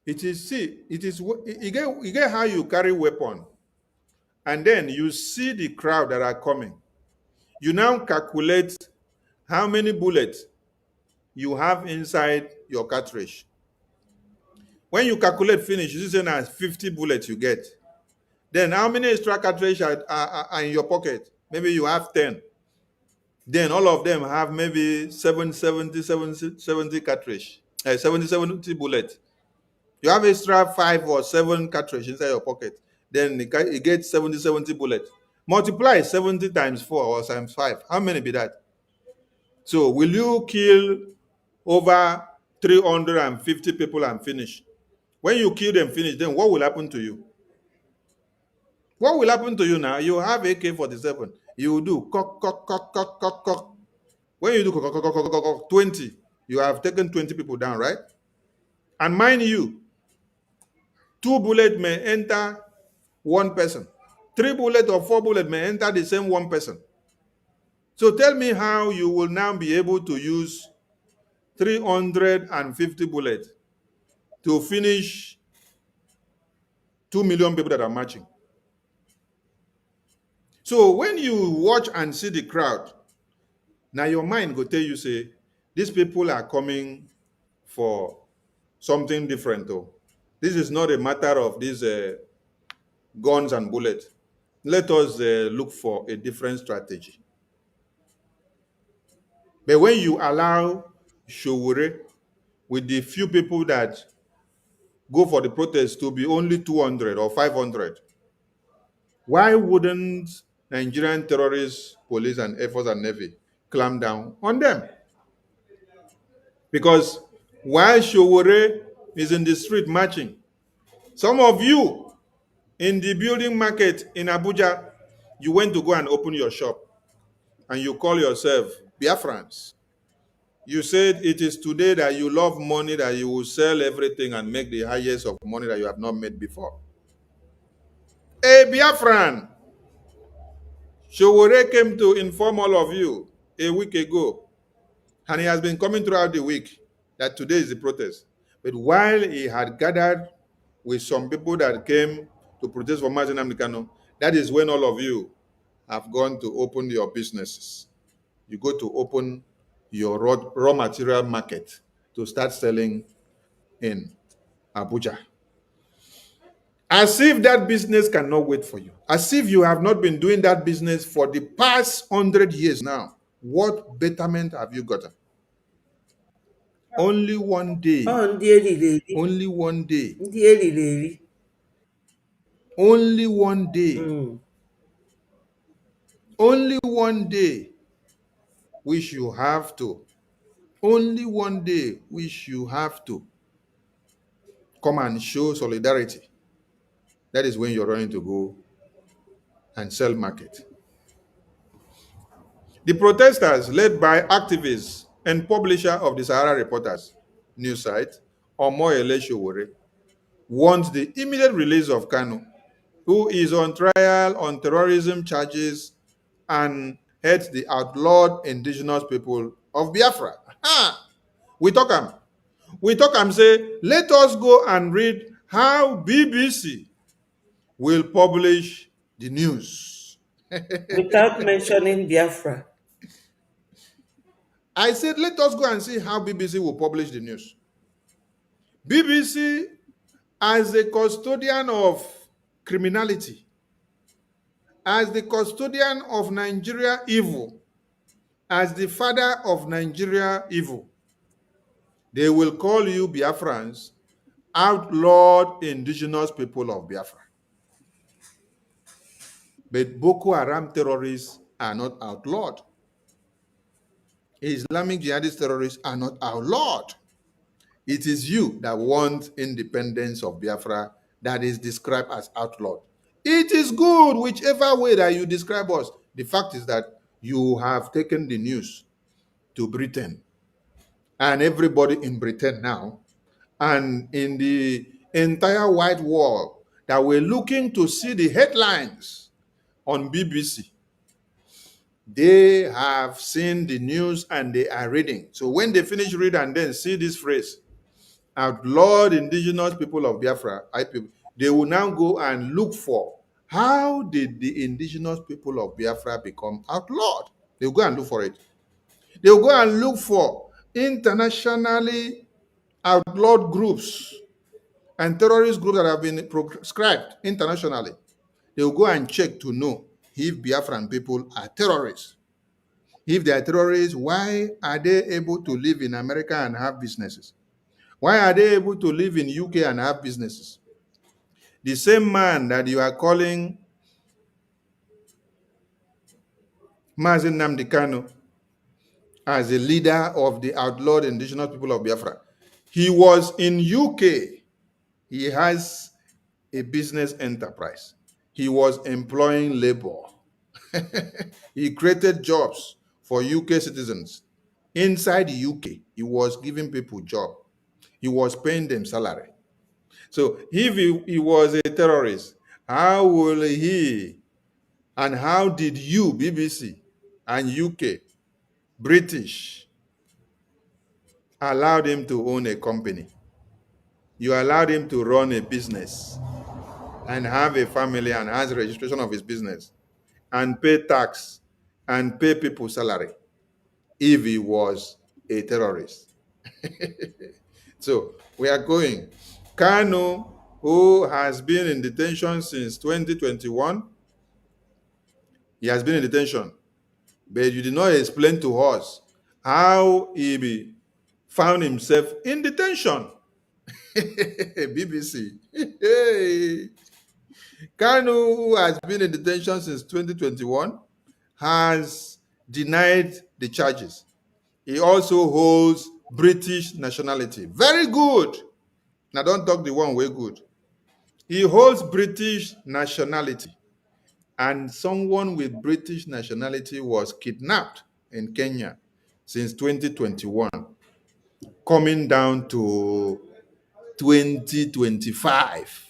It is, see, it is, you get how you carry weapon, and then you see the crowd that are coming. You now calculate how many bullets you have inside your cartridge. When you calculate finish, you say now 50 bullets you get. Then how many extra cartridges are in your pocket? Maybe you have 10. Then all of them have maybe 70 cartridge, 70 bullets. You have extra 5 or 7 cartridges inside your pocket. Then you get 70 bullets. Multiply 70 times 4 or times 5. How many be that? So will you kill over 350 people and finish? When you kill them, finish, then what will happen to you? What will happen to you now? You have AK-47. You will do cock, cock, cock, cock, cock, cock. When you do cock, cock, cock, cock, cock, cock, 20, you have taken 20 people down, right? And mind you, 2 bullets may enter one person. 3 bullets or 4 bullets may enter the same one person. So tell me how you will now be able to use 350 bullets to finish 2 million people that are marching. So when you watch and see the crowd, now your mind go tell you, say, these people are coming for something different though. This is not a matter of these guns and bullets. Let us look for a different strategy. But when you allow Showore with the few people that go for the protest to be only 200 or 500, why wouldn't Nigerian terrorists, police, and Air Force and Navy clamp down on them? Because while Showore is in the street marching, some of you in the building market in Abuja, you went to go and open your shop and you call yourself Biafrans. You said it is today that you love money, that you will sell everything and make the highest of money that you have not made before. A Biafran, Showore came to inform all of you a week ago, and he has been coming throughout the week that today is the protest. But while he had gathered with some people that came to protest for Mazen Amnikano, that is when all of you have gone to open your businesses. You go to open your raw material market to start selling in Abuja. As if that business cannot wait for you. As if you have not been doing that business for the past 100 years now. What betterment have you gotten? Only one day. Only one day. Only one day. Only one day which you have to. Only one day which you have to come and show solidarity. That is when you're running to go and sell market. The protesters, led by activists and publisher of the Sahara Reporters news site, Omoyele Sowore, want the immediate release of Kanu, who is on trial on terrorism charges and heads the outlawed indigenous people of Biafra. We talk am. We talk am say, let us go and read how BBC will publish the news. Without mentioning Biafra. I said, let us go and see how BBC will publish the news. BBC, as the custodian of criminality, as the custodian of Nigeria evil, as the father of Nigeria evil, they will call you Biafrans outlawed indigenous people of Biafra. But Boko Haram terrorists are not outlawed. Islamic jihadist terrorists are not outlawed. It is you that want independence of Biafra that is described as outlawed. It is good, whichever way that you describe us. The fact is that you have taken the news to Britain, and everybody in Britain now, and in the entire wide world, that we're looking to see the headlines on BBC. They have seen the news and they are reading. So when they finish reading and then see this phrase, outlawed indigenous people of Biafra, they will now go and look for how did the indigenous people of Biafra become outlawed? They'll go and look for it. They'll go and look for internationally outlawed groups and terrorist groups that have been proscribed internationally. They'll go and check to know if Biafran people are terrorists. If they are terrorists, why are they able to live in America and have businesses? Why are they able to live in UK and have businesses? The same man that you are calling Msen Namdi as a leader of the outlawed indigenous people of Biafra, he was in UK. He has a business enterprise. He was employing labor. He created jobs for UK citizens. Inside the UK, he was giving people job. He was paying them salary. So if he was a terrorist, how will he and how did you, BBC and UK, British, allowed him to own a company? You allowed him to run a business and have a family and has registration of his business and pay tax and pay people salary if he was a terrorist. So we are going. Kanu, who has been in detention since 2021, he has been in detention, but you did not explain to us how he found himself in detention. BBC. Hey. Kanu, who has been in detention since 2021, has denied the charges. He also holds British nationality. Very good. Now don't talk the one way good. He holds British nationality. And someone with British nationality was kidnapped in Kenya since 2021, coming down to 2025.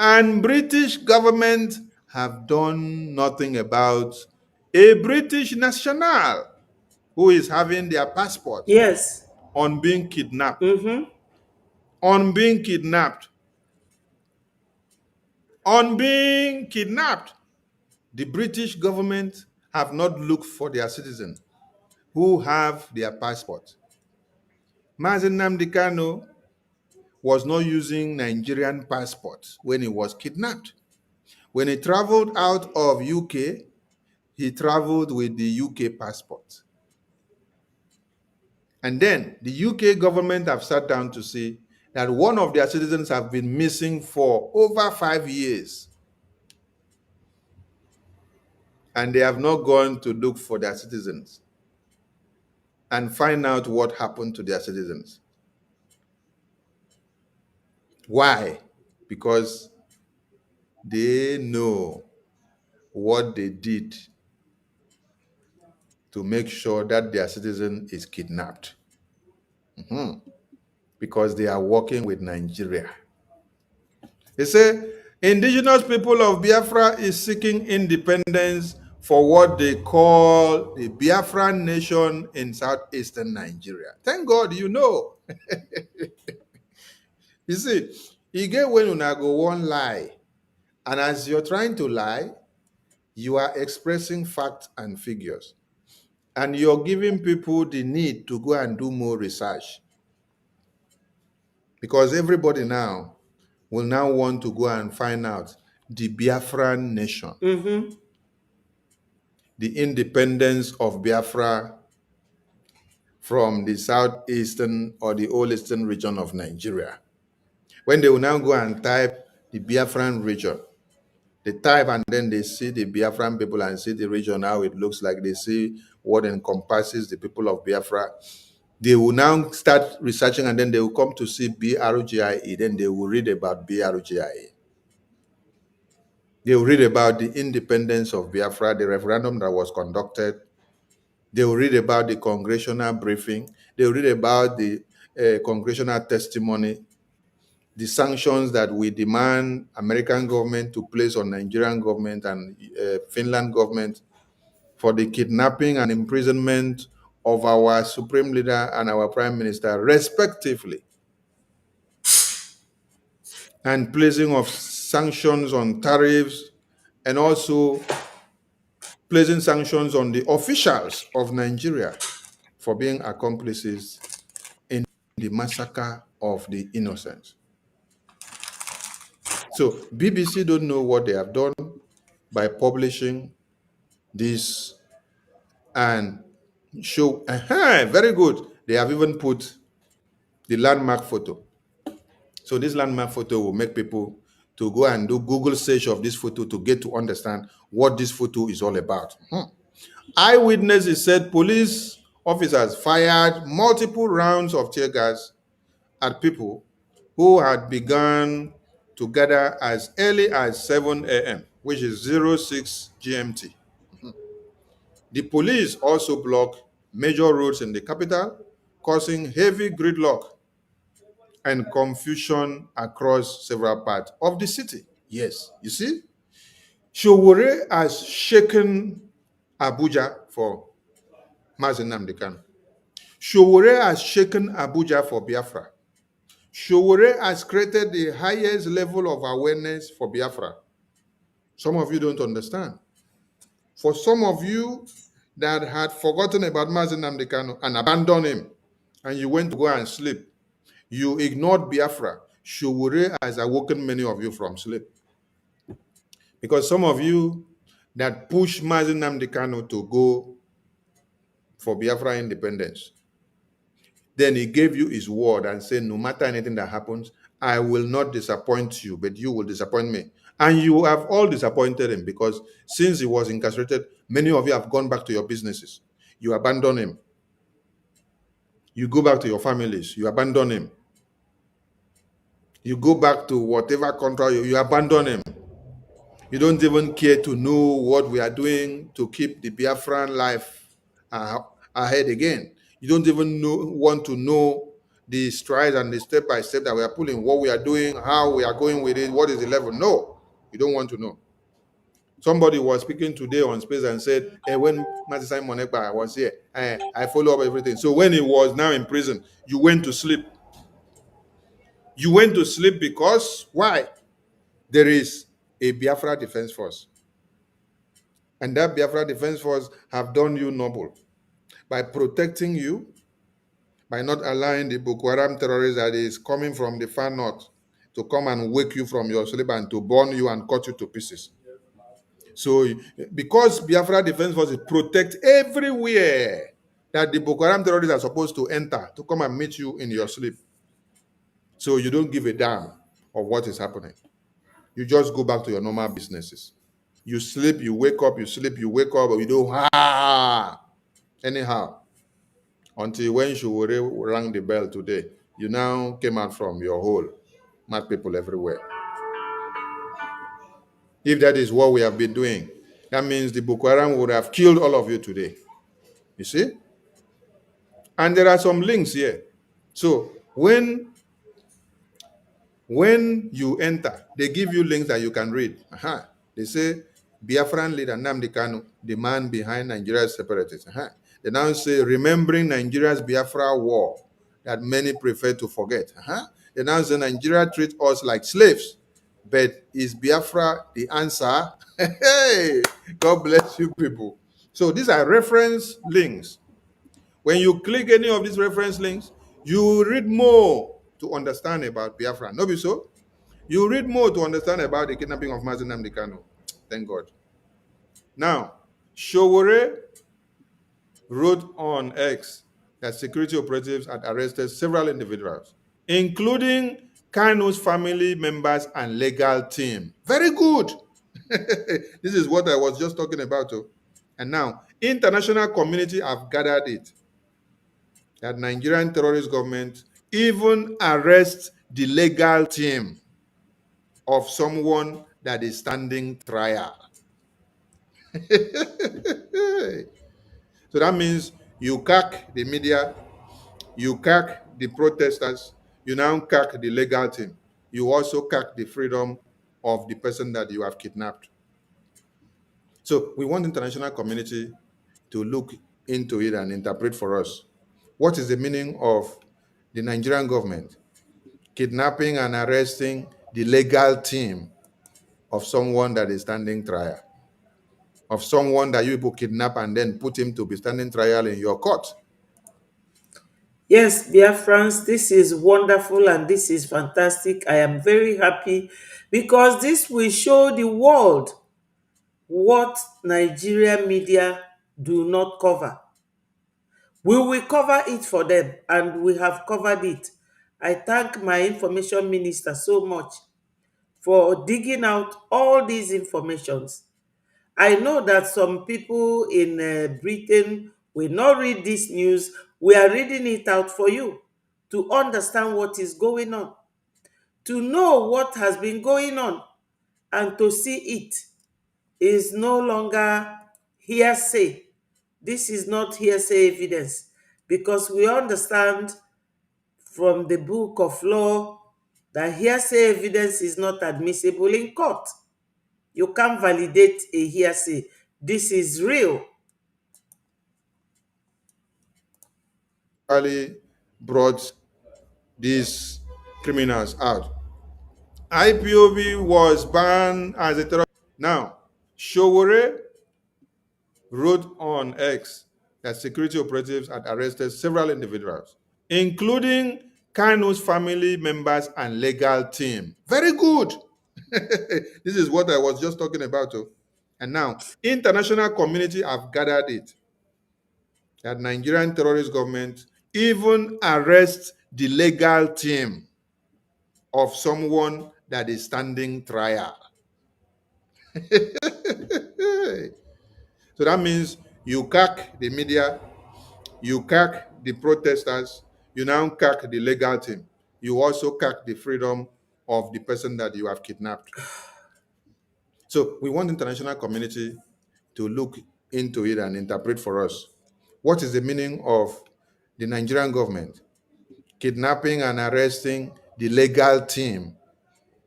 And British government have done nothing about a British national who is having their passport Yes. on being kidnapped. Mm-hmm. On being kidnapped. On being kidnapped. The British government have not looked for their citizens who have their passport. Msen Namdi was not using Nigerian passport when he was kidnapped. When he traveled out of UK, he traveled with the UK passport. And then the UK government have sat down to see that one of their citizens have been missing for over 5 years. And they have not gone to look for their citizens and find out what happened to their citizens. Why? Because they know what they did to make sure that their citizen is kidnapped. Because they are working with Nigeria. They say indigenous people of Biafra is seeking independence for what they call the Biafran nation in southeastern Nigeria. Thank God you know. You see, you get when una go one lie, and as you're trying to lie, you are expressing facts and figures, and you're giving people the need to go and do more research, because everybody now will now want to go and find out the Biafran nation, the independence of Biafra from the southeastern or the old eastern region of Nigeria. When they will now go and type the Biafran region, they type and then they see the Biafran people and see the region, how it looks like. They see what encompasses the people of Biafra. They will now start researching and then they will come to see BRGIE. Then they will read about BRGIE. They will read about the independence of Biafra, the referendum that was conducted. They will read about the congressional briefing. They will read about the congressional testimony, the sanctions that we demand American government to place on Nigerian government and Finland government for the kidnapping and imprisonment of our supreme leader and our prime minister, respectively, and placing of sanctions on tariffs, and also placing sanctions on the officials of Nigeria for being accomplices in the massacre of the innocents. So BBC don't know what they have done by publishing this and show, very good. They have even put the landmark photo. So this landmark photo will make people to go and do Google search of this photo to get to understand what this photo is all about. Eyewitnesses said police officers fired multiple rounds of tear gas at people who had begun to gather as early as 7 a.m., which is 06 GMT. The police also blocked major roads in the capital, causing heavy gridlock and confusion across several parts of the city. Yes, you see, Showore has shaken Abuja for Mazen Nnamdi Kanu. Showore has shaken Abuja for Biafra. Showore has created the highest level of awareness for Biafra. Some of you don't understand. For some of you that had forgotten about Mazen Nnamdi Kanu and abandoned him, and you went to go and sleep, you ignored Biafra. Showore has awoken many of you from sleep. Because some of you that pushed Mazen Nnamdi Kanu to go for Biafra independence, then he gave you his word and said, no matter anything that happens, I will not disappoint you, but you will disappoint me. And you have all disappointed him, because since he was incarcerated, many of you have gone back to your businesses. You abandon him. You go back to your families. You abandon him. You go back to whatever country you abandon him. You don't even care to know what we are doing to keep the Biafran life ahead again. You don't even want to know the strides and the step by step that we are pulling, what we are doing, how we are going with it, what is the level. No, you don't want to know. Somebody was speaking today on Space and said, hey, when Master Simon Ekpa was here, I follow up everything. So when he was now in prison, you went to sleep. You went to sleep because, why? There is a Biafra Defense Force. And that Biafra Defense Force have done you noble by protecting you, by not allowing the Boko Haram terrorists that is coming from the far north to come and wake you from your sleep and to burn you and cut you to pieces. So because Biafra Defense Forces protect everywhere that the Boko Haram terrorists are supposed to enter to come and meet you in your sleep. So you don't give a damn of what is happening. You just go back to your normal businesses. You sleep, you wake up, you sleep, you wake up, but you don't anyhow. Until when Showore rang the bell today, you now came out from your hole. Mad people everywhere. If that is what we have been doing, that means the Boko Haram would have killed all of you today. You see? And there are some links here. So when you enter, they give you links that you can read. They say Biafran leader Nnamdi Kanu, the man behind Nigeria's separatists. They now say remembering Nigeria's Biafra war that many prefer to forget. They now say Nigeria treats us like slaves. But is Biafra the answer? Hey, God bless you people. So these are reference links. When you click any of these reference links, you read more to understand about Biafra. No be so? You read more to understand about the kidnapping of Mazen Nnamdi Kanu. Thank God. Now, Showore wrote on X that security operatives had arrested several individuals, including Kanu's family members and legal team. Very good. This is what I was just talking about. And now, international community have gathered it that Nigerian terrorist government even arrests the legal team of someone that is standing trial. So that means you cack the media, you cack the protesters, you now cack the legal team. You also cack the freedom of the person that you have kidnapped. So we want the international community to look into it and interpret for us. What is the meaning of the Nigerian government kidnapping and arresting the legal team of someone that is standing trial? Of someone that you people kidnap and then put him to be standing trial in your court? Yes, Biafrans, this is wonderful and this is fantastic. I am very happy because this will show the world what Nigerian media do not cover. We will cover it for them and we have covered it. I thank my information minister so much for digging out all these informations. I know that some people in Britain will not read this news. We are reading it out for you to understand what is going on, to know what has been going on, and to see it is no longer hearsay. This is not hearsay evidence because we understand from the book of law that hearsay evidence is not admissible in court. You can't validate a hearsay. This is real. Actually brought these criminals out. IPOB was banned as a terrorist. Now, Showore wrote on X that security operatives had arrested several individuals, including Kanu's family members and legal team. Very good. This is what I was just talking about. And now, international community have gathered it that Nigerian terrorist government even arrests the legal team of someone that is standing trial. So that means you cack the media, you cack the protesters, you now cack the legal team. You also cack the freedom of the person that you have kidnapped. So we want the international community to look into it and interpret for us. What is the meaning of the Nigerian government kidnapping and arresting the legal team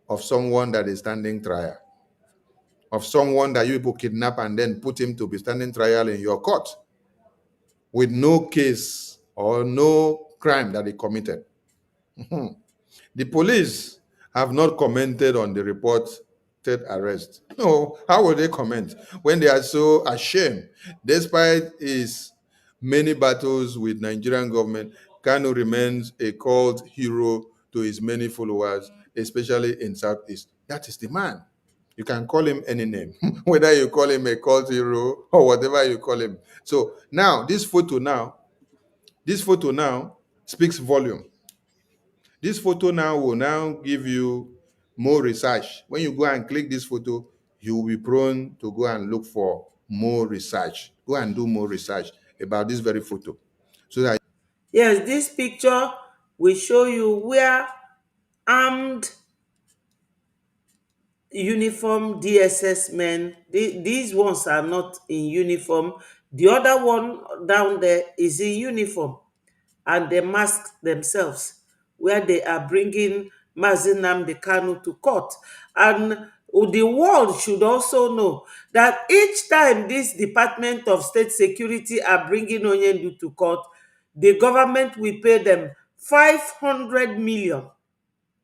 of someone that is standing trial? Of someone that you people kidnap and then put him to be standing trial in your court with no case or no crime that he committed. The police have not commented on the reported arrest. No, how will they comment when they are so ashamed? Despite his many battles with Nigerian government, Kanu remains a cult hero to his many followers, especially in Southeast. That is the man. You can call him any name, whether you call him a cult hero or whatever you call him. So now, this photo now speaks volume. This photo now will now give you more research. When you go and click this photo, you will be prone to go and look for more research. Go and do more research about this very photo. So that Yes, this picture will show you where armed uniform DSS men, these ones are not in uniform, The other one down there is in uniform, and they mask themselves, where they are bringing Mazi Nnamdi Kanu to court. And the world should also know that each time this Department of State Security are bringing Onyendu to court, the government will pay them 500 million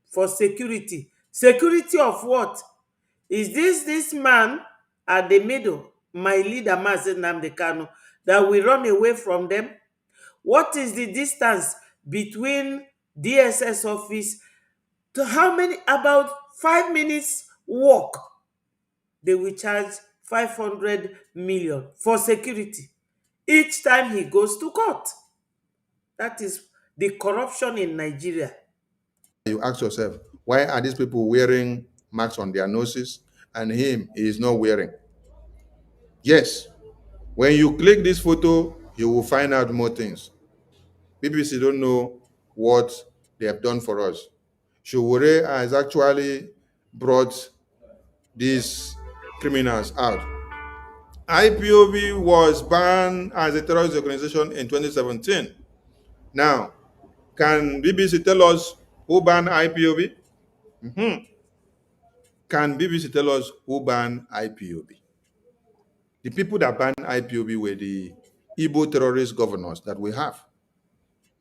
for security. Security of what? Is this man at the middle, my leader Mazi Nnamdi Kanu, that will run away from them? What is the distance between DSS office to how many? About 5 minutes walk. They will charge 500 million for security each time he goes to court. That is the corruption in Nigeria. You ask yourself, why are these people wearing marks on their noses and him he is not wearing? Yes, when you click this photo, you will find out more things. BBC don't know what they have done for us. Showore has actually brought these criminals out. IPOB was banned as a terrorist organization in 2017. Now, can BBC tell us who banned IPOB? Can BBC tell us who banned IPOB? The people that banned IPOB were the Igbo terrorist governors that we have.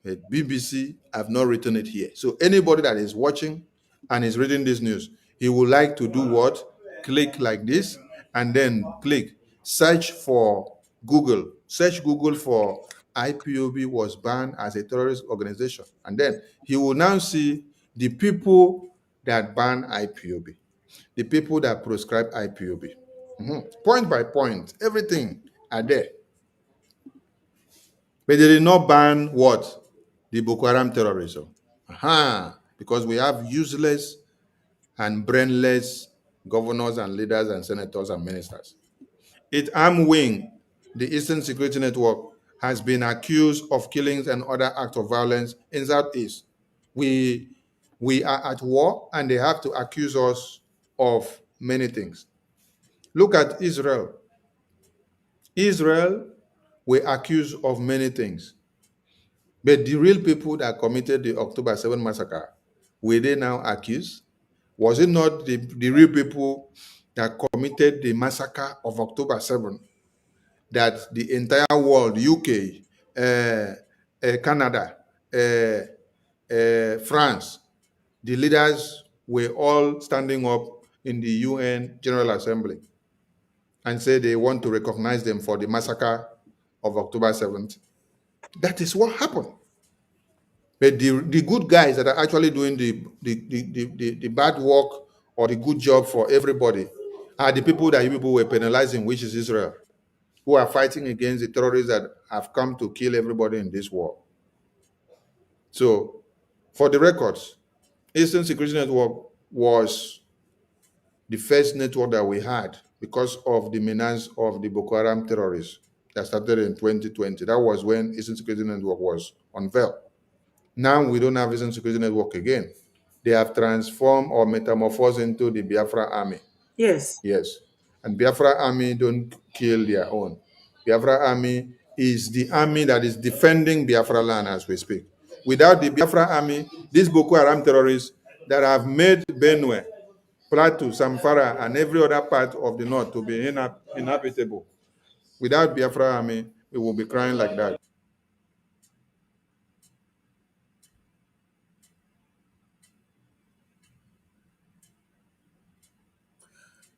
BBC have not written it here. So anybody that is watching and is reading this news, he would like to do what? Click like this and then click search for Google. Search Google for IPOB was banned as a terrorist organization. And then he will now see the people that ban IPOB, the people that prescribe IPOB. Point by point, everything are there. But they did not ban what? The Boko Haram terrorism. Because we have useless and brainless governors and leaders and senators and ministers. Its arm wing, the Eastern Security Network, has been accused of killings and other acts of violence in Southeast. We are at war and they have to accuse us of many things. Look at Israel. Israel were accused of many things. But the real people that committed the October 7 massacre, were they now accused? Was it not the real people that committed the massacre of October 7 that the entire world, UK, Canada, France, the leaders were all standing up in the UN General Assembly and said they want to recognize them for the massacre of October 7th? That is what happened. But the good guys that are actually doing the bad work or the good job for everybody are the people that you people were penalizing, which is Israel, who are fighting against the terrorists that have come to kill everybody in this war. So, for the records, Eastern Security Network was the first network that we had because of the menace of the Boko Haram terrorists that started in 2020. That was when Eastern Security Network was unveiled. Now we don't have Eastern Security Network again. They have transformed or metamorphosed into the Biafra Army. Yes. Yes. And Biafra Army don't kill their own. Biafra Army is the army that is defending Biafra land as we speak. Without the Biafra Army, these Boko Haram terrorists that have made Benue, Plateau, Samfara, and every other part of the north to be inhabitable. Without Biafra Army, we will be crying like that.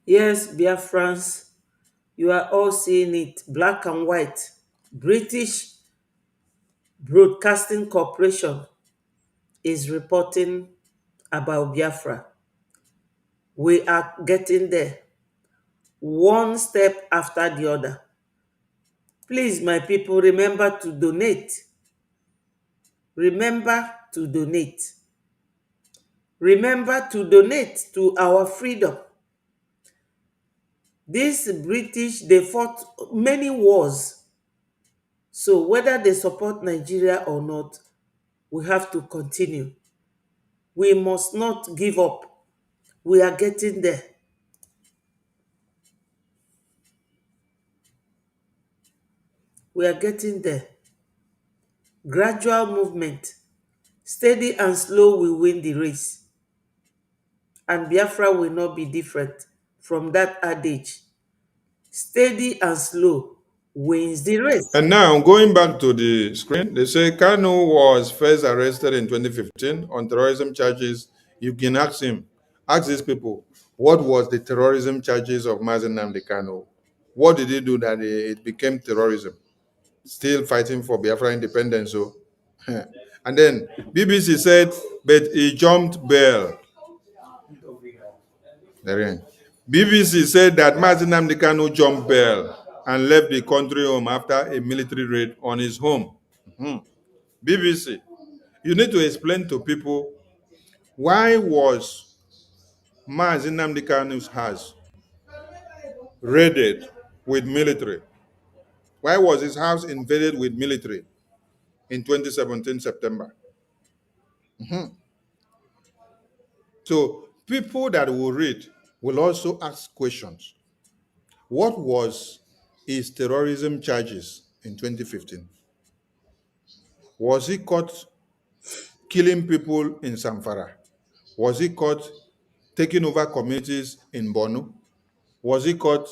Yes, Biafrans, you are all seeing it, black and white. British Broadcasting Corporation is reporting about Biafra. We are getting there, one step after the other. Please, my people, remember to donate. Remember to donate. Remember to donate to our freedom. These British, they fought many wars. So whether they support Nigeria or not, we have to continue. We must not give up. We are getting there. We are getting there. Gradual movement, steady and slow will win the race. And Biafra will not be different from that adage. Steady and slow wins the race. And now, going back to the screen, they say Kanu was first arrested in 2015 on terrorism charges. You can ask these people, what was the terrorism charges of Mazen Nnamdi Kanu? What did he do that it became terrorism? Still fighting for Biafra independence. So, and then BBC said, but he jumped bail. BBC said that Mazen Nnamdi Kanu jumped bail and left the country home after a military raid on his home. BBC, you need to explain to people why was Mazen Nnamdi Kanu's house raided with military? Why was his house invaded with military in 2017 September? So people that will read will also ask questions. What was his terrorism charges in 2015? Was he caught killing people in Zamfara? Was he caught taking over communities in Borno? Was he caught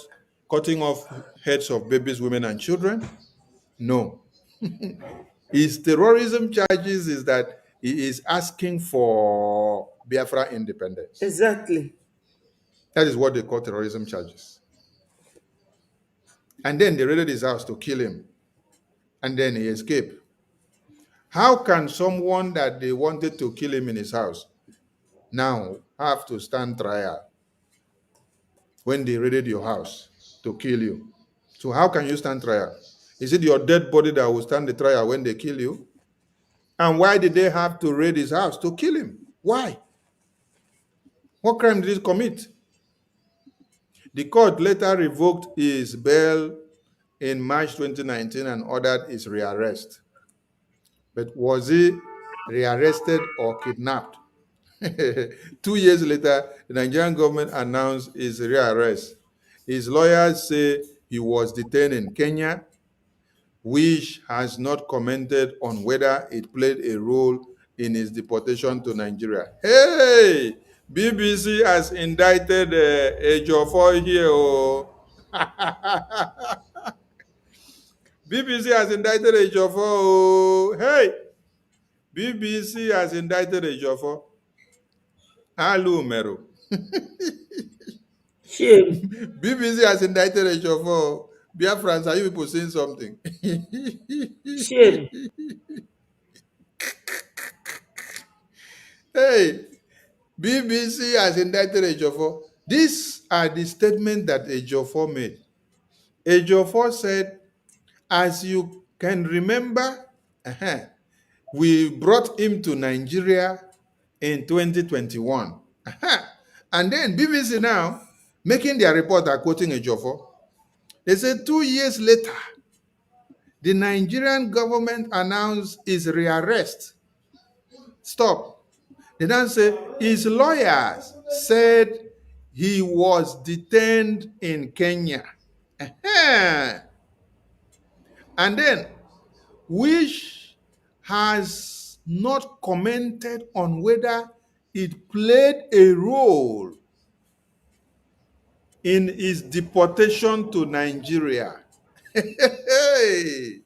cutting off heads of babies, women, and children? No. His terrorism charges is that he is asking for Biafra independence. Exactly. That is what they call terrorism charges. And then they raided his house to kill him. And then he escaped. How can someone that they wanted to kill him in his house now have to stand trial when they raided your house to kill you? So how can you stand trial? Is it your dead body that will stand the trial when they kill you? And why did they have to raid his house to kill him? Why? What crime did he commit? The court later revoked his bail in March 2019 and ordered his rearrest. But was he rearrested or kidnapped? 2 years later, the Nigerian government announced his rearrest. His lawyers say he was detained in Kenya, which has not commented on whether it played a role in his deportation to Nigeria. Hey, BBC has indicted Ejiofor here. Oh. BBC has indicted Ejiofor. Oh. Hey, BBC has indicted Ejiofor. Hello, Mero. Shame. BBC has indicted Ejiofor. Biafrans, are you people saying something? Shame. Hey, BBC has indicted Ejiofor. These are the statements that Ejiofor made. Ejiofor said, as you can remember, we brought him to Nigeria in 2021. And then BBC now, making their report, are quoting Ejiofor. They said 2 years later, the Nigerian government announced his rearrest. Stop. They now say his lawyers said he was detained in Kenya. And then, which has not commented on whether it played a role in his deportation to Nigeria. Hey,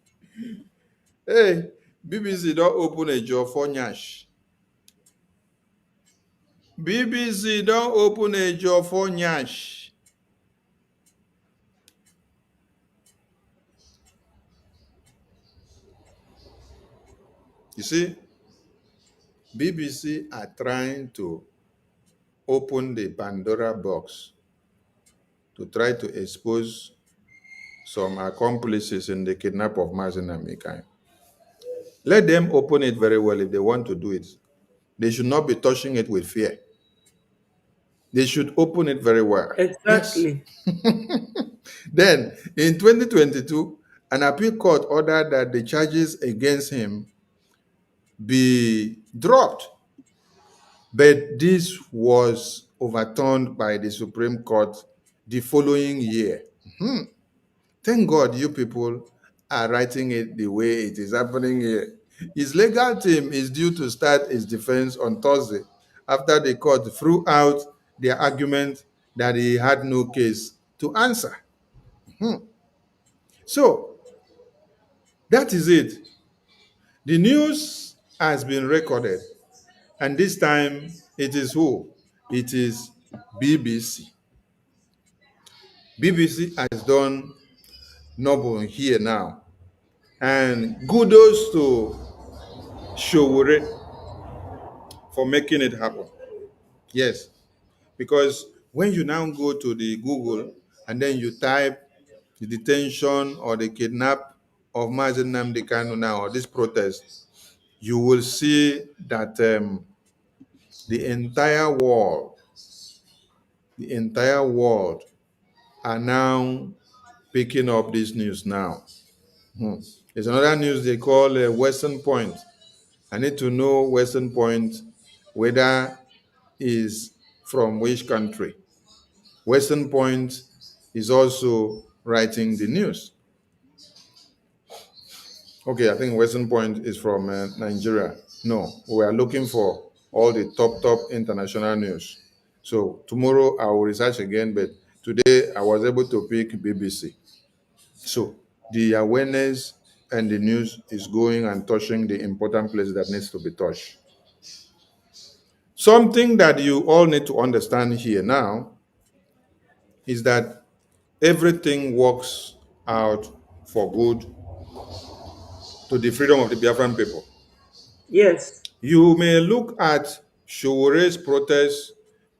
hey, BBC don't open a job for Nyash. BBC don't open a job for Nyash. You see, BBC are trying to open the Pandora box to try to expose some accomplices in the kidnap of Mazen Nnamdi Kanu. Let them open it very well if they want to do it. They should not be touching it with fear. They should open it very well. Exactly. Yes. Then, in 2022, an appeal court ordered that the charges against him be dropped. But this was overturned by the Supreme Court the following year. Thank God you people are writing it the way it is happening here. His legal team is due to start its defense on Thursday after the court threw out their argument that he had no case to answer. So that is it. The news has been recorded, and this time it is who? It is BBC. BBC has done noble here now. And kudos to Showore for making it happen. Yes, because when you now go to the Google and then you type the detention or the kidnap of Mazen Nnamdi Kanu now, or this protest, you will see that the entire world are now picking up this news now. There's another news they call Western Point. I need to know Western Point, whether is from which country. Western Point is also writing the news. Okay, I think Western Point is from Nigeria. No, we are looking for all the top international news. So tomorrow I will research again, but today I was able to pick BBC. So the awareness and the news is going and touching the important places that needs to be touched. Something that you all need to understand here now is that everything works out for good to the freedom of the Biafran people. Yes. You may look at Showore's protest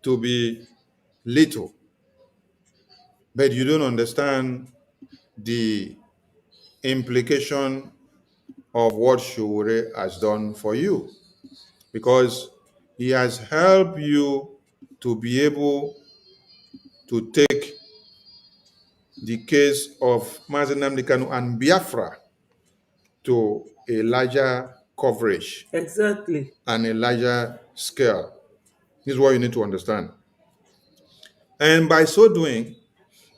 to be little, but you don't understand the implication of what Showore has done for you, because he has helped you to be able to take the case of Mazen Nnamdi Kanu and Biafra to a larger coverage Exactly. and a larger scale. This is what you need to understand. And by so doing,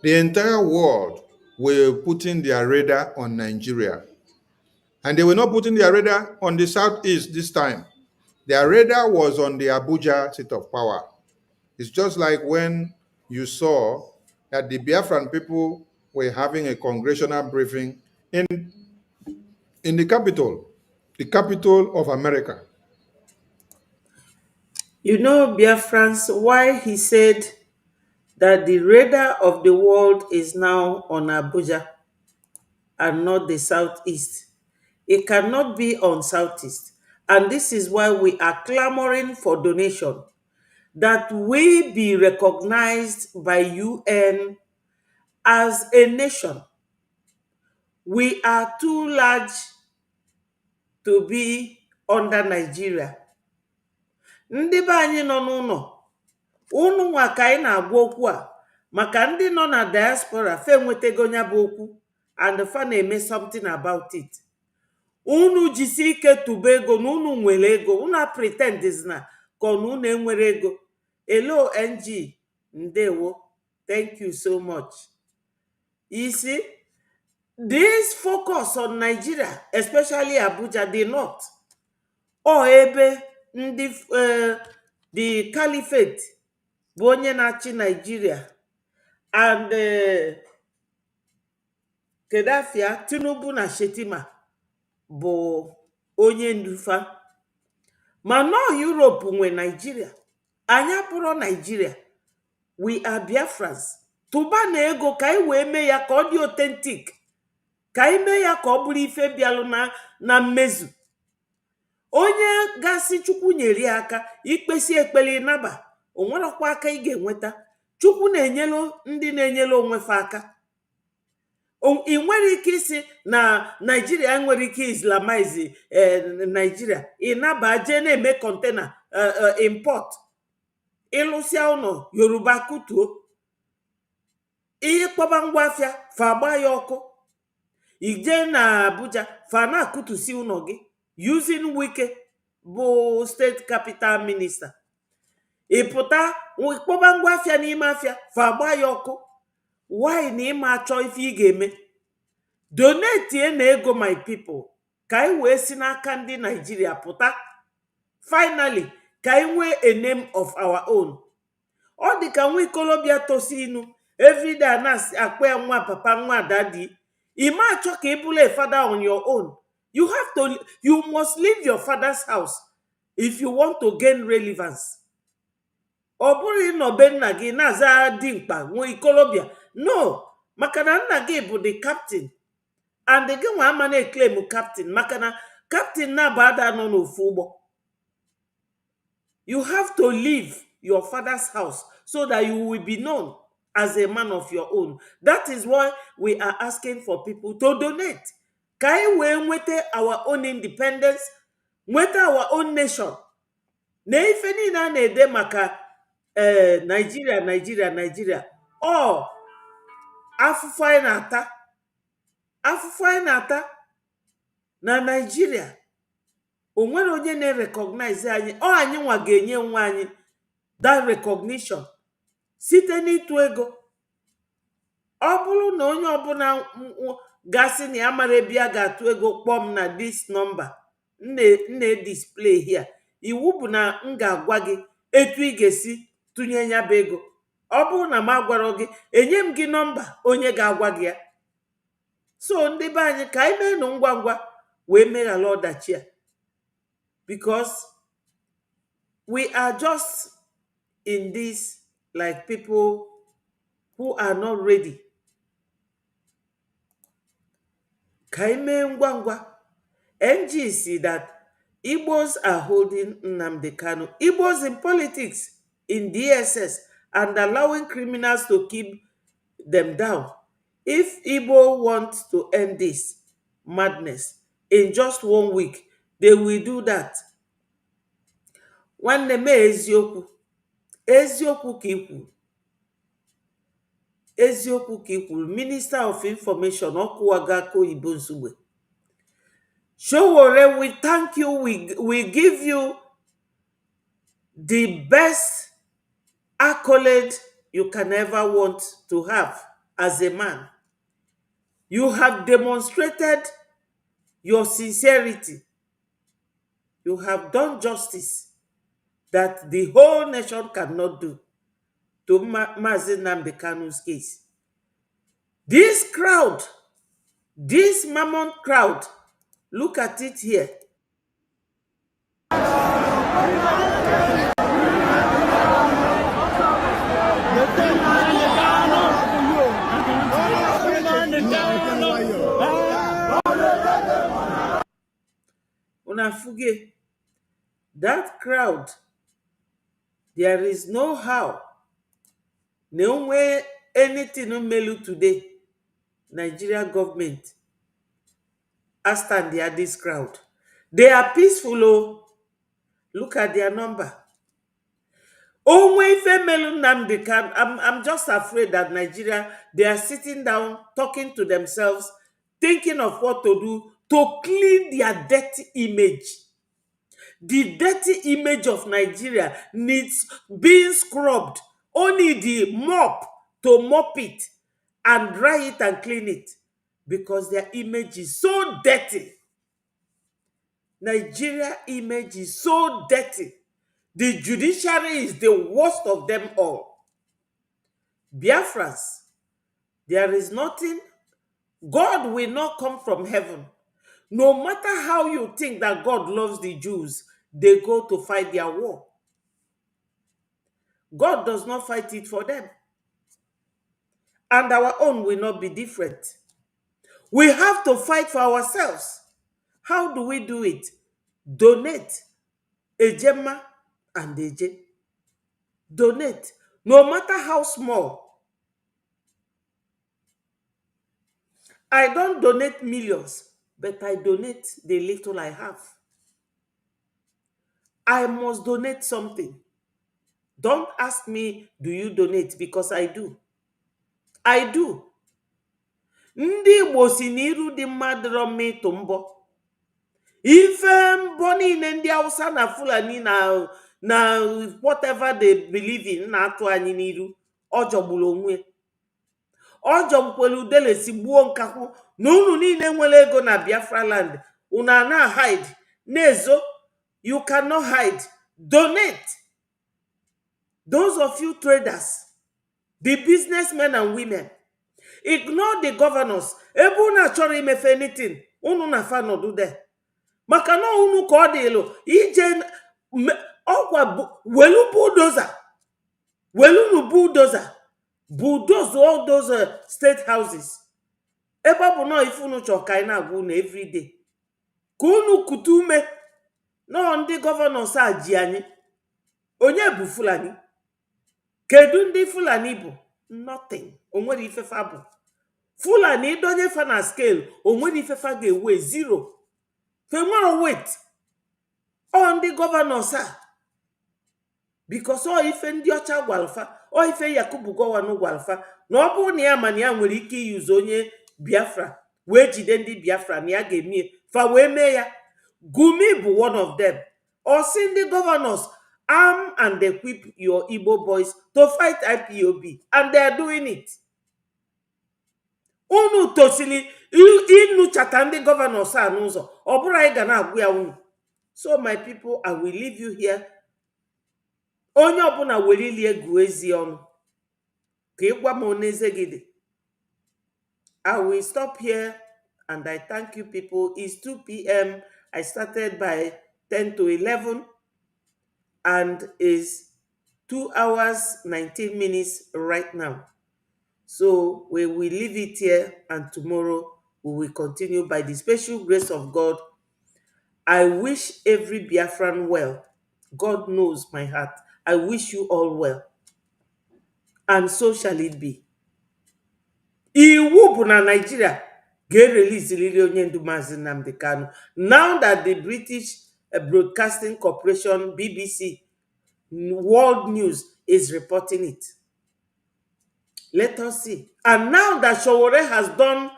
the entire world will putting their radar on Nigeria. And they were not putting their radar on the southeast this time. Their radar was on the Abuja seat of power. It's just like when you saw that the Biafran people were having a congressional briefing in the capital of America. You know, Biafrans, why he said that the radar of the world is now on Abuja and not the southeast. It cannot be on southeast. And this is why we are clamoring for donation, that we be recognized by UN as a nation. We are too large to be under Nigeria. Ndị be anyị nọ n'ụlọ, unu nwa ka anyị na-agwa okwu a, maka ndị nọ na diaspora fe nwetego nya bụ okwu and fa na-eme something about it. Unu jisi ike tụba ego na unu nwere ego, unu pretend na ka unu enwere ego. Hello NG, ndewo, thank you so much. You see, this focus on Nigeria, especially Abuja, the north, or ebe ndị the caliphate bụ onye na-achị Nigeria, and Kedafia, Tinubu na Shetima bụ onye ndufa. Ma no Europe nwe Nigeria. Anya pụrụ Nigeria. We are Biafrans. Tụba na ego ka anyị wee mee ya ka ọ dị authentic. Ka anyị mee ya ka ọ bụrụ ife bịalụ na mmezu. Onye gasị Chukwu nyere aka, ikpesi ekpeli naba, o nwerekwa aka ị ga-enweta. Chukwu na-enyelu ndị na-enyelu onwefe aka. I nwere ike isi na Nigeria nwere ike Islamize Nigeria. Ịnaba je na-eme container import. Ịlụsịa ụlọ Yoruba kutuo. Ihe kpọba ngwa afịa fa agba ya ọkụ. Ije na Abuja fa na-akụtusi ụlọ gị using Wike bụ state capital minister. Ịpụta kpọba ngwa afịa n'ime afịa fa agba ya ọkụ. Why na ịma achọ ife ị ga-eme? donate na ego, my people, ka anyị wee si n'aka ndị Nigeria pụta. Finally, ka anyị nwee a name of our own. Ọ dị ka nwa ikolobịa tosi inu everyday anas akpa ya nwa papa nwa daddy. Ima achọ ka ị bụrụ a father on your own. You must leave your father's house if you want to gain relevance. Ọ bụrụ ịnọbe nna gị na-aza dimkpa nwa ikolobịa. No, maka na nna gị bụ the captain. And gị nwa ama na-eclaim captain maka na captain na-abada nọ n'ofu ụgbọ. You have to leave your father's house so that you will be known as a man of your own. That is why we are asking for people to donate. Ka anyị wee nweta our own independence, nweta our own nation. Na ife niile a na-ede maka Nigeria. Ọ afụfụ anyị na-ata. Afụfụ anyị na-ata na Nigeria. O nwere onye na-recognize anyị. Ọ anyị nwa ga-enye nwa anyị that recognition site n'ịtụ ego. Ọ bụrụ na onye ọbụla gasị na ya mara ebe a ga-atụ ego, kpọm na this number nne display here. Iwu bụ na m ga-agwa gị etu ị ga-esi tụnye ya bụ ego. Ọ bụrụ na m agwara gị, enye m gị nọmba onye ga-agwa gị ya. So ndị be anyị ka anyị mee nụ ngwa ngwa wee meghala ọdachi a. Because we are just in this like people who are not ready. Kaime ngwangwa. NG see that Igbos are holding Nnamdi Kanu. Igbos in politics, in DSS, and allowing criminals to keep them down. If Igbo wants to end this madness in just 1 week, they will do that. Nwanne m eziokwu. Eziokwu ka ikwu. Eziokwu ka ikwu. Minister of Information Okuwaga Koyibo Nsugbe. Showore, we thank you. We give you the best accolade you can ever want to have as a man. You have demonstrated your sincerity. You have done justice that the whole nation cannot do to Mazi Nnamdi Kanu's case. This crowd, this mammoth crowd, look at it here. Unafuge, that crowd, there is no how, no way anything melu today. Nigeria government as stand there this crowd. They are peaceful. Oh, look at their number. I'm just afraid that Nigeria, they are sitting down, talking to themselves, thinking of what to do to clean their dirty image. The dirty image of Nigeria needs being scrubbed. Only the mop to mop it and dry it and clean it, because their image is so dirty. Nigeria image is so dirty. The judiciary is the worst of them all. Biafrans, there is nothing. God will not come from heaven. No matter how you think that God loves the Jews, they go to fight their war. God does not fight it for them. And our own will not be different. We have to fight for ourselves. How do we do it? Donate. Ejema and Eje. Donate. No matter how small. I don't donate millions, but I donate the little I have. I must donate something. Don't ask me, do you donate? Because I do. I do. Ndị Igbo si n'iru dị mmadụ mma ịtụ mbọ. Ife mbọ niile ndị Hausa na Fulani na whatever they believe in na-atụ anyị n'iru, ọ jọgburu onwe. ọjọmkwelu udele si gbuo nkakwu na unu niile nwere ego na Biafra land una na hide nezo. You cannot hide. Donate. Those of you traders, the businessmen and women, ignore the governors. Ebe unu achọrọ imefe anything, unu na fa nọdụ there. Maka na unu ka ọ dị elu ije ọkwa welu bulldozer. Welu bulldozer. Bulldoze all those state houses. Ebe ọ bụ na ife unu chọrọ ka anyị na-agwa unu every day. Ka unu kutu ume na ndị governors a ji anyị. Onye bụ Fulani? Kedu ndị Fulani bụ? Nothing. Onwere ifefa bụ. Fulani donye fa na scale, onwere ifefa ga-ewe zero. Fe nwere weight. Ọ ndị governors a. Because ọ ife ndị ọcha gwalfa, ọ ife Yakubu Gowon gwalfa, na ọ bụrụ na ya ma na ya nwere ike iyuze onye Biafra wee jide ndị Biafra na ya ga-eme fa wee mee ya. Gumi bụ one of them. Or see the governors arm and equip your Igbo boys to fight IPOB, and they are doing it. Unu tosili inu chata ndị governors a n'ụzọ. Ọ bụrụ anyị ga na-agwụ ya unu. So my people, I will leave you here. Onye ọbụla were ili egwu ezi ọnụ. Ka ịgwa m oneze gị dị. I will stop here and I thank you people. It's 2 p.m. I started by 10 to 11 and is 2 hours 19 minutes right now. So we will leave it here and tomorrow we will continue by the special grace of God. I wish every Biafran well. God knows my heart. I wish you all well. And so shall it be. Iwu bụ na Nigeria ga-release lili onye ndu Mazi Nnamdi Kanu. Now that the British Broadcasting Corporation, BBC, World News is reporting it. Let us see. And now that Sowore has done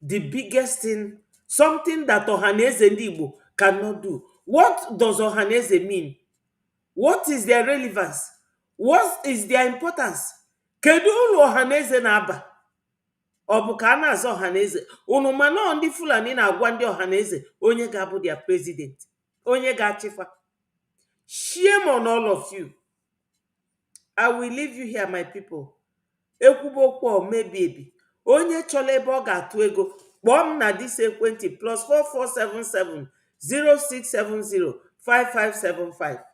the biggest thing, something that Ohaneze ndị Igbo cannot do. What does Ohaneze mean? What is their relevance? What is their importance? Kedu uru Ohaneze na-aba? Ọ bụ ka a na-azọ Ohaneze? Unu ma na ndị Fulani na-agwa ndị Ohaneze onye ga-abụ their president, onye ga-achịfa. Shame on all of you. I will leave you here, my people. Ekwubokwu mebi. Onye chọrọ ebe ọ ga-atụ ego, kpọọ m na dis ekwentị +4477 0670 5575.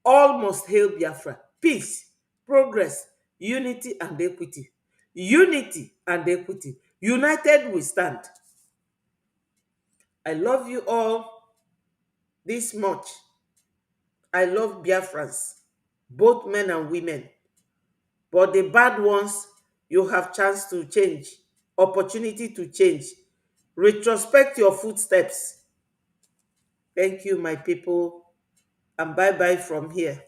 All must hail Biafra. Peace, progress, unity and equity. Unity and equity. United we stand. I love you all this much. I love Biafrans, both men and women. But the bad ones, you have chance to change, opportunity to change. Retrospect your footsteps. Thank you, my people, and bye-bye from here.